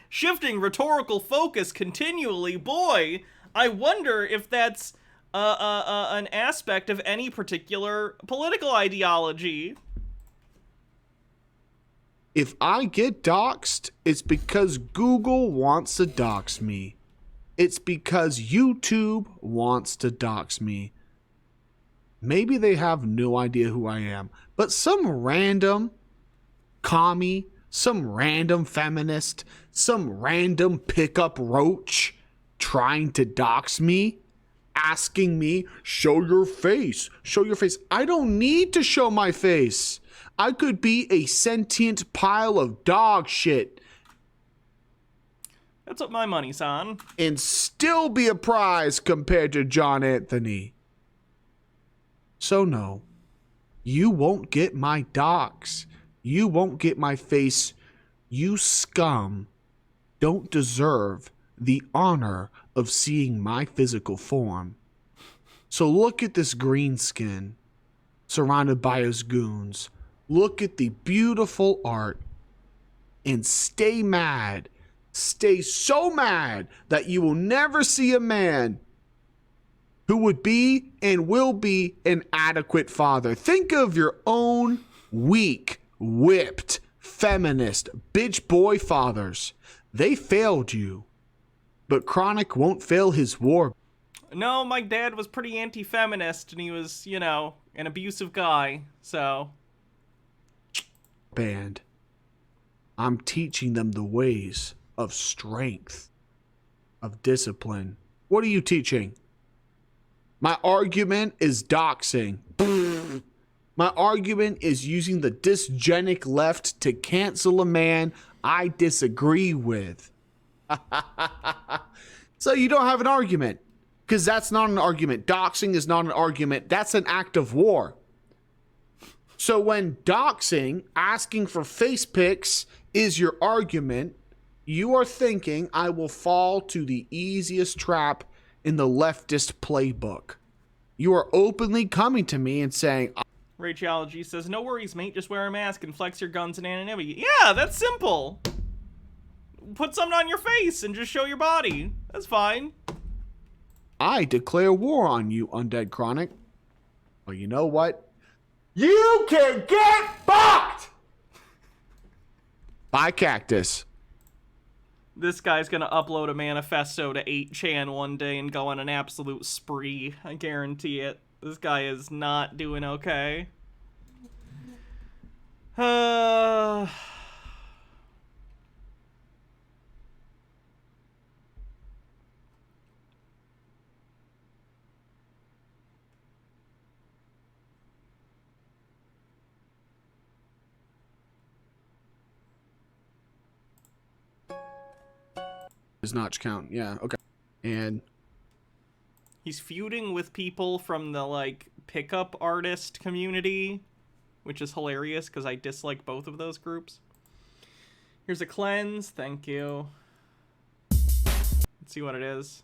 Shifting rhetorical focus continually. Boy, I wonder if that's an aspect of any particular political ideology. If I get doxxed, it's because Google wants to dox me. It's because YouTube wants to dox me. Maybe they have no idea who I am, but some random commie, some random feminist, some random pickup roach trying to dox me, asking me, show your face, show your face. I don't need to show my face. I could be a sentient pile of dog shit. That's what my money's on. And still be a prize compared to John Anthony. So no, you won't get my docs. You won't get my face. You scum don't deserve the honor of seeing my physical form. So look at this green skin surrounded by his goons. Look at the beautiful art and stay mad. Stay so mad that you will never see a man who would be and will be an adequate father. Think of your own weak, whipped, feminist, bitch boy fathers. They failed you. But Chronic won't fail his war. No, my dad was pretty anti-feminist, and he was, you know, an abusive guy, so... Band. I'm teaching them the ways of strength, of discipline. What are you teaching? My argument is doxing. My argument is using the dysgenic left to cancel a man I disagree with. So you don't have an argument, because that's not an argument. Doxing is not an argument. That's an act of war. So when doxing, asking for face pics, is your argument, you are thinking I will fall to the easiest trap in the leftist playbook. You are openly coming to me and saying... Rachology says, no worries, mate. Just wear a mask and flex your guns in anonymity. Yeah, that's simple. Put something on your face and just show your body. That's fine. I declare war on you, Undead Chronic. Well, you know what? You can get fucked! Bye, Cactus. This guy's gonna upload a manifesto to 8chan one day and go on an absolute spree. I guarantee it. This guy is not doing okay. Does not count. Yeah, okay. And he's feuding with people from the, like, pickup artist community, which is hilarious because I dislike both of those groups. Here's a cleanse. Thank you. Let's see what it is.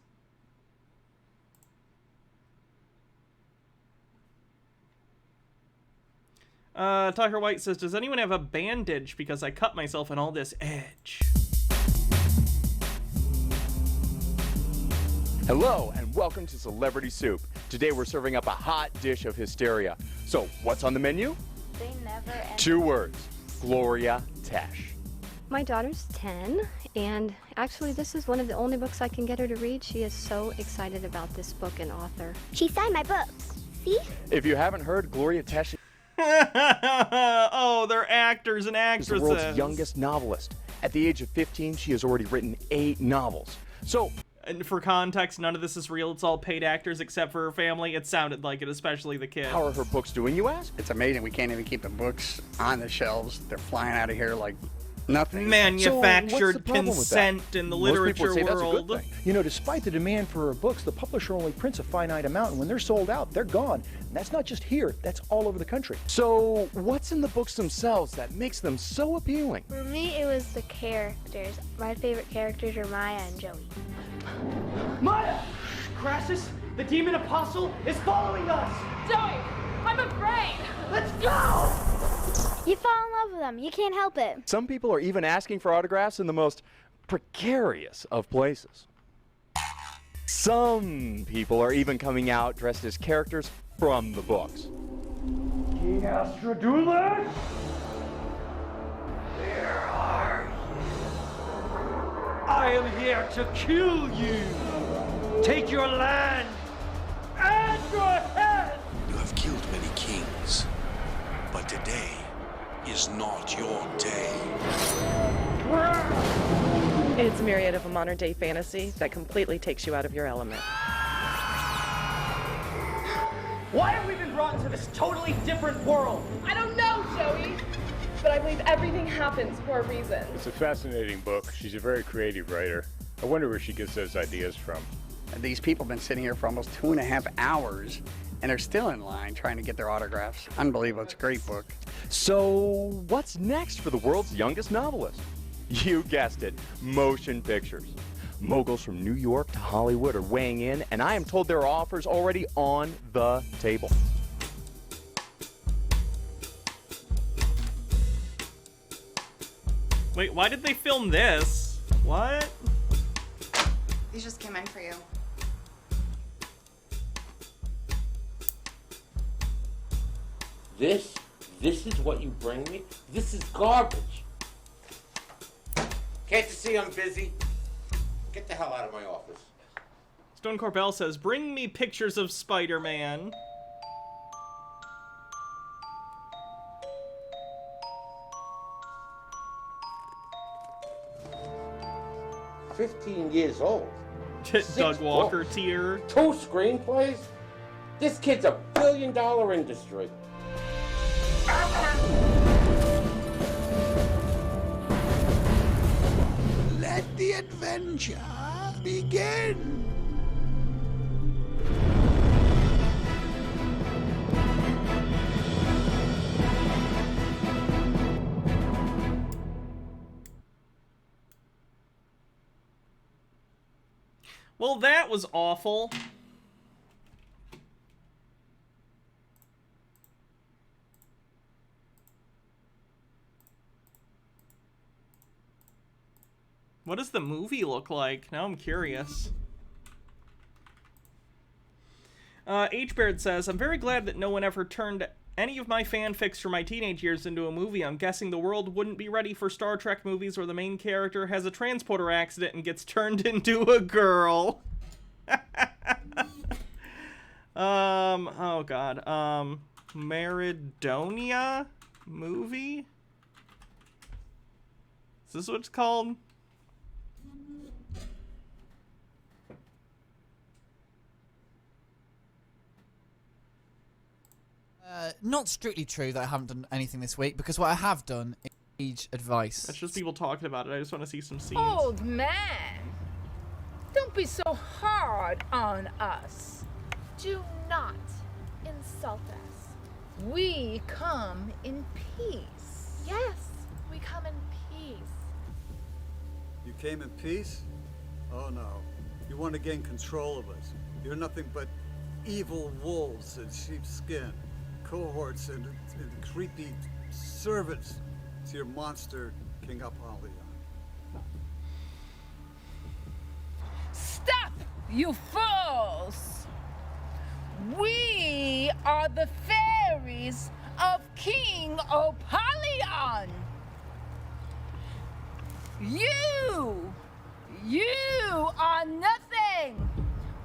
Tucker White says, does anyone have a bandage because I cut myself in all this edge? Hello and welcome to Celebrity Soup. Today we're serving up a hot dish of hysteria. So what's on the menu? They never end. 2 words, Gloria Tesh. My daughter's 10, and actually this is one of the only books I can get her to read. She is so excited about this book and author. She signed my books. See? If you haven't heard, Gloria Tesh oh, they're actors and is the actresses. world's youngest novelist. At the age of 15, she has already written 8 novels. So... And for context, none of this is real. It's all paid actors except for her family. It sounded like it, especially the kid. How are her books doing, you ask? It's amazing. We can't even keep the books on the shelves. They're flying out of here like nothing. Manufactured consent in the literature say that's a world. good thing. You know, despite the demand for her books, the publisher only prints a finite amount, and when they're sold out, they're gone. And that's not just here, that's all over the country. So what's in the books themselves that makes them so appealing? For me, it was the characters. My favorite characters are Maya and Joey. Maya! Crassus, the demon apostle, is following us! Joey, I'm afraid! Let's go! You fall in love with them. You can't help it. Some people are even asking for autographs in the most precarious of places. Some people are even coming out dressed as characters from the books. King Astrodulus? Where are you? I am here to kill you! Take your land and your head! You have killed But today is not your day. It's a myriad of a modern-day fantasy that completely takes you out of your element. Why have we been brought into this totally different world? I don't know, Joey. But I believe everything happens for a reason. It's a fascinating book. She's a very creative writer. I wonder where she gets those ideas from. These people have been sitting here for almost 2.5 hours, and they're still in line trying to get their autographs. Unbelievable. It's a great book. So, what's next for the world's youngest novelist? You guessed it, motion pictures. Moguls from New York to Hollywood are weighing in, and I am told there are offers already on the table. Wait, why did they film this? What? These just came in for you. This is what you bring me? This is garbage. Can't you see I'm busy? Get the hell out of my office. Stone Corbell says, bring me pictures of Spider-Man. $15 years old. Doug Walker books, tier. 2 screenplays? This kid's a billion-dollar industry. Let the adventure begin. Well, that was awful. What does the movie look like? Now I'm curious. H-Baird says, I'm very glad that no one ever turned any of my fanfics from my teenage years into a movie. I'm guessing the world wouldn't be ready for Star Trek movies where the main character has a transporter accident and gets turned into a girl. Oh god. Maridonia movie? Is this what it's called? Not strictly true that I haven't done anything this week, because what I have done is age advice. That's just people talking about it. I just want to see some scenes. Old man, don't be so hard on us. Do not insult us. We come in peace. Yes, we come in peace. You came in peace? Oh no. You want to gain control of us. You're nothing but evil wolves in sheepskin, cohorts and creepy servants to your monster, King Apollyon. Stop, you fools! We are the fairies of King Apollyon. You are nothing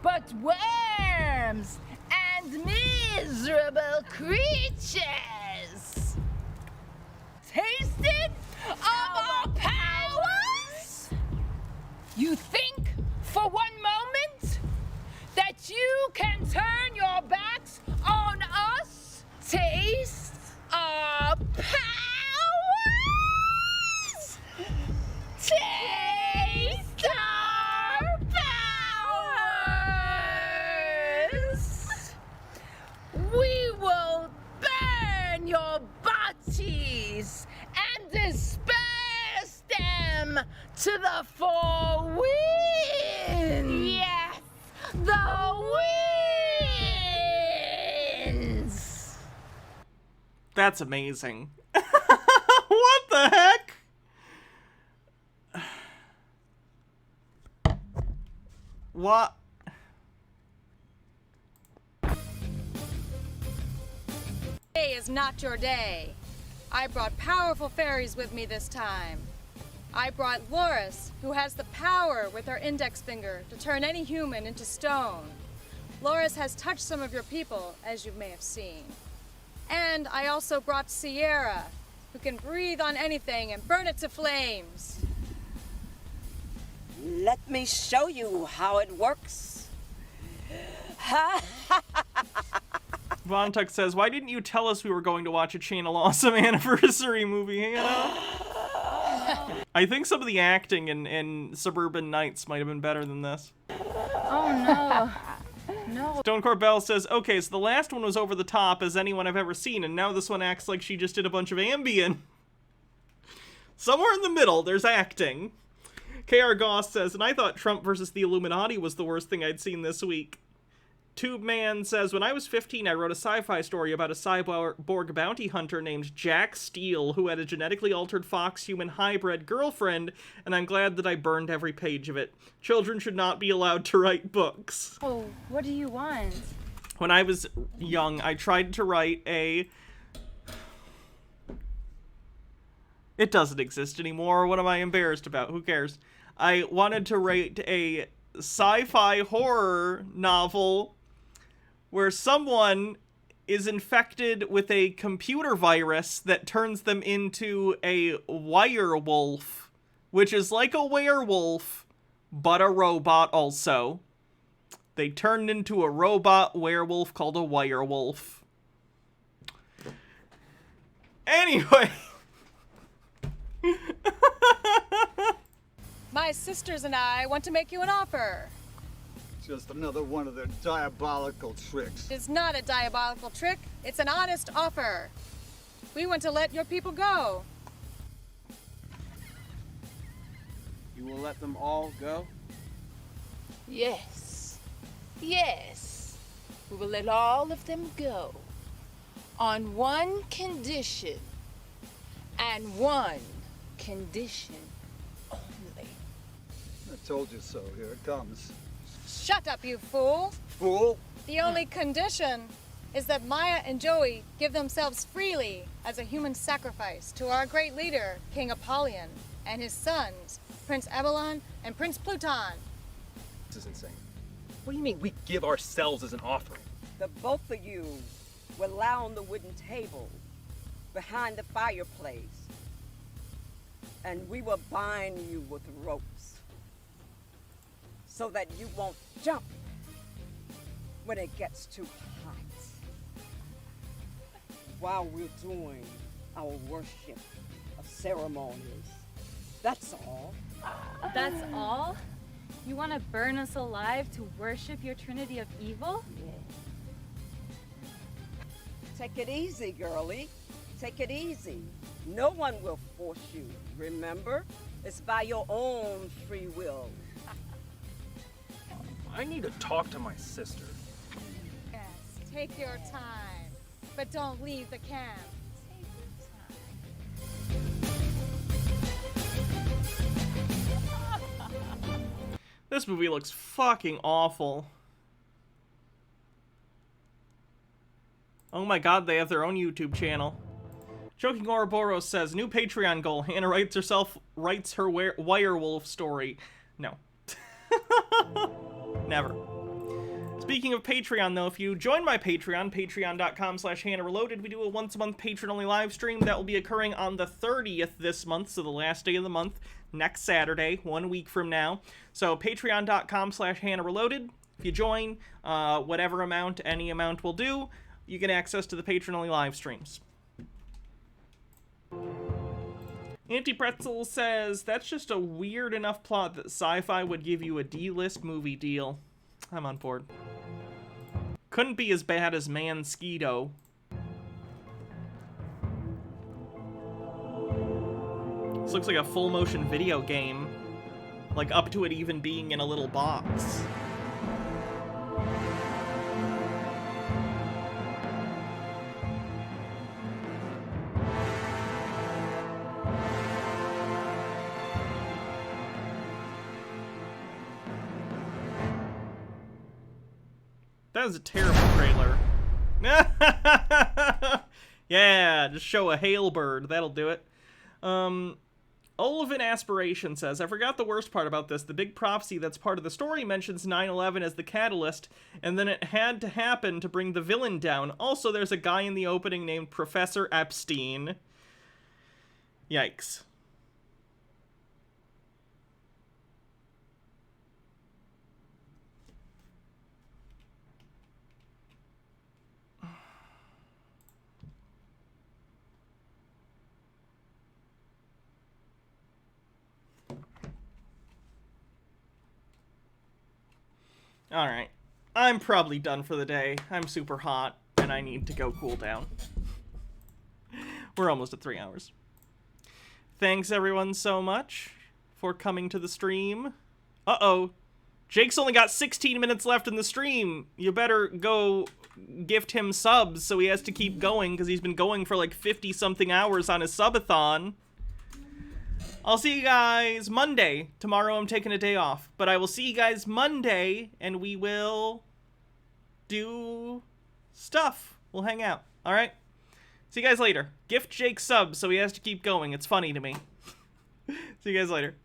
but worms and miserable creatures. Tasted of our powers? You think for one moment that you can turn your backs on us? Taste our powers? Taste our powers! We will burn your bodies and disperse them to the four winds! Yes, the winds! That's amazing. What the heck? What? Today is not your day. I brought powerful fairies with me this time. I brought Loris, who has the power with her index finger to turn any human into stone. Loris has touched some of your people, as you may have seen. And I also brought Sierra, who can breathe on anything and burn it to flames. Let me show you how it works. Vontuck says, why didn't you tell us we were going to watch a Channel Awesome anniversary movie, Hannah? I think some of the acting in Suburban Nights might have been better than this. Oh, no. No. Stone Court Bell says, okay, so the last one was over the top as anyone I've ever seen, and now this one acts like she just did a bunch of Ambien. Somewhere in the middle, there's acting. K.R. Goss says, and I thought Trump versus the Illuminati was the worst thing I'd seen this week. Tube Man says, when I was 15, I wrote a sci-fi story about a cyborg bounty hunter named Jack Steele who had a genetically altered fox-human hybrid girlfriend, and I'm glad that I burned every page of it. Children should not be allowed to write books. Oh, what do you want? When I was young, I tried to write a... It doesn't exist anymore. What am I embarrassed about? Who cares? I wanted to write a sci-fi horror novel where someone is infected with a computer virus that turns them into a wirewolf, which is like a werewolf, but a robot also. They turned into a robot werewolf called a wirewolf. Anyway. My sisters and I want to make you an offer. Just another one of their diabolical tricks. It's not a diabolical trick. It's an honest offer. We want to let your people go. You will let them all go? Yes. Yes. We will let all of them go. On one condition. And one condition only. I told you so. Here it comes. Shut up, you fool. Fool? The only condition is that Maya and Joey give themselves freely as a human sacrifice to our great leader, King Apollyon, and his sons, Prince Avalon and Prince Pluton. This is insane. What do you mean we give ourselves as an offering? The both of you will lie on the wooden table behind the fireplace, and we will bind you with ropes so that you won't jump when it gets too hot. While we're doing our worship of ceremonies. That's all. That's all? You want to burn us alive to worship your trinity of evil? Yeah. Take it easy, girlie. Take it easy. No one will force you, remember? It's by your own free will. I need to talk to my sister. Yes, take your time, but don't leave the camp. This movie looks fucking awful. Oh my god, they have their own YouTube channel. Choking Ouroboros says, new Patreon goal. Hannah writes her wirewolf story. No. Never. Speaking of Patreon, though, if you join my Patreon, patreon.com/HannahReloaded, we do a once-a-month patron-only live stream that will be occurring on the 30th this month, so the last day of the month, next Saturday, 1 week from now. So patreon.com/HannahReloaded. If you join, whatever amount, any amount will do, you get access to the patron-only live streams. Anti-Pretzel says, that's just a weird enough plot that sci-fi would give you a D-list movie deal. I'm on board. Couldn't be as bad as Mansquito. This looks like a full-motion video game. Like, up to it even being in a little box. That was a terrible trailer. Yeah, just show a hail bird. That'll do it. Olivin Aspiration says, I forgot the worst part about this. The big prophecy that's part of the story mentions 9/11 as the catalyst, and then it had to happen to bring the villain down. Also, there's a guy in the opening named Professor Epstein. Yikes. Alright, I'm probably done for the day. I'm super hot, and I need to go cool down. We're almost at 3 hours. Thanks everyone so much for coming to the stream. Uh-oh, Jake's only got 16 minutes left in the stream. You better go gift him subs so he has to keep going, because he's been going for like 50-something hours on his subathon. I'll see you guys Monday. Tomorrow I'm taking a day off. But I will see you guys Monday, and we will do stuff. We'll hang out. Alright? See you guys later. Gift Jake subs so he has to keep going. It's funny to me. See you guys later.